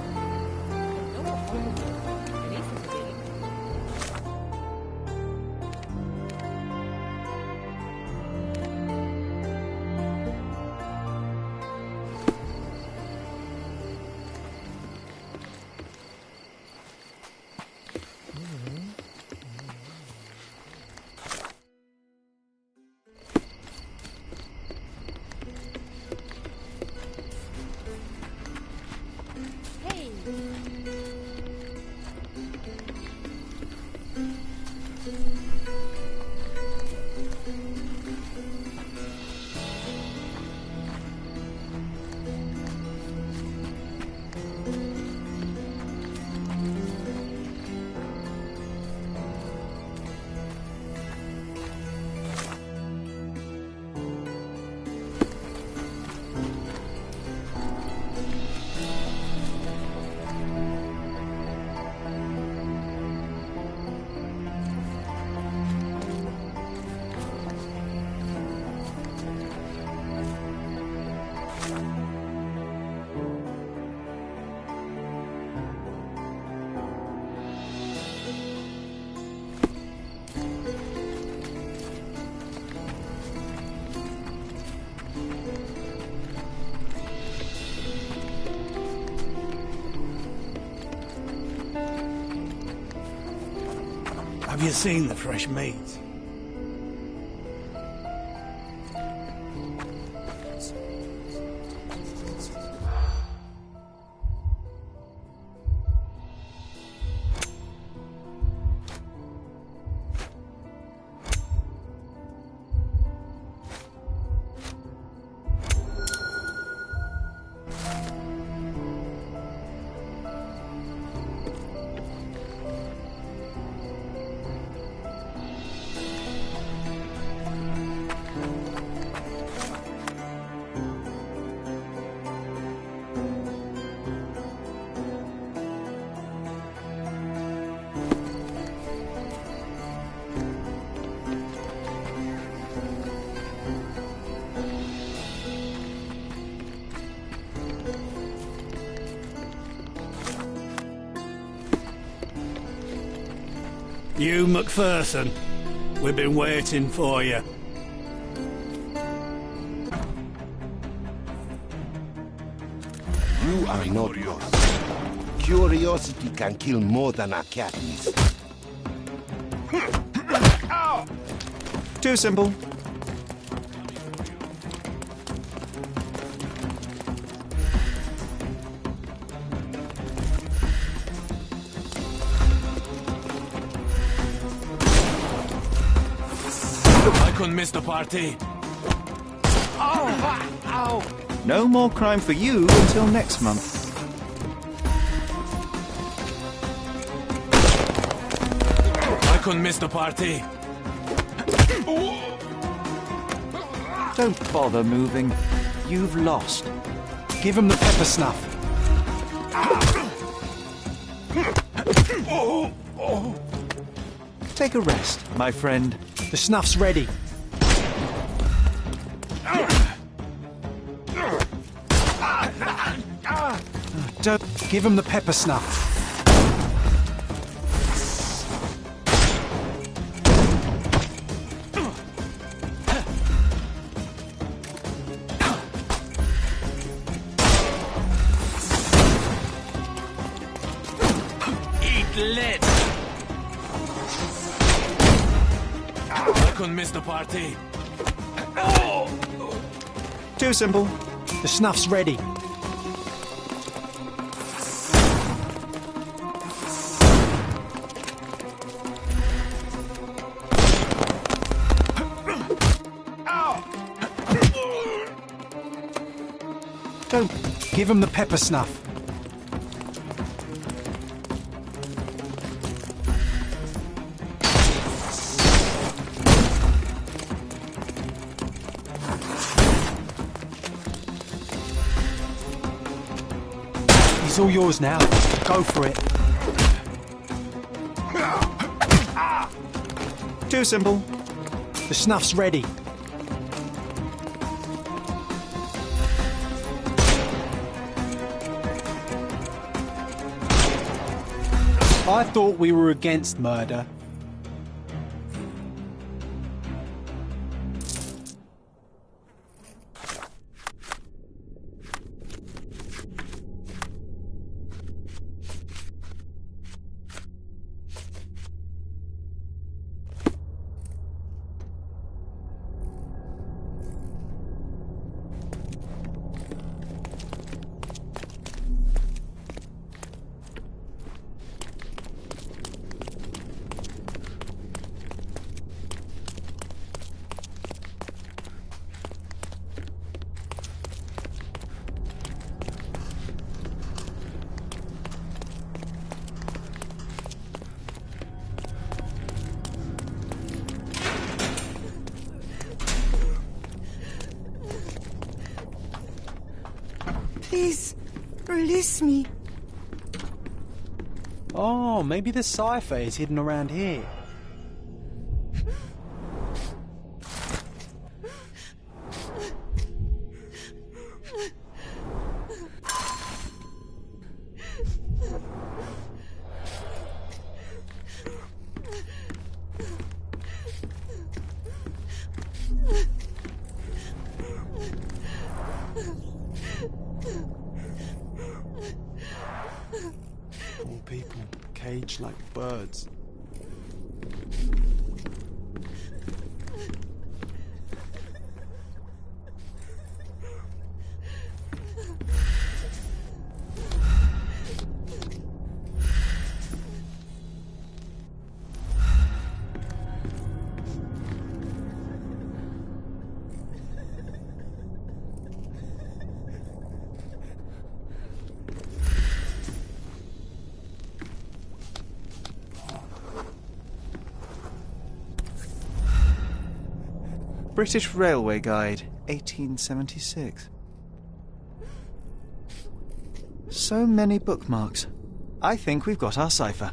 Have you seen the fresh meat? You, Macpherson, we've been waiting for you. You are not lost. Curiosity can kill more than a cat is. Too simple. I couldn't miss the party. Ow! Ow! No more crime for you until next month. I couldn't miss the party. Don't bother moving. You've lost. Give him the pepper snuff. Take a rest, my friend. The snuff's ready. Don't give him the pepper snuff. Eat lead. I couldn't miss the party. Too simple. The snuff's ready. Don't give him the pepper snuff. He's all yours now. Go for it. Too simple. The snuff's ready. I thought we were against murder. Please, release me. Oh, maybe the cipher is hidden around here. Poor people, caged like birds. British Railway Guide, 1876. So many bookmarks. I think we've got our cipher.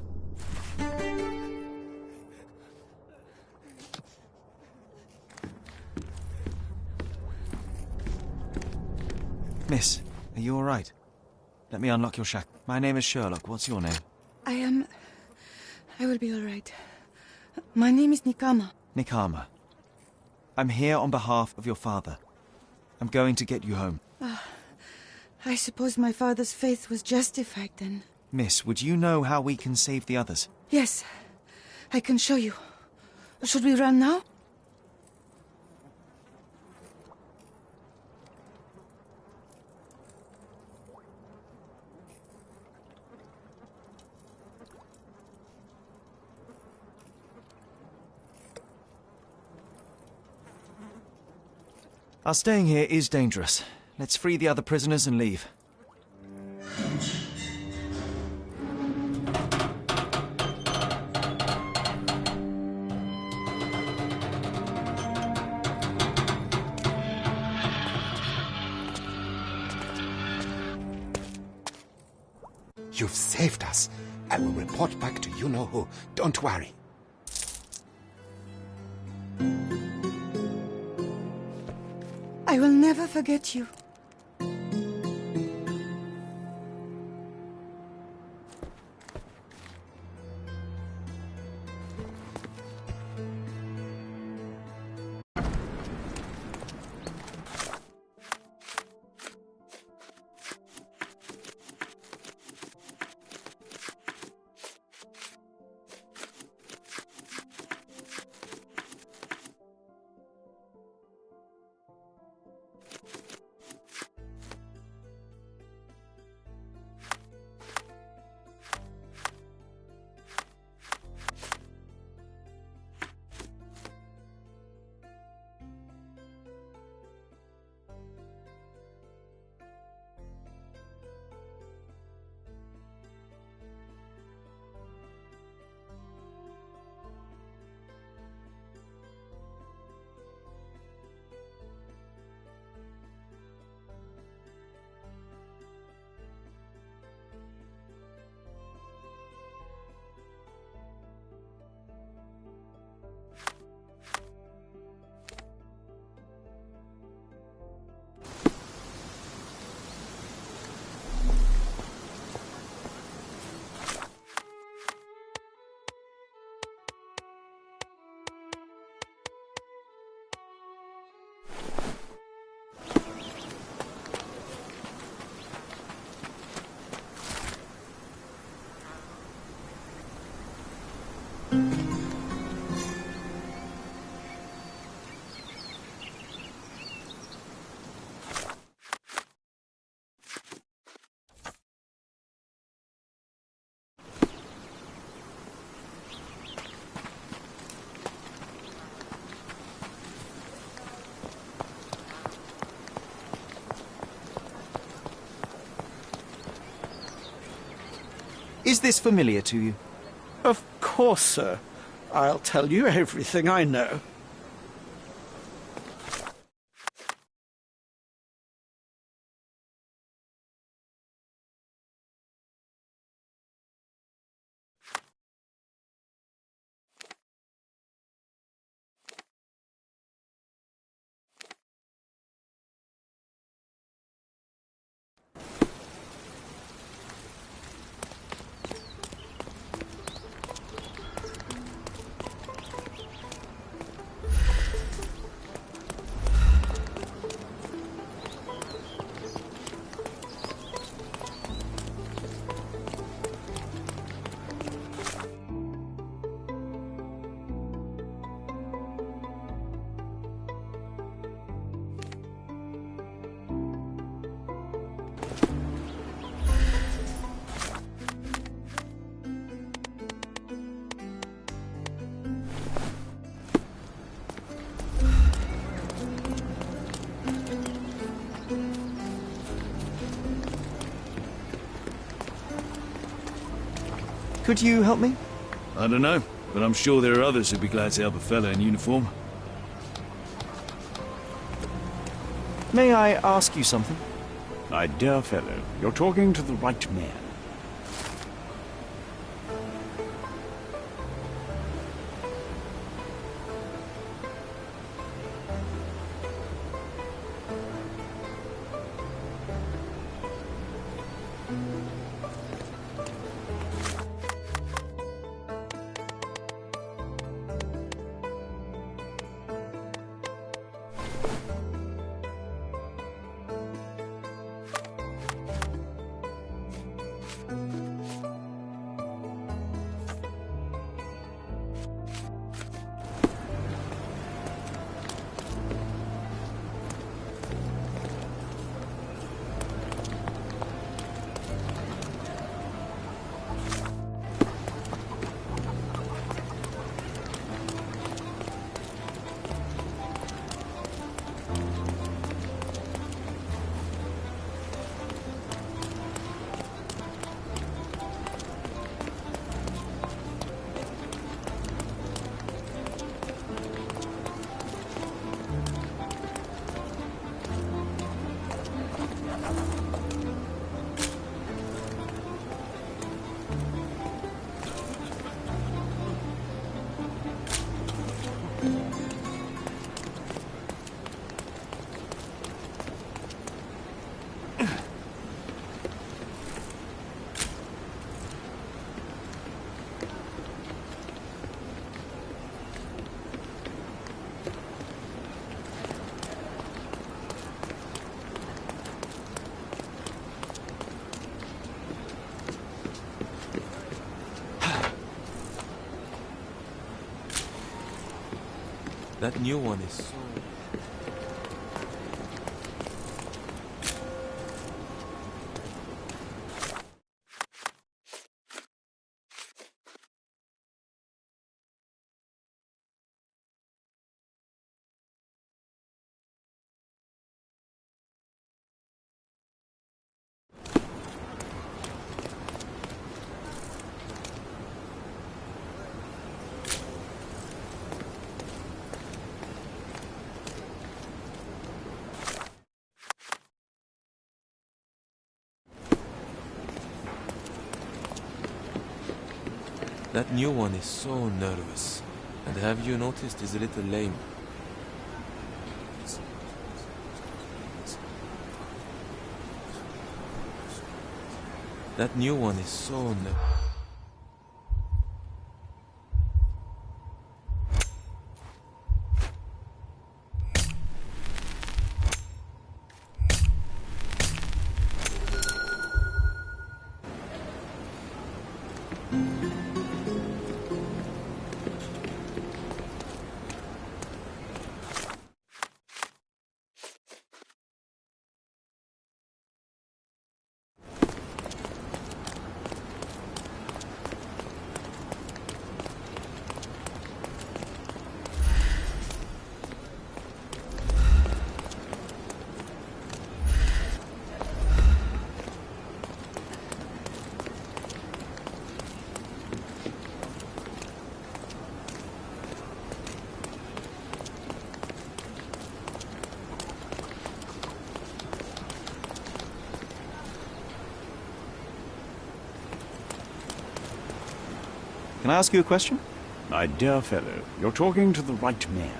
Miss, are you all right? Let me unlock your shack. My name is Sherlock. What's your name? I will be all right. My name is Nikama. Nikama. I'm here on behalf of your father. I'm going to get you home. I suppose my father's faith was justified then. Miss, would you know how we can save the others? Yes, I can show you. Should we run now? Our staying here is dangerous. Let's free the other prisoners and leave. You've saved us. I will report back to you-know-who. Don't worry. I will never forget you. Is this familiar to you? Of course, sir. I'll tell you everything I know. Could you help me? I don't know, but I'm sure there are others who'd be glad to help a fella in uniform. May I ask you something? My dear fellow, you're talking to the right man. That new one is so... That new one is so nervous. And have you noticed he's a little lame? That new one is so nervous. Can I ask you a question? My dear fellow, you're talking to the right man.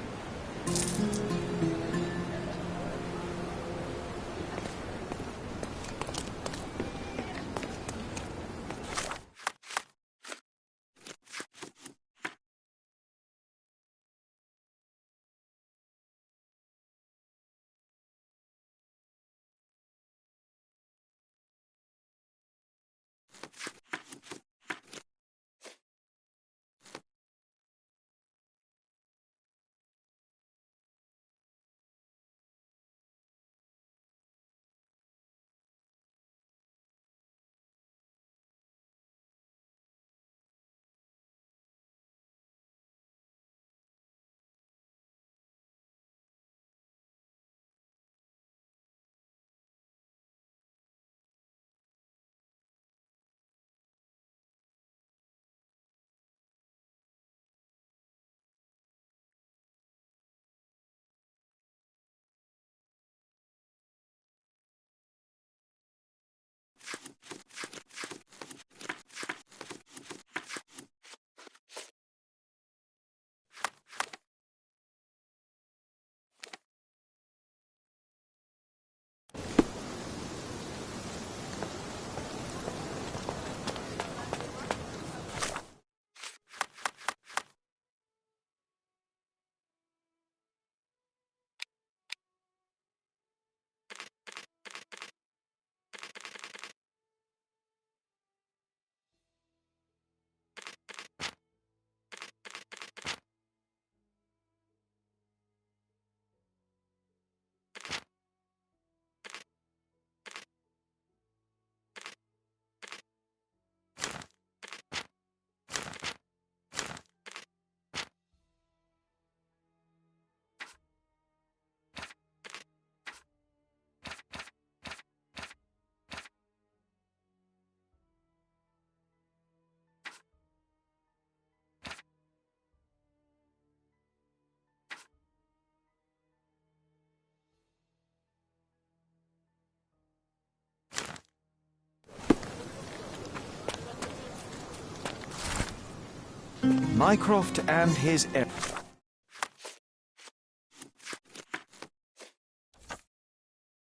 Mycroft and his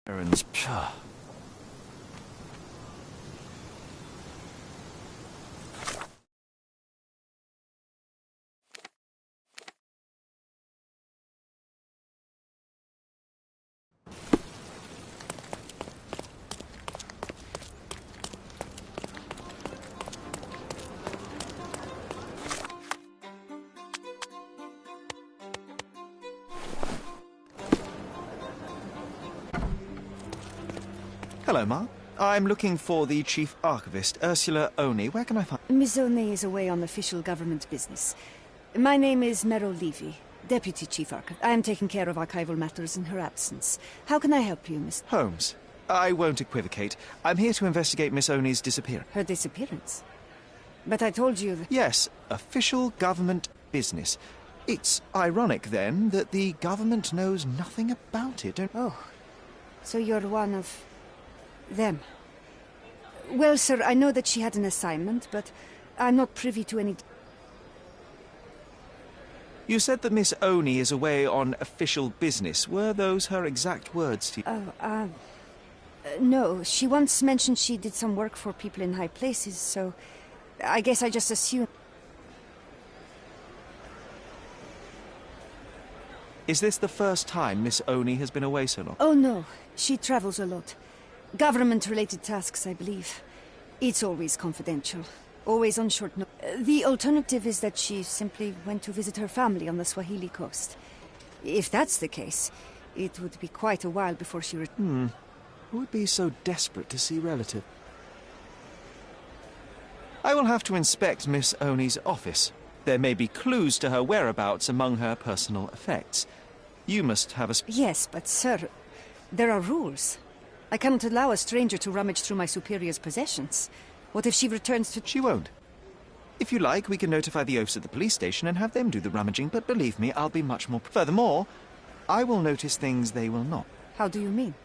errands. Pshaw. Hello, Ma. I'm looking for the Chief Archivist, Ursula Oney. Where can I find... Miss Oney is away on official government business. My name is Merrill Levy, Deputy Chief Archivist. I am taking care of archival matters in her absence. How can I help you, Miss... Holmes. I won't equivocate. I'm here to investigate Miss Oney's disappearance. Her disappearance? But I told you that... Yes, official government business. It's ironic, then, that the government knows nothing about it. Oh, so you're one of... them. Well, sir, I know that she had an assignment, but I'm not privy to any... You said that Miss Oney is away on official business. Were those her exact words to you? No. She once mentioned she did some work for people in high places, so I guess I just assumed... Is this the first time Miss Oney has been away so long? Oh, no. She travels a lot. Government-related tasks, I believe. It's always confidential. Always on short notice. The alternative is that she simply went to visit her family on the Swahili coast. If that's the case, it would be quite a while before she returned. Who would be so desperate to see relative? I will have to inspect Miss Oney's office. There may be clues to her whereabouts among her personal effects. You must have a... Yes, but sir, there are rules. I cannot allow a stranger to rummage through my superior's possessions. What if she returns to... She won't. If you like, we can notify the oafs at the police station and have them do the rummaging, but believe me, I'll be much more... Furthermore, I will notice things they will not. How do you mean?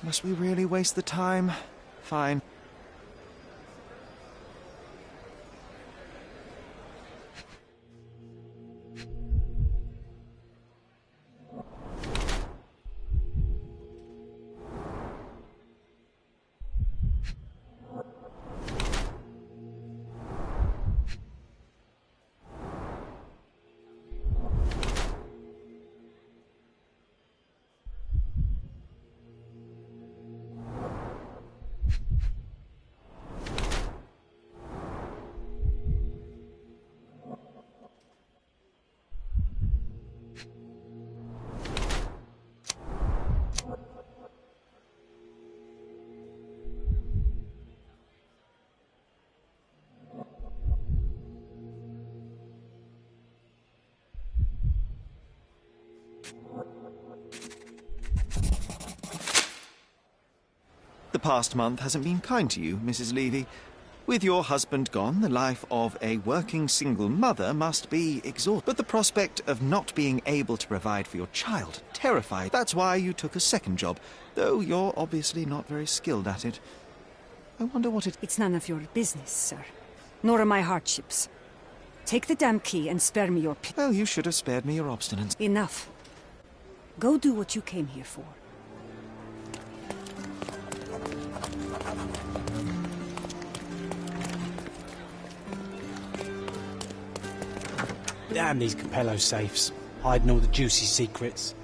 Must we really waste the time? Fine. The past month hasn't been kind to you, Mrs. Levy. With your husband gone, the life of a working single mother must be exhausting. But the prospect of not being able to provide for your child terrified. That's why you took a second job, though you're obviously not very skilled at it. I wonder what it... It's none of your business, sir. Nor are my hardships. Take the damn key and spare me your... Well, you should have spared me your obstinance. Enough. Go do what you came here for. Damn these Capello safes, hiding all the juicy secrets.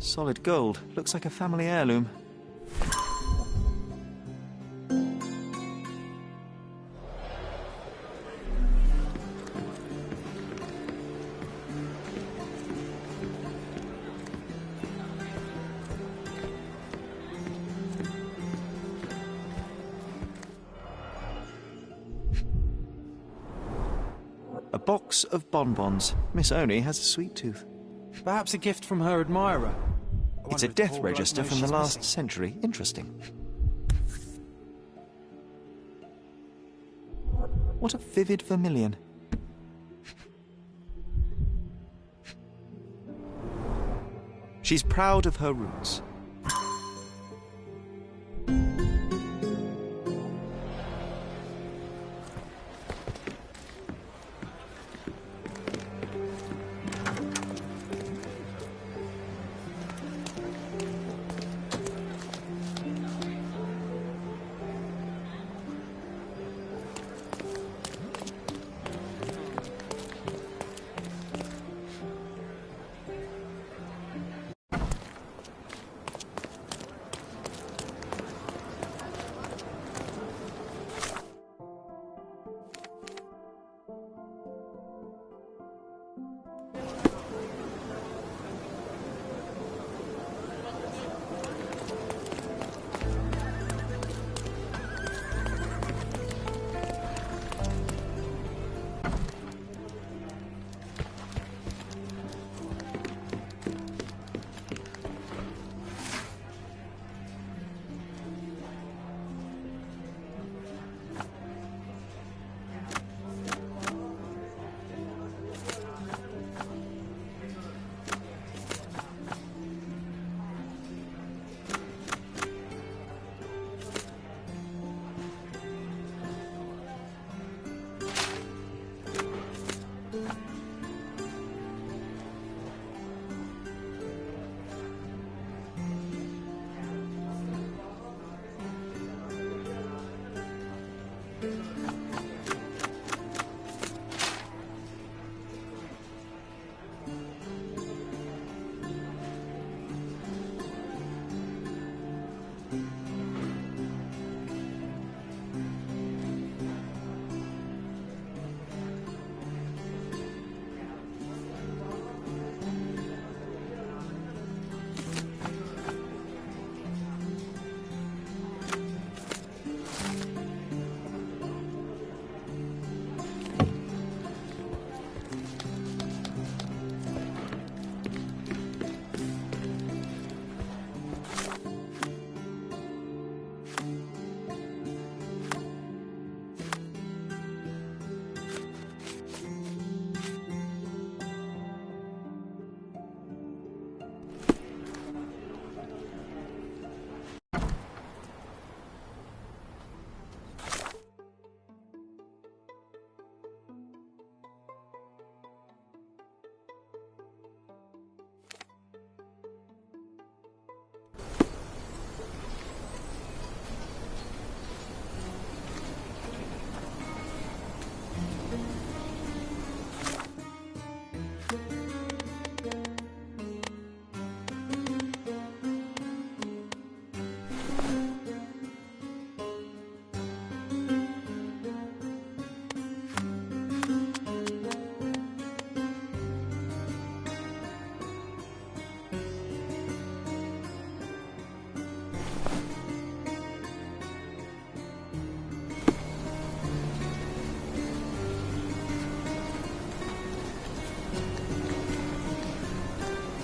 Solid gold. Looks like a family heirloom. A box of bonbons. Miss Oney has a sweet tooth. Perhaps a gift from her admirer. It's a death register from the last century. Interesting. What a vivid vermilion. She's proud of her roots.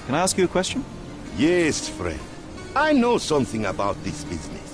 Can I ask you a question? Yes, friend. I know something about this business.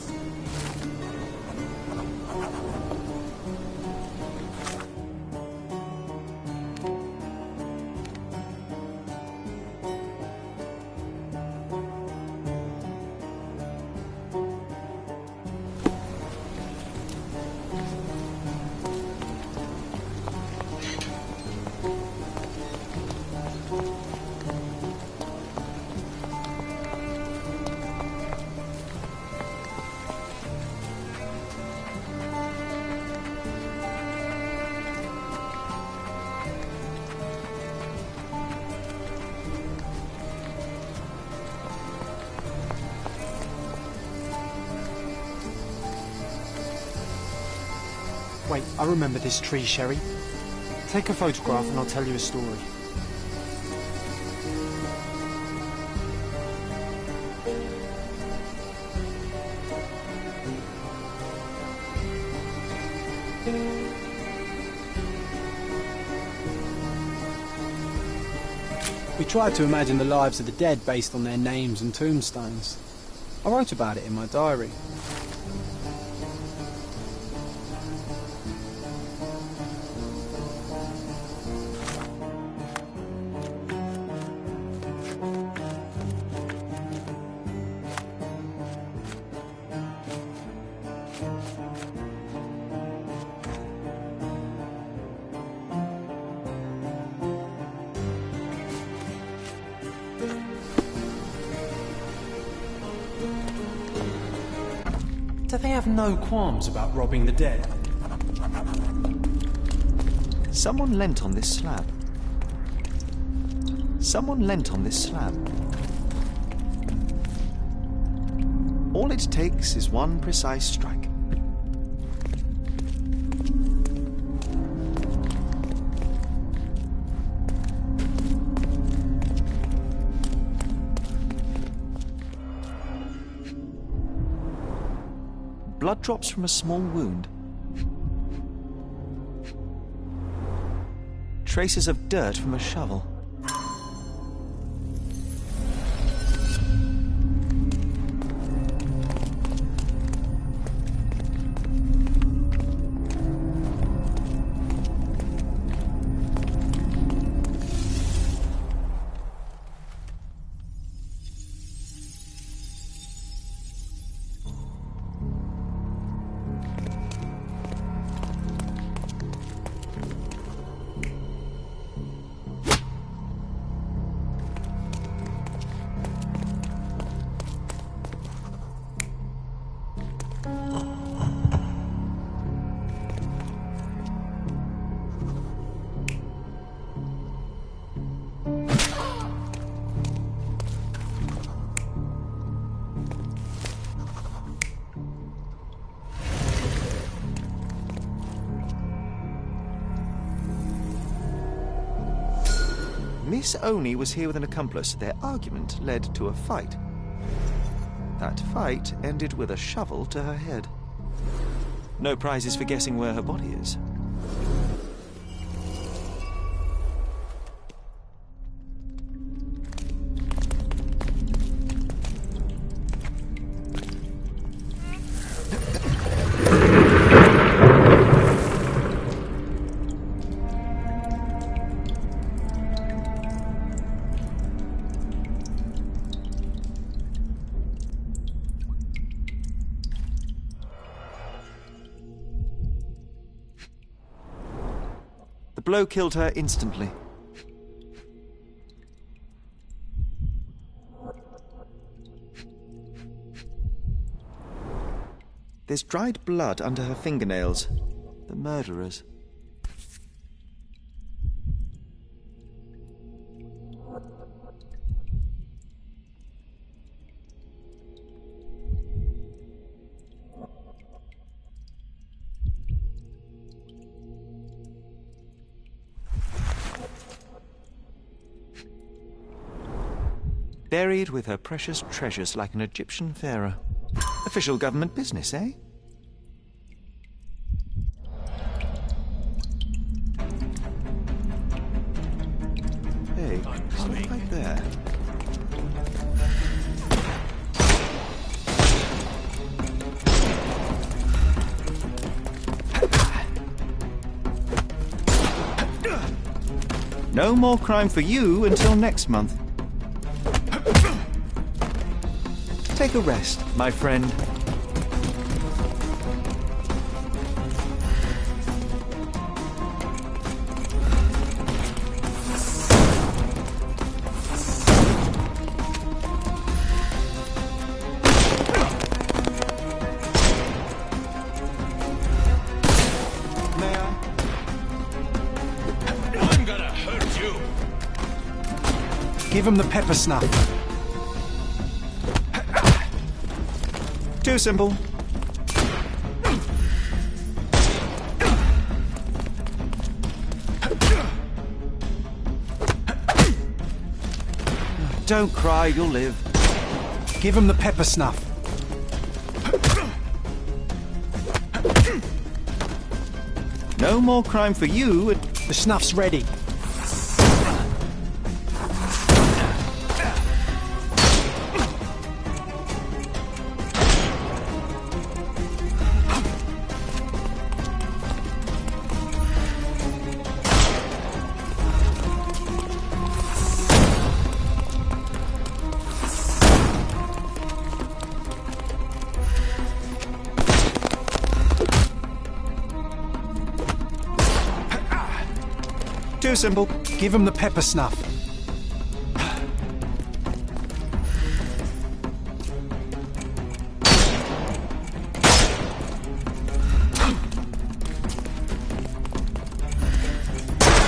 Wait, I remember this tree, Sherry. Take a photograph and I'll tell you a story. We tried to imagine the lives of the dead based on their names and tombstones. I wrote about it in my diary. Do they have no qualms about robbing the dead? Someone leant on this slab. Someone leant on this slab. All it takes is one precise strike. Blood drops from a small wound. Traces of dirt from a shovel. Miss Oni was here with an accomplice. Their argument led to a fight. That fight ended with a shovel to her head. No prizes for guessing where her body is. The blow killed her instantly. There's dried blood under her fingernails. The murderer's. Buried with her precious treasures like an Egyptian pharaoh. Official government business, eh? Hey, stop right there. No more crime for you until next month. Take a rest, my friend. May I? I'm gonna hurt you. Give him the pepper snuff. Too simple. Don't cry, you'll live. Give him the pepper snuff. No more crime for you. The snuff's ready. Too simple. Give him the pepper snuff.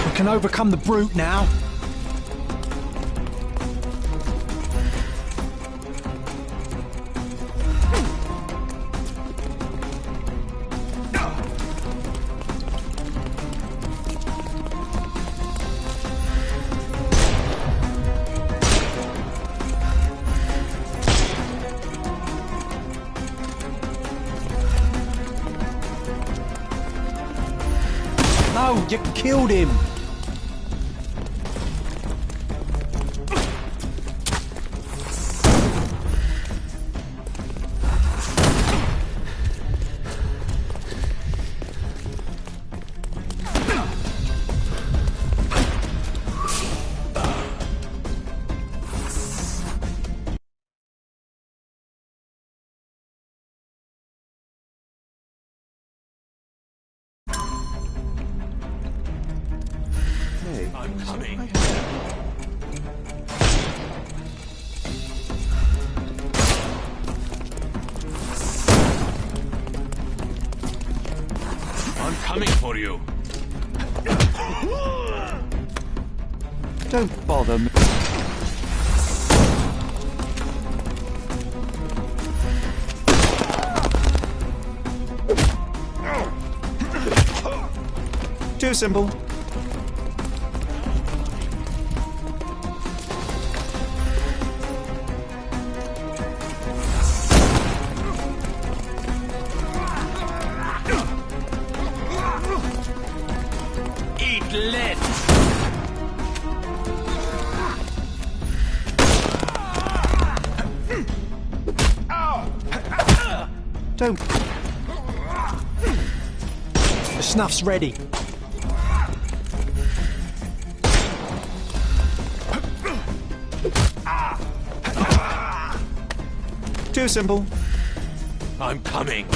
We can overcome the brute now. No, you killed him! I'm coming. I'm coming for you. Don't bother me. Too simple. Eat lead. Don't. The snuff's ready. Too simple. I'm coming.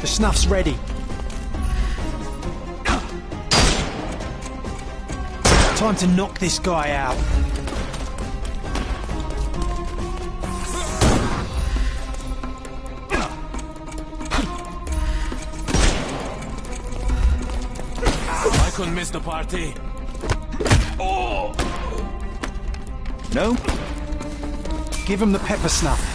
The snuff's ready. Time to knock this guy out. I couldn't miss the party. Oh! No? Give him the pepper snuff.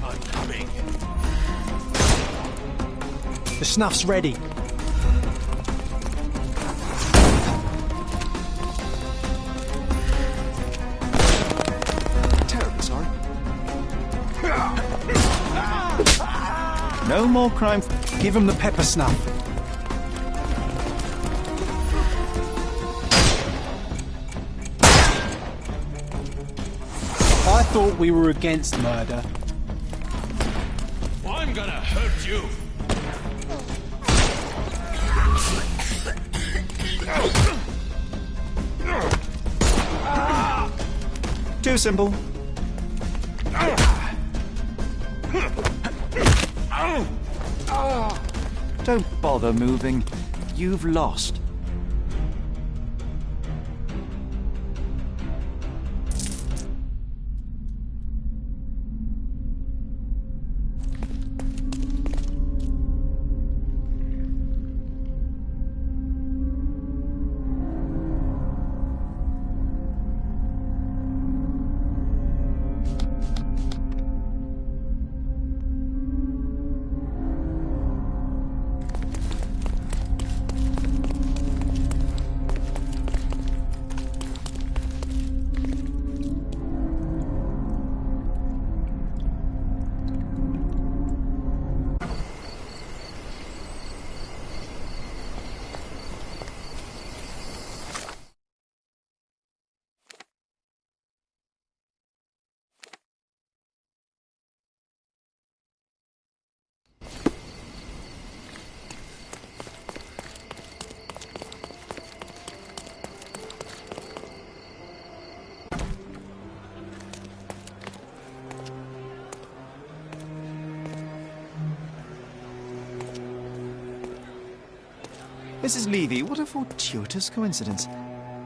I'm coming. The snuff's ready. Terribly sorry. No more crime. Give him the pepper snuff. I thought we were against murder. I'm gonna hurt you. Too simple. Don't bother moving. You've lost. Mrs. Levy, what a fortuitous coincidence.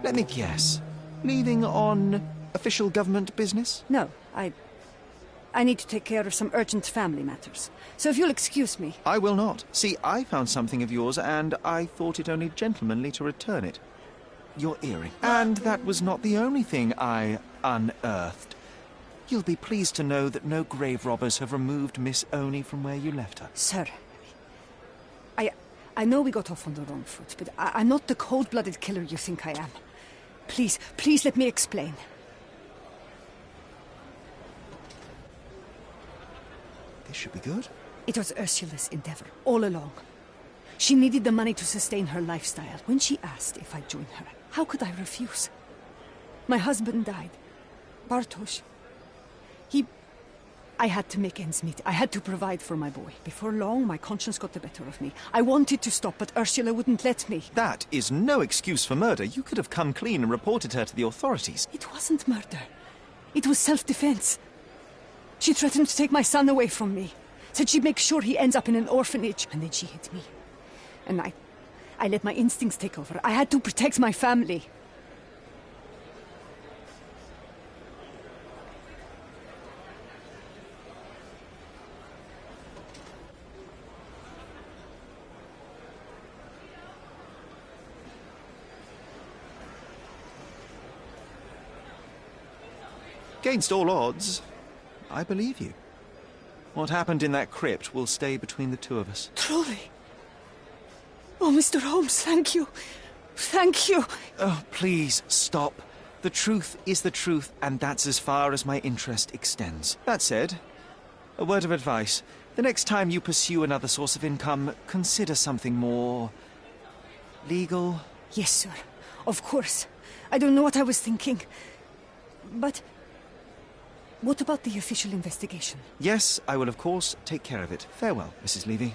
Let me guess. Leaving on official government business? No, I need to take care of some urgent family matters. So if you'll excuse me... I will not. See, I found something of yours, and I thought it only gentlemanly to return it. Your earring. And that was not the only thing I unearthed. You'll be pleased to know that no grave robbers have removed Miss Oni from where you left her. Sir, I know we got off on the wrong foot, but I'm not the cold-blooded killer you think I am. Please let me explain. This should be good. It was Ursula's endeavor, all along. She needed the money to sustain her lifestyle. When she asked if I'd join her, how could I refuse? My husband died. Bartosz. I had to make ends meet. I had to provide for my boy. Before long, my conscience got the better of me. I wanted to stop, but Ursula wouldn't let me. That is no excuse for murder. You could have come clean and reported her to the authorities. It wasn't murder. It was self-defense. She threatened to take my son away from me. Said she'd make sure he ends up in an orphanage. And then she hit me. And I let my instincts take over. I had to protect my family. Against all odds, I believe you. What happened in that crypt will stay between the two of us. Truly? Oh, Mr. Holmes, thank you. Thank you. Oh, please, stop. The truth is the truth, and that's as far as my interest extends. That said, a word of advice. The next time you pursue another source of income, consider something more... legal. Yes, sir. Of course. I don't know what I was thinking. But... what about the official investigation? Yes, I will of course take care of it. Farewell, Mrs. Levy.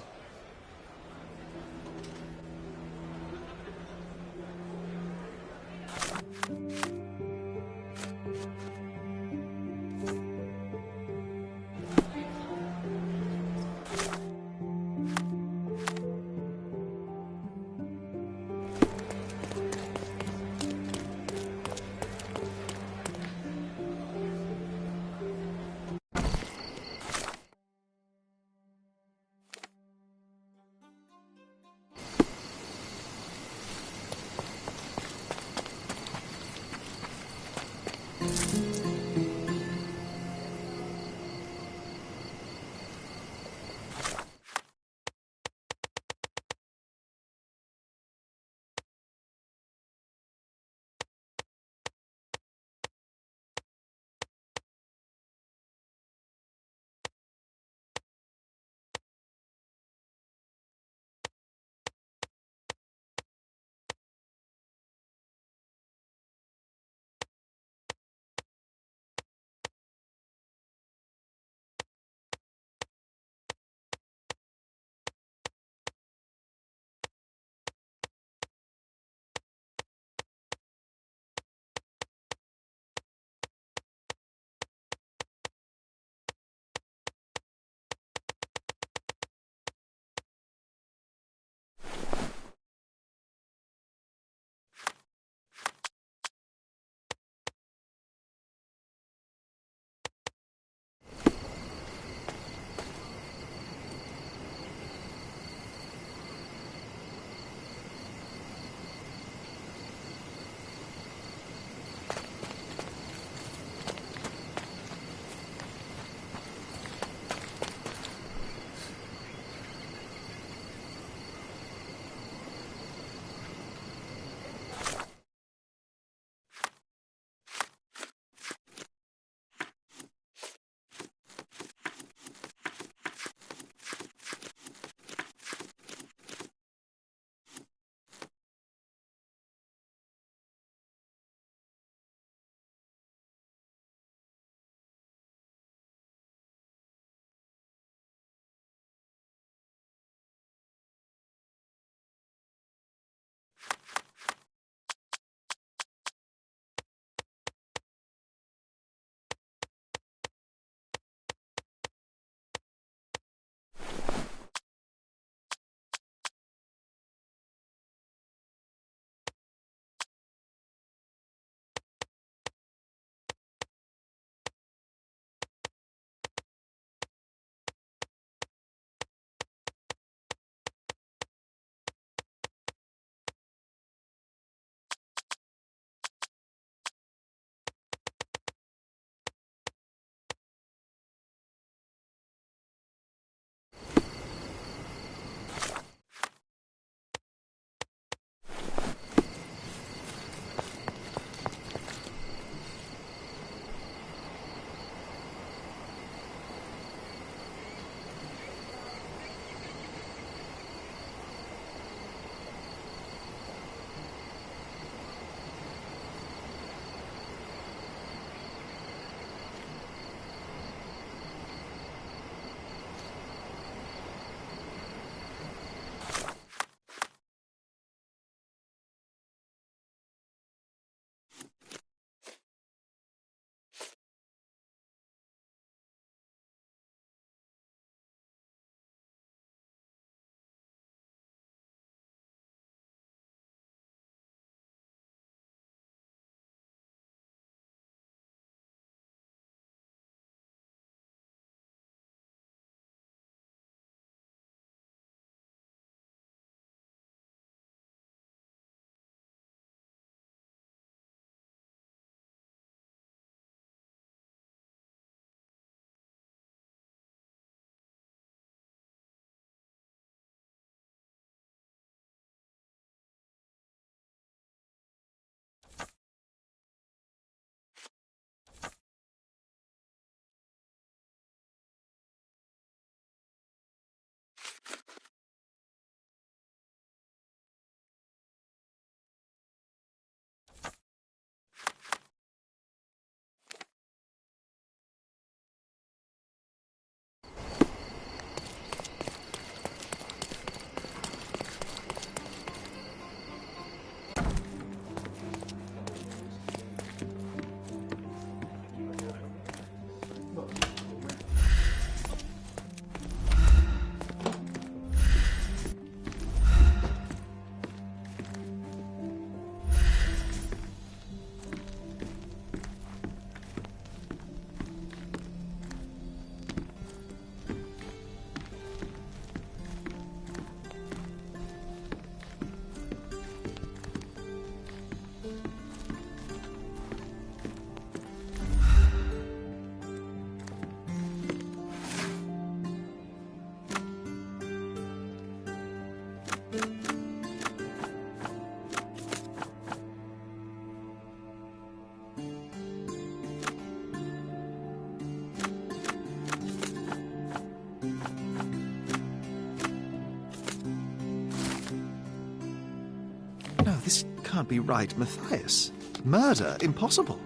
can't be right, Matthias. Murder? Impossible.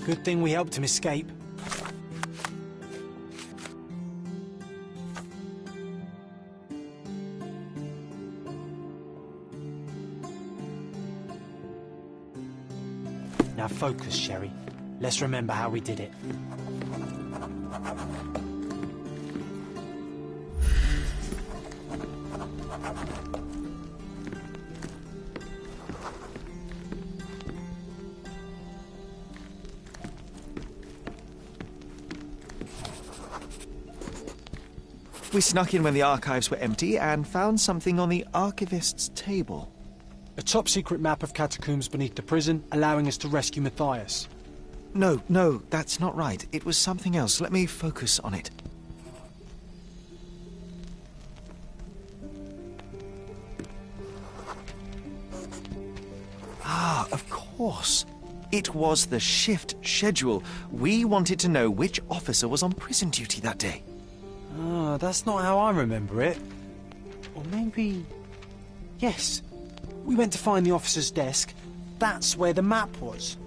Good thing we helped him escape. Now focus, Sherry. Let's remember how we did it. We snuck in when the archives were empty and found something on the archivist's table. A top-secret map of catacombs beneath the prison, allowing us to rescue Matthias. No, that's not right. It was something else. Let me focus on it. Ah, of course. It was the shift schedule. We wanted to know which officer was on prison duty that day. Ah, that's not how I remember it. Or maybe... Yes. We went to find the officer's desk. That's where the map was.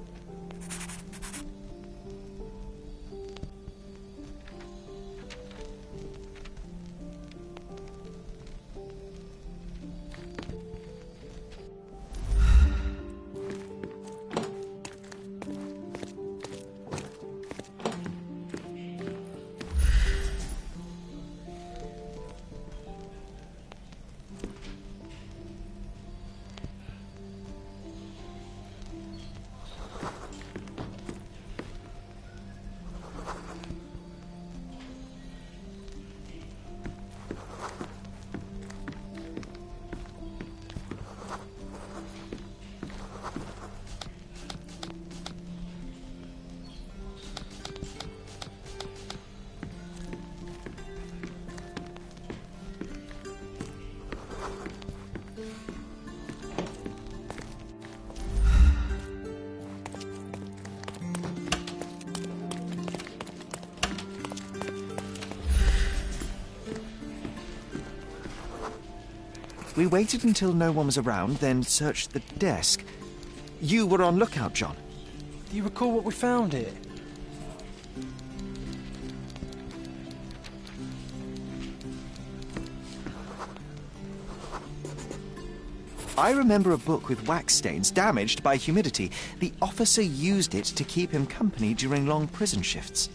We waited until no one was around, then searched the desk. You were on lookout, John. Do you recall what we found here? I remember a book with wax stains damaged by humidity. The officer used it to keep him company during long prison shifts.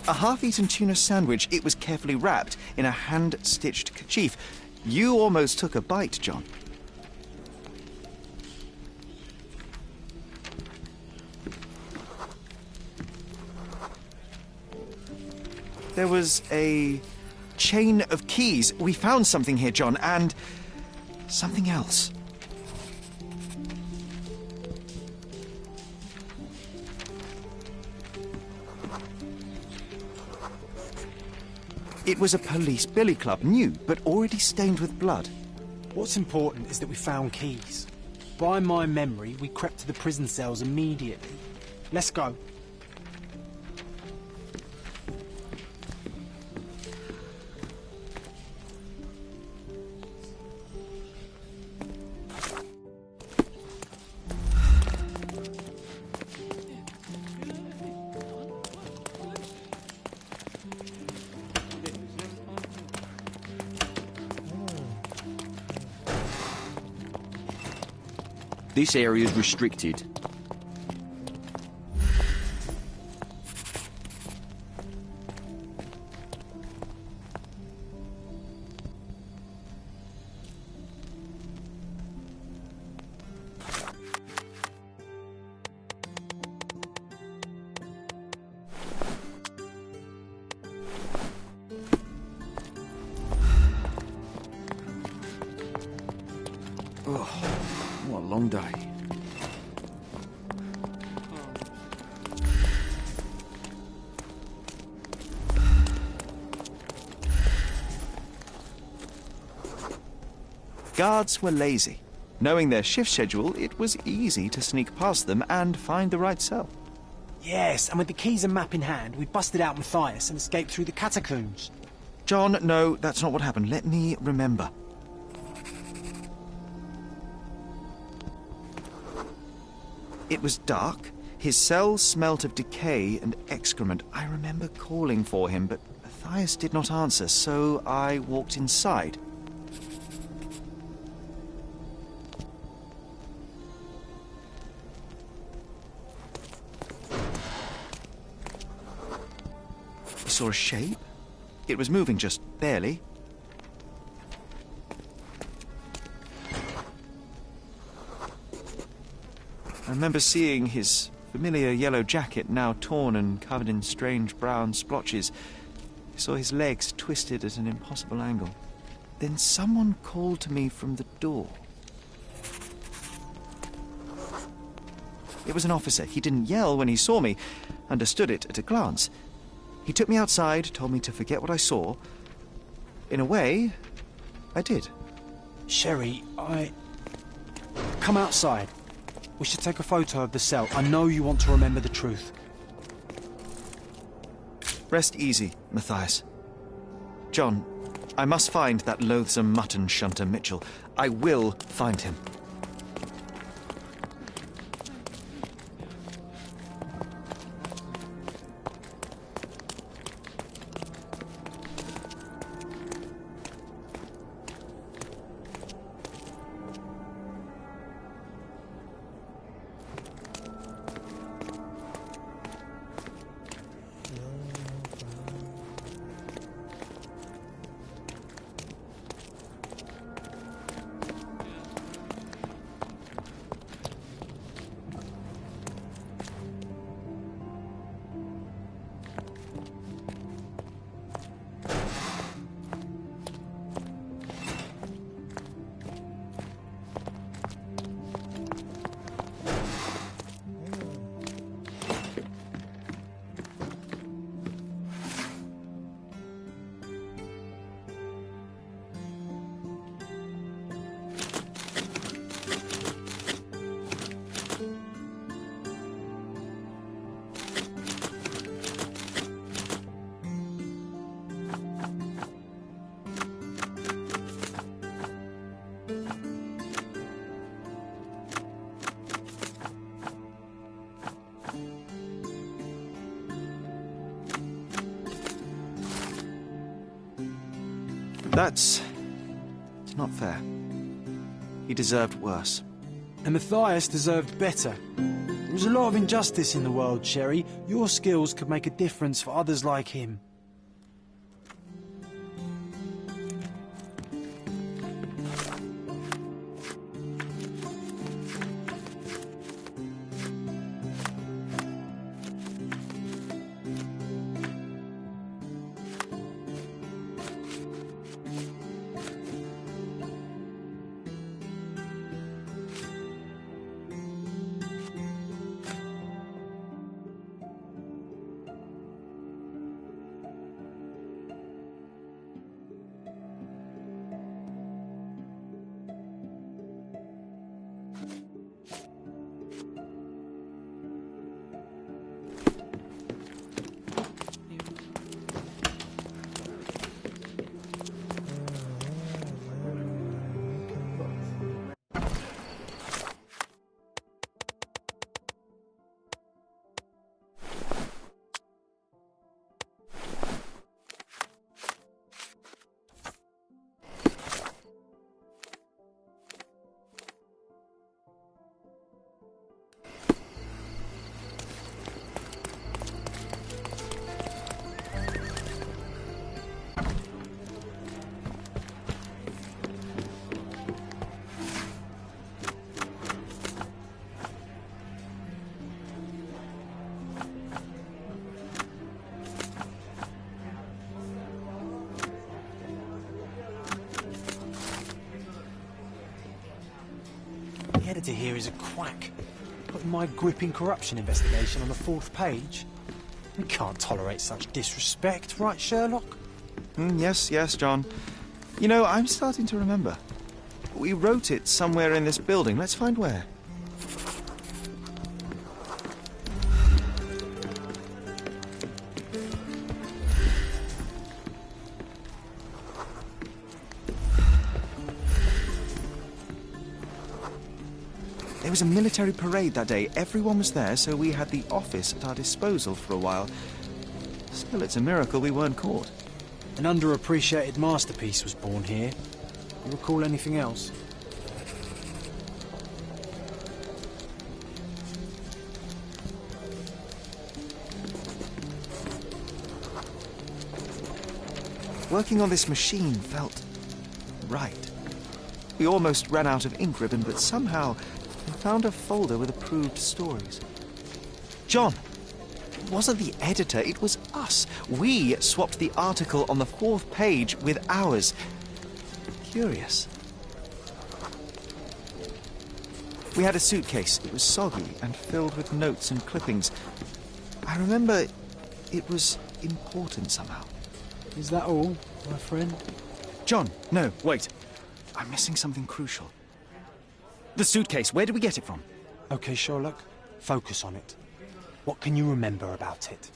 A half-eaten tuna sandwich. It was carefully wrapped in a hand-stitched kerchief. You almost took a bite, John. There was a chain of keys. We found something here, John, and something else. It was a police billy club, new, but already stained with blood. What's important is that we found keys. By my memory, we crept to the prison cells immediately. Let's go. This area is restricted. Ugh. long day. Guards were lazy. Knowing their shift schedule, it was easy to sneak past them and find the right cell. Yes, and with the keys and map in hand, we busted out Matthias and escaped through the catacombs. John, no, that's not what happened. Let me remember. It was dark. His cell smelt of decay and excrement. I remember calling for him, but Matthias did not answer, so I walked inside. I saw a shape. It was moving just barely. I remember seeing his familiar yellow jacket, now torn and covered in strange brown splotches. I saw his legs twisted at an impossible angle. Then someone called to me from the door. It was an officer. He didn't yell when he saw me. Understood it at a glance. He took me outside, told me to forget what I saw. In a way, I did. Sherry, Come outside. We should take a photo of the cell. I know you want to remember the truth. Rest easy, Matthias. John, I must find that loathsome mutton shunter Mitchell. I will find him. It's not fair. He deserved worse. And Matthias deserved better. There was a lot of injustice in the world, Sherry. Your skills could make a difference for others like him. editor here is a quack. Putting my gripping corruption investigation on the 4th page. We can't tolerate such disrespect, right, Sherlock? Yes, John. You know, I'm starting to remember. We wrote it somewhere in this building. Let's find where. There was a military parade that day. Everyone was there, so we had the office at our disposal for a while. Still, it's a miracle we weren't caught. An underappreciated masterpiece was born here. You recall anything else? Working on this machine felt right. We almost ran out of ink ribbon, but somehow we found a folder with approved stories. John! It wasn't the editor, it was us. We swapped the article on the 4th page with ours. Curious. We had a suitcase. It was soggy and filled with notes and clippings. I remember it was important somehow. Is that all, my friend? John, no, wait. I'm missing something crucial. The suitcase, where did we get it from? Okay, Sherlock, focus on it. What can you remember about it?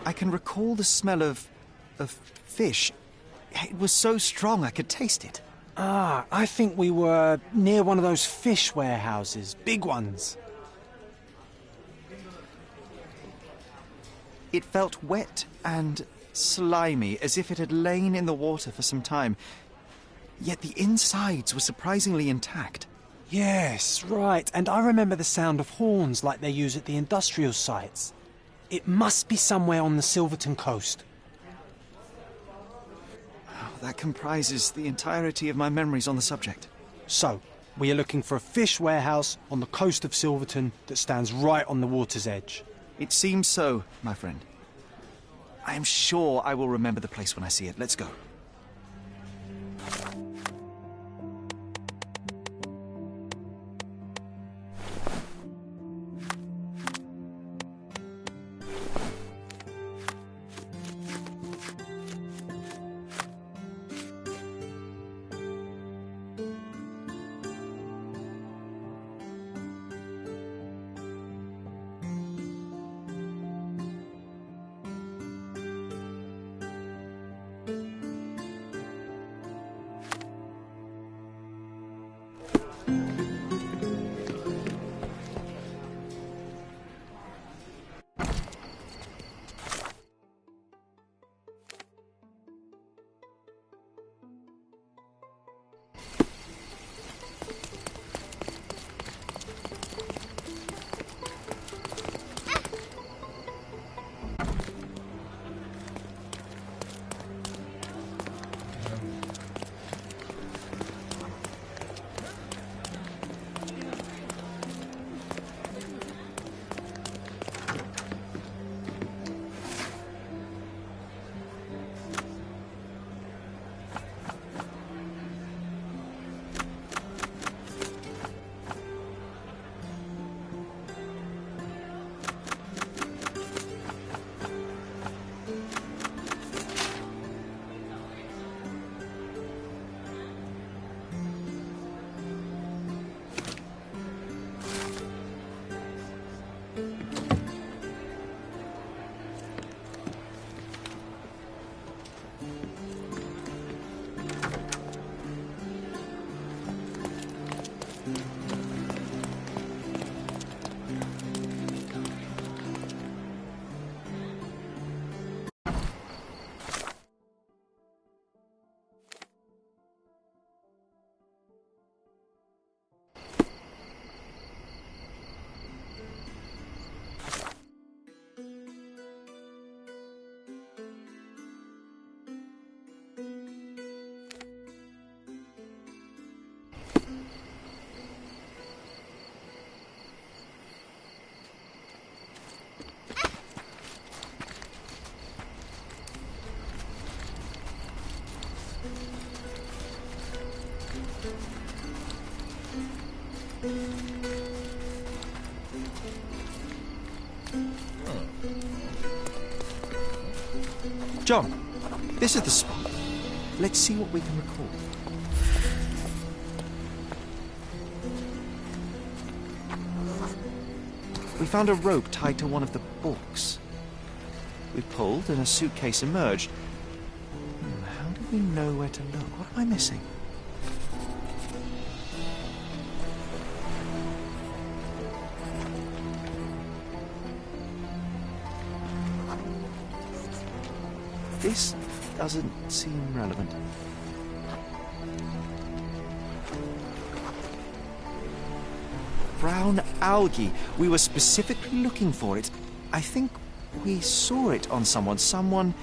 I can recall the smell of fish. It was so strong I could taste it. Ah, I think we were near one of those fish warehouses, big ones. It felt wet and slimy, as if it had lain in the water for some time. Yet the insides were surprisingly intact. Yes, right. And I remember the sound of horns like they use at the industrial sites. It must be somewhere on the Silverton coast. Oh, that comprises the entirety of my memories on the subject. So, we are looking for a fish warehouse on the coast of Silverton that stands right on the water's edge. It seems so, my friend. I am sure I will remember the place when I see it. Let's go. John, this is the spot. Let's see what we can recall. We found a rope tied to one of the books. We pulled and a suitcase emerged. How do we know where to look? What am I missing? This doesn't seem relevant. Brown algae. We were specifically looking for it. I think we saw it on someone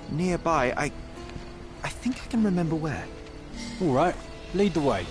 nearby. I think I can remember where. All right, lead the way.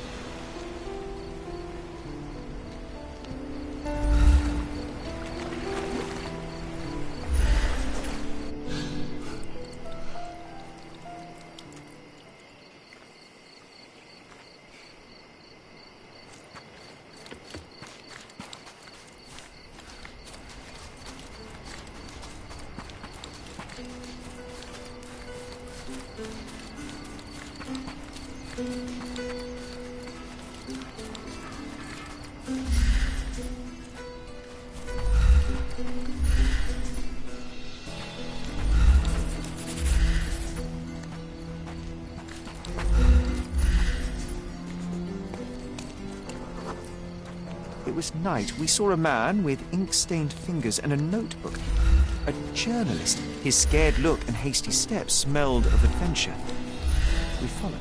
It was night. We saw a man with ink-stained fingers and a notebook. A journalist. His scared look and hasty steps smelled of adventure. We followed.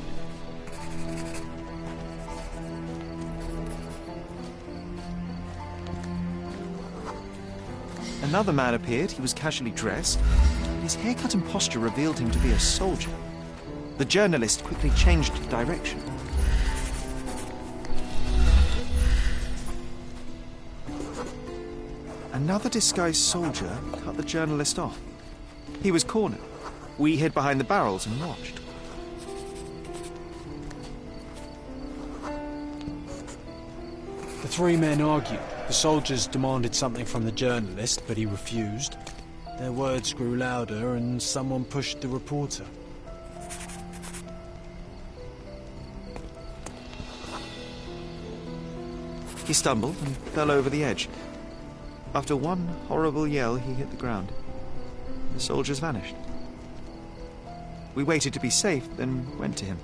Another man appeared. He was casually dressed. His haircut and posture revealed him to be a soldier. The journalist quickly changed direction. Another disguised soldier cut the journalist off. He was cornered. We hid behind the barrels and watched. The three men argued. The soldiers demanded something from the journalist, but he refused. Their words grew louder and someone pushed the reporter. He stumbled and fell over the edge. After one horrible yell, he hit the ground. The soldiers vanished. We waited to be safe, then went to him.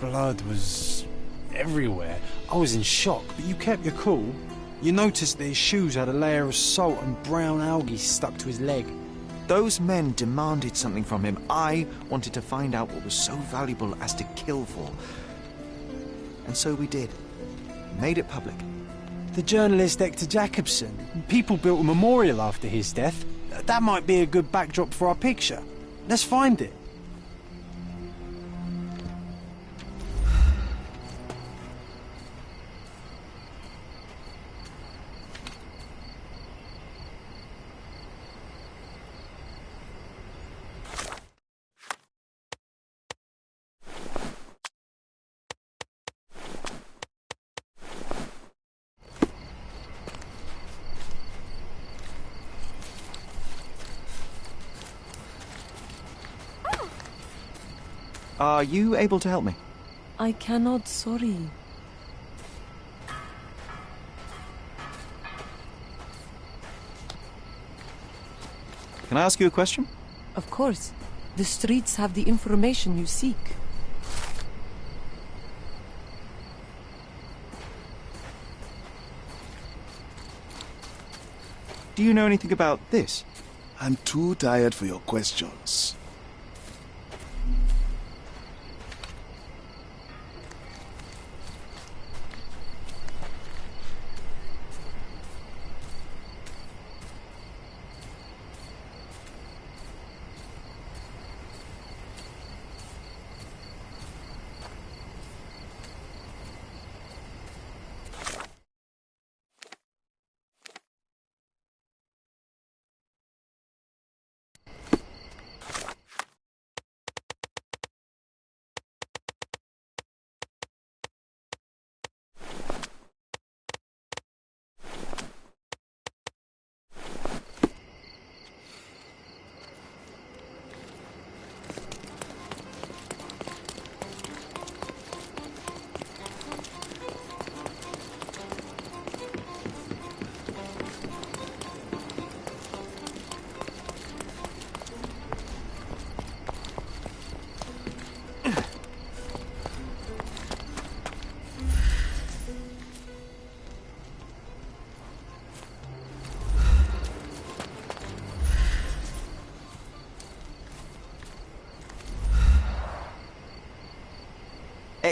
Blood was everywhere. I was in shock, but you kept your cool. You noticed that his shoes had a layer of salt and brown algae stuck to his leg. Those men demanded something from him. I wanted to find out what was so valuable as to kill for. And so we did. Made it public. The journalist Hector Jacobson. People built a memorial after his death. That might be a good backdrop for our picture. Let's find it. Are you able to help me? I cannot, sorry. Can I ask you a question? Of course. The streets have the information you seek. Do you know anything about this? I'm too tired for your questions.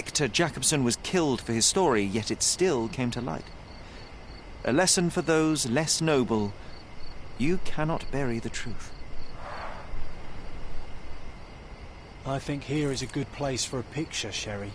Hector Jacobson was killed for his story, yet it still came to light. A lesson for those less noble. You cannot bury the truth. I think here is a good place for a picture, Sherry.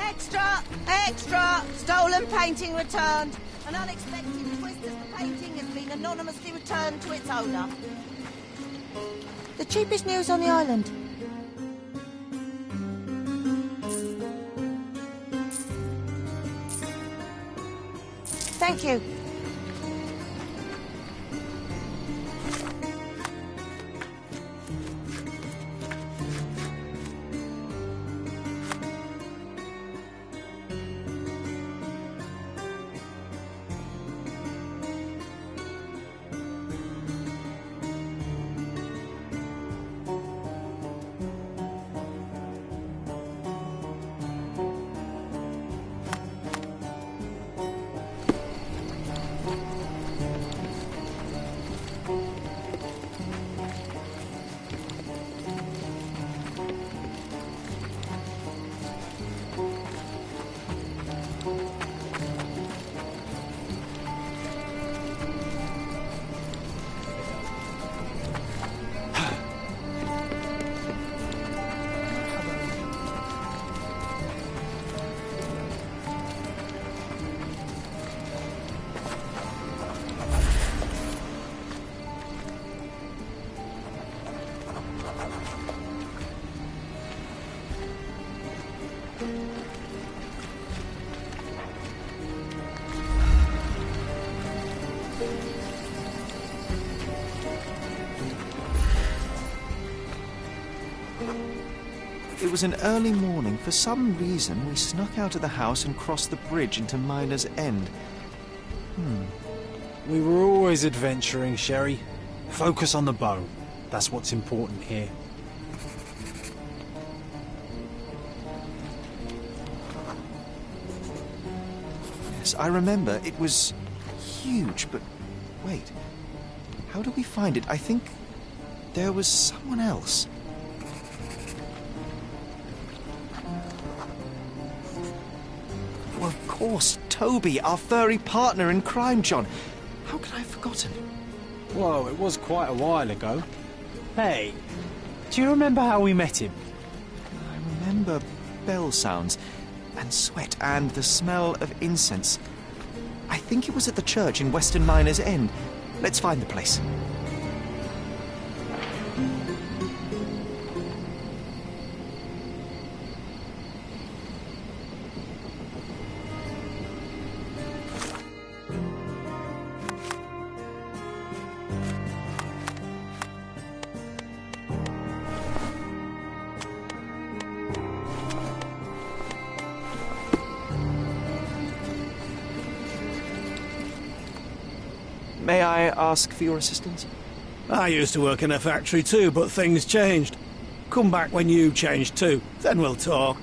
Extra! Extra! Stolen painting returned. An unexpected twist as the painting has been anonymously returned to its owner. The cheapest news on the island. Thank you. It was an early morning. For some reason, we snuck out of the house and crossed the bridge into Miner's End. We were always adventuring, Sherry. Focus on the bow. That's what's important here. Yes, I remember. It was huge, but wait. How do we find it? I think there was someone else. Oh, of course, Toby, our furry partner in crime, John. How could I have forgotten? Whoa, it was quite a while ago. Hey, do you remember how we met him? I remember bell sounds and sweat and the smell of incense. I think it was at the church in Western Miner's End. Let's find the place. May I ask for your assistance? I used to work in a factory too, but things changed. Come back when you change too, then we'll talk.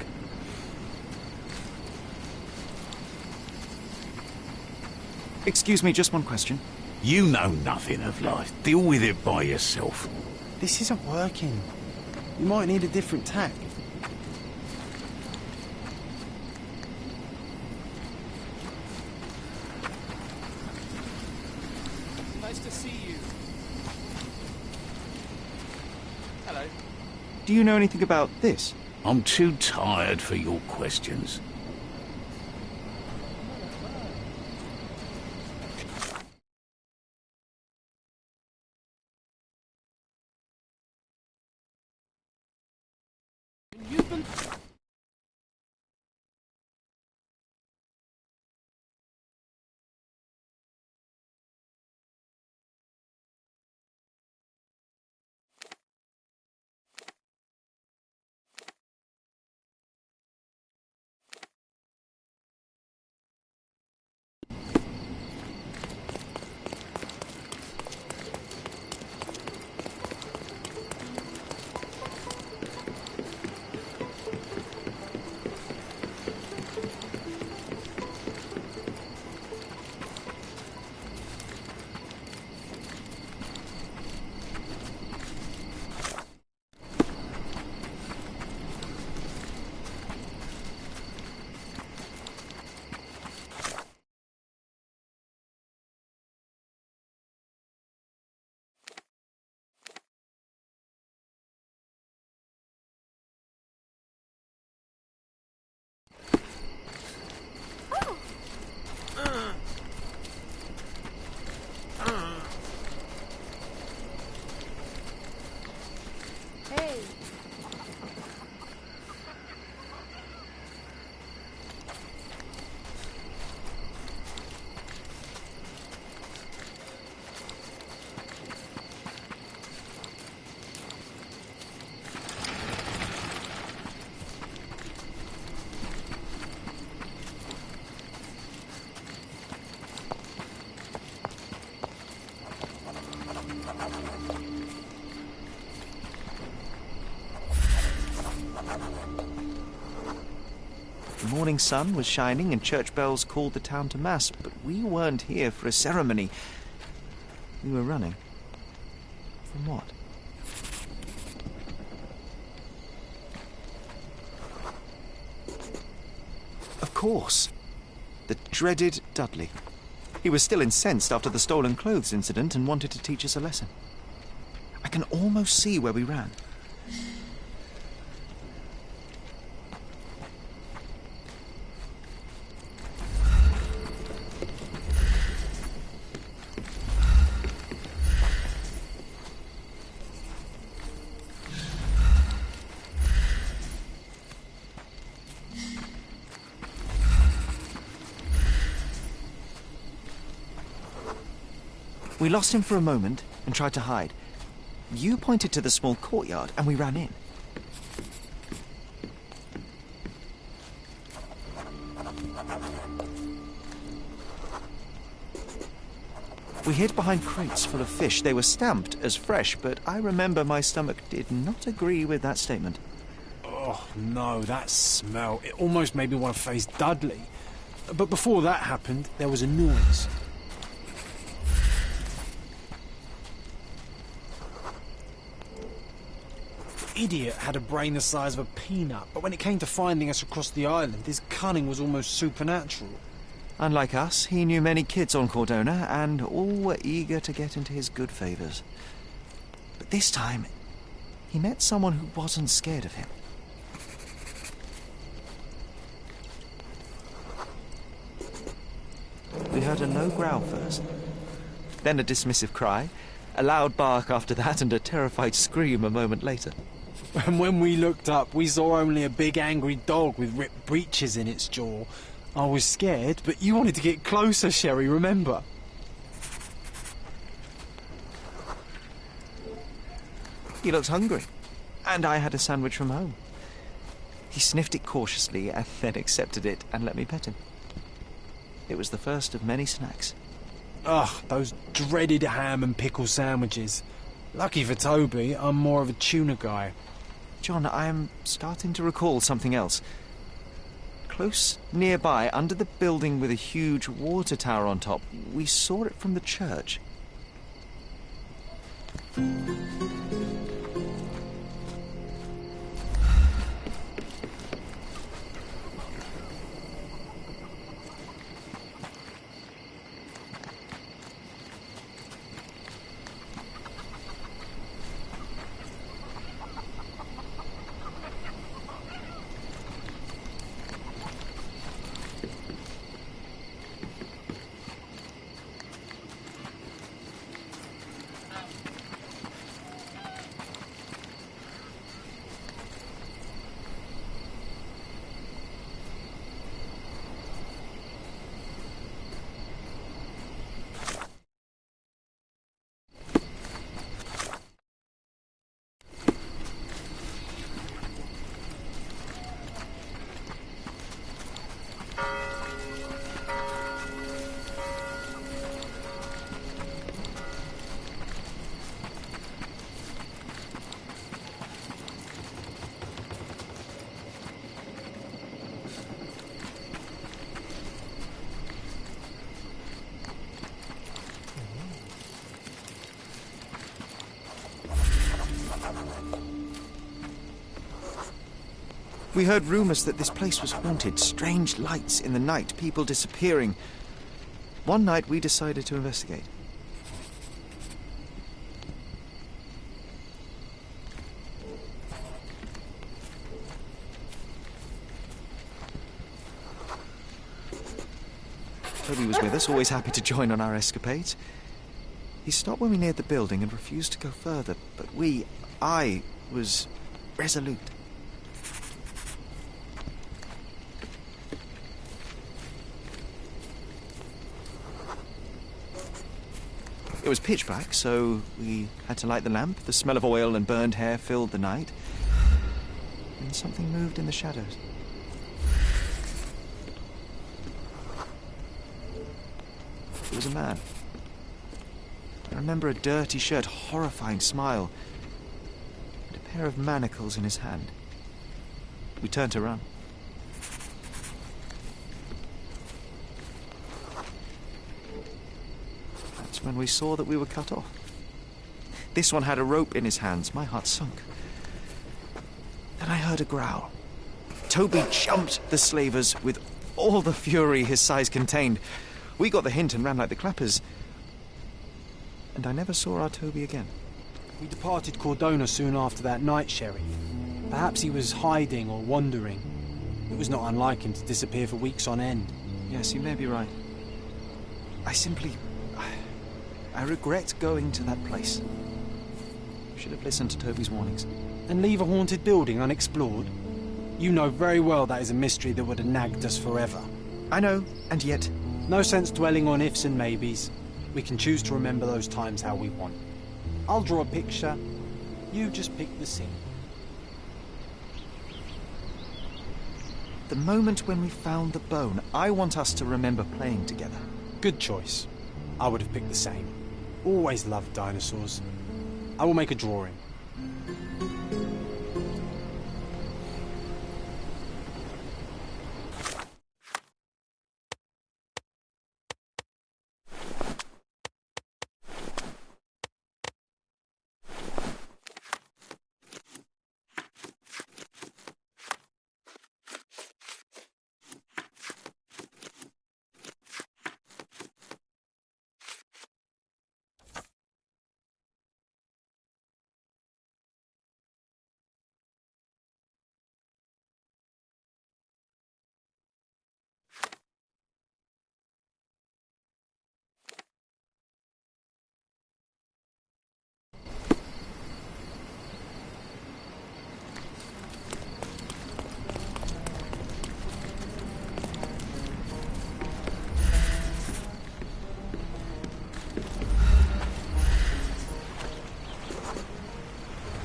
Excuse me, just one question. You know nothing of life. Deal with it by yourself. This isn't working. You might need a different tack. Nice to see you. Hello. Do you know anything about this? I'm too tired for your questions. The morning sun was shining and church bells called the town to mass, but we weren't here for a ceremony. We were running. From what? Of course. The dreaded Dudley. He was still incensed after the stolen clothes incident and wanted to teach us a lesson. I can almost see where we ran. We lost him for a moment and tried to hide. You pointed to the small courtyard and we ran in. We hid behind crates full of fish. They were stamped as fresh, but I remember my stomach did not agree with that statement. Oh, no, that smell. It almost made me want to face Dudley. But before that happened, there was a noise. Idiot had a brain the size of a peanut, but when it came to finding us across the island, his cunning was almost supernatural. Unlike us, he knew many kids on Cordona, and all were eager to get into his good favours. But this time, he met someone who wasn't scared of him. We heard a low growl first, then a dismissive cry, a loud bark after that, and a terrified scream a moment later. And when we looked up, we saw only a big angry dog with ripped breeches in its jaw. I was scared, but you wanted to get closer, Sherry, remember? He looked hungry, and I had a sandwich from home. He sniffed it cautiously and then accepted it and let me pet him. It was the first of many snacks. Ugh, those dreaded ham and pickle sandwiches. Lucky for Toby, I'm more of a tuna guy. John, I am starting to recall something else. Close nearby, under the building with a huge water tower on top, we saw it from the church. We heard rumours that this place was haunted, strange lights in the night, people disappearing. One night we decided to investigate. Toby was with us, always happy to join on our escapades. He stopped when we neared the building and refused to go further, but I was resolute. It was pitch black, so we had to light the lamp. The smell of oil and burned hair filled the night. And something moved in the shadows. It was a man. I remember a dirty shirt, horrifying smile, and a pair of manacles in his hand. We turned to run. When we saw that we were cut off. This one had a rope in his hands. My heart sunk. Then I heard a growl. Toby jumped the slavers with all the fury his size contained. We got the hint and ran like the clappers. And I never saw our Toby again. We departed Cordona soon after that night, Sheriff. Perhaps he was hiding or wandering. It was not unlike him to disappear for weeks on end. Yes, you may be right. I regret going to that place. Should have listened to Toby's warnings. And leave a haunted building unexplored? You know very well that is a mystery that would have nagged us forever. I know, and yet... No sense dwelling on ifs and maybes. We can choose to remember those times how we want. I'll draw a picture. You just pick the scene. The moment when we found the bone, I want us to remember playing together. Good choice. I would have picked the same. Always loved dinosaurs. I will make a drawing.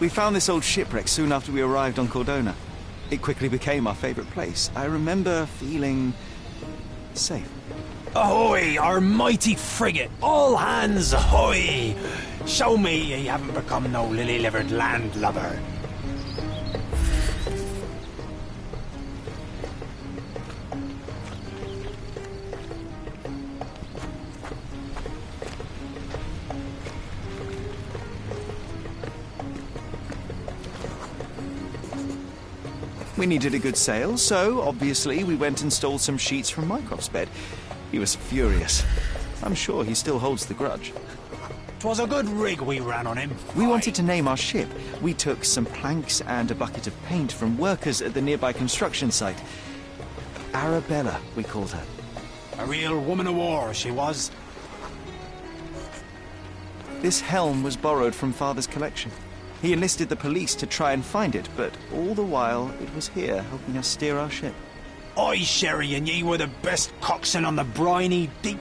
We found this old shipwreck soon after we arrived on Cordona. It quickly became our favourite place. I remember feeling... safe. Ahoy, our mighty frigate! All hands ahoy! Show me you haven't become no lily-livered landlubber. We needed a good sail, so obviously we went and stole some sheets from Mycroft's bed. He was furious. I'm sure he still holds the grudge. 'Twas a good rig we ran on him. We wanted to name our ship. We took some planks and a bucket of paint from workers at the nearby construction site. Arabella, we called her. A real woman of war, she was. This helm was borrowed from Father's collection. He enlisted the police to try and find it, but all the while it was here helping us steer our ship. Aye, Sherry, and ye were the best coxswain on the briny deep.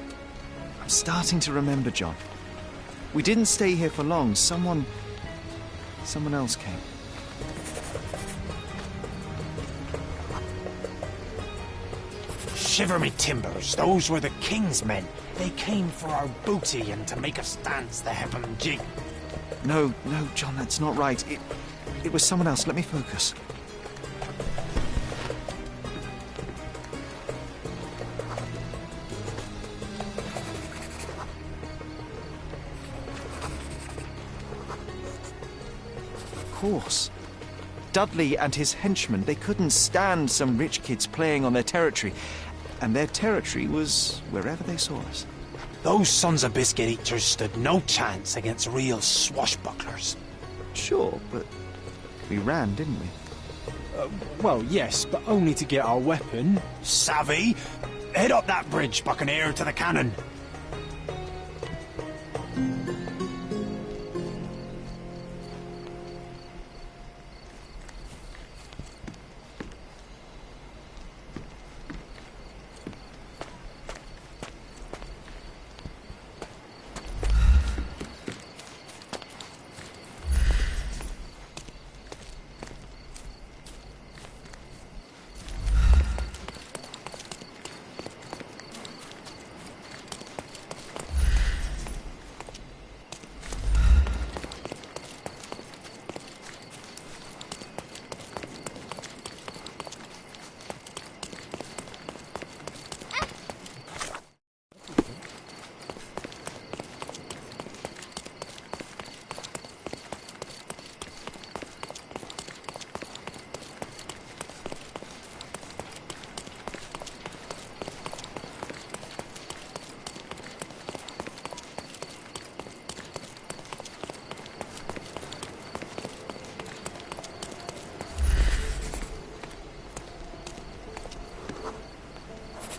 I'm starting to remember, John. We didn't stay here for long. Someone else came. Shiver me timbers, those were the King's men. They came for our booty and to make us dance the Hepham jig. No, John, that's not right. It was someone else. Let me focus. Of course. Dudley and his henchmen, they couldn't stand some rich kids playing on their territory. And their territory was wherever they saw us. Those sons of biscuit eaters stood no chance against real swashbucklers. Sure, but we ran, didn't we? Well, yes, but only to get our weapon. Savvy? Head up that bridge, Buccaneer, to the cannon.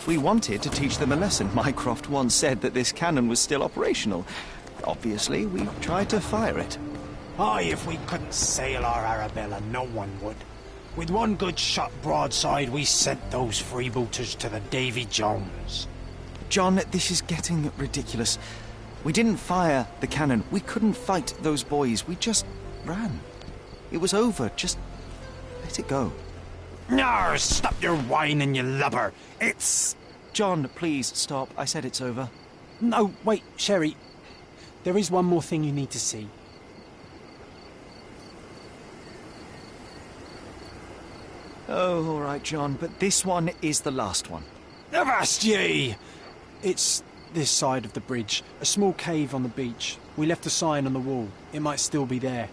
We wanted to teach them a lesson. Mycroft once said that this cannon was still operational. Obviously, we tried to fire it. Aye, if we couldn't sail our Arabella, no one would. With one good shot broadside, we sent those freebooters to the Davy Jones. John, this is getting ridiculous. We didn't fire the cannon. We couldn't fight those boys. We just ran. It was over. Just let it go. No, stop your whining, you lubber. It's... John, please, stop. I said it's over. No, wait, Sherry. There is one more thing you need to see. Oh, all right, John, but this one is the last one. Avast ye! It's this side of the bridge. A small cave on the beach. We left a sign on the wall. It might still be there.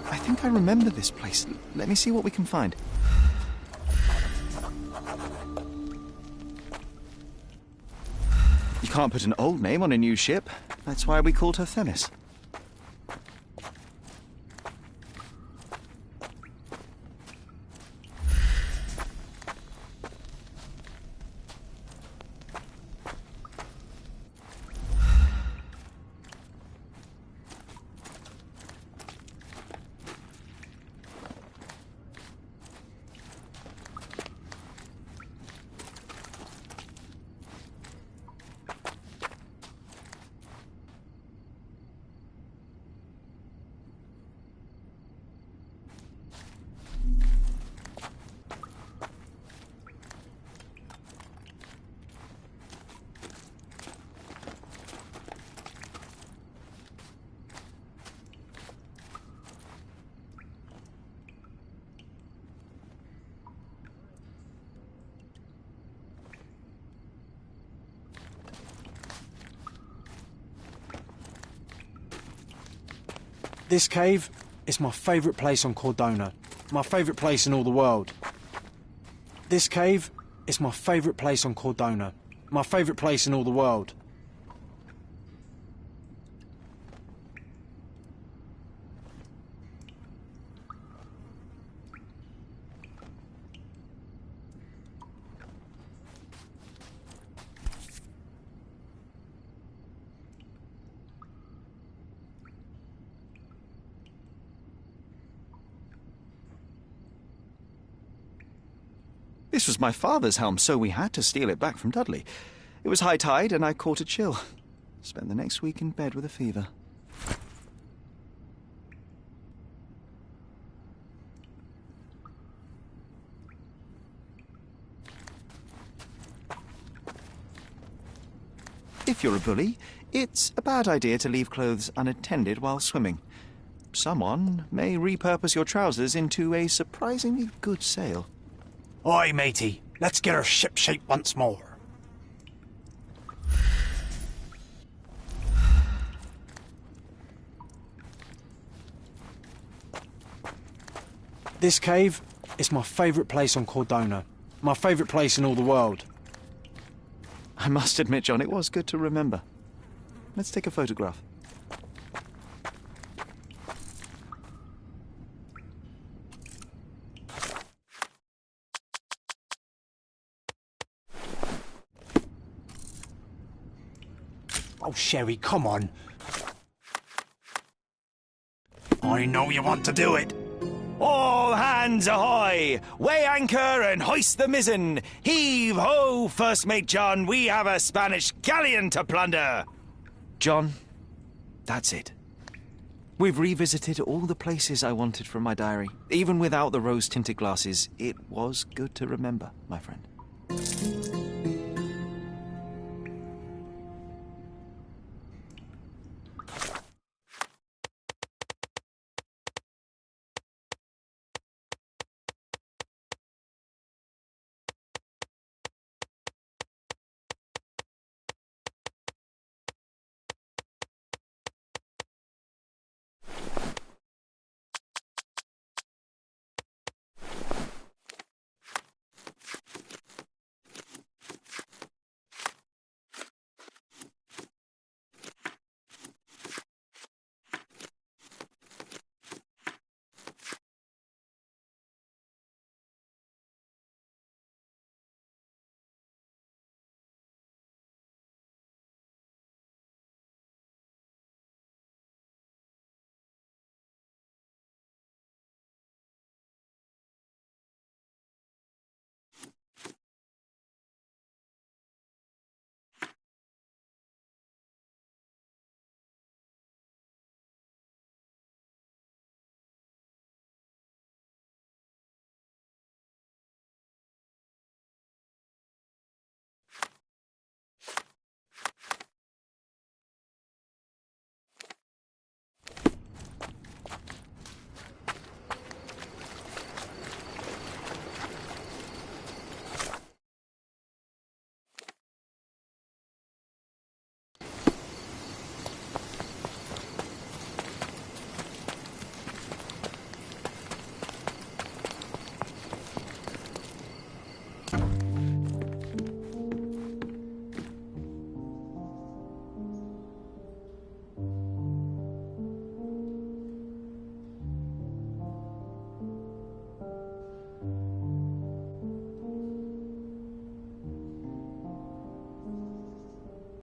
I think I remember this place. Let me see what we can find. You can't put an old name on a new ship. That's why we called her Themis. This cave is my favourite place on Cordona. My favourite place in all the world. This cave is my favourite place on Cordona. My favourite place in all the world. This was my father's helm, so we had to steal it back from Dudley. It was high tide, and I caught a chill. Spent the next week in bed with a fever. If you're a bully, it's a bad idea to leave clothes unattended while swimming. Someone may repurpose your trousers into a surprisingly good sail. Oi, matey, let's get her shipshape once more. This cave is my favourite place on Cordona. My favourite place in all the world. I must admit, John, it was good to remember. Let's take a photograph. Oh, Sherry, come on. I know you want to do it. All hands ahoy! Weigh anchor and hoist the mizzen! Heave ho, First Mate John! We have a Spanish galleon to plunder! John, that's it. We've revisited all the places I wanted from my diary. Even without the rose-tinted glasses, it was good to remember, my friend.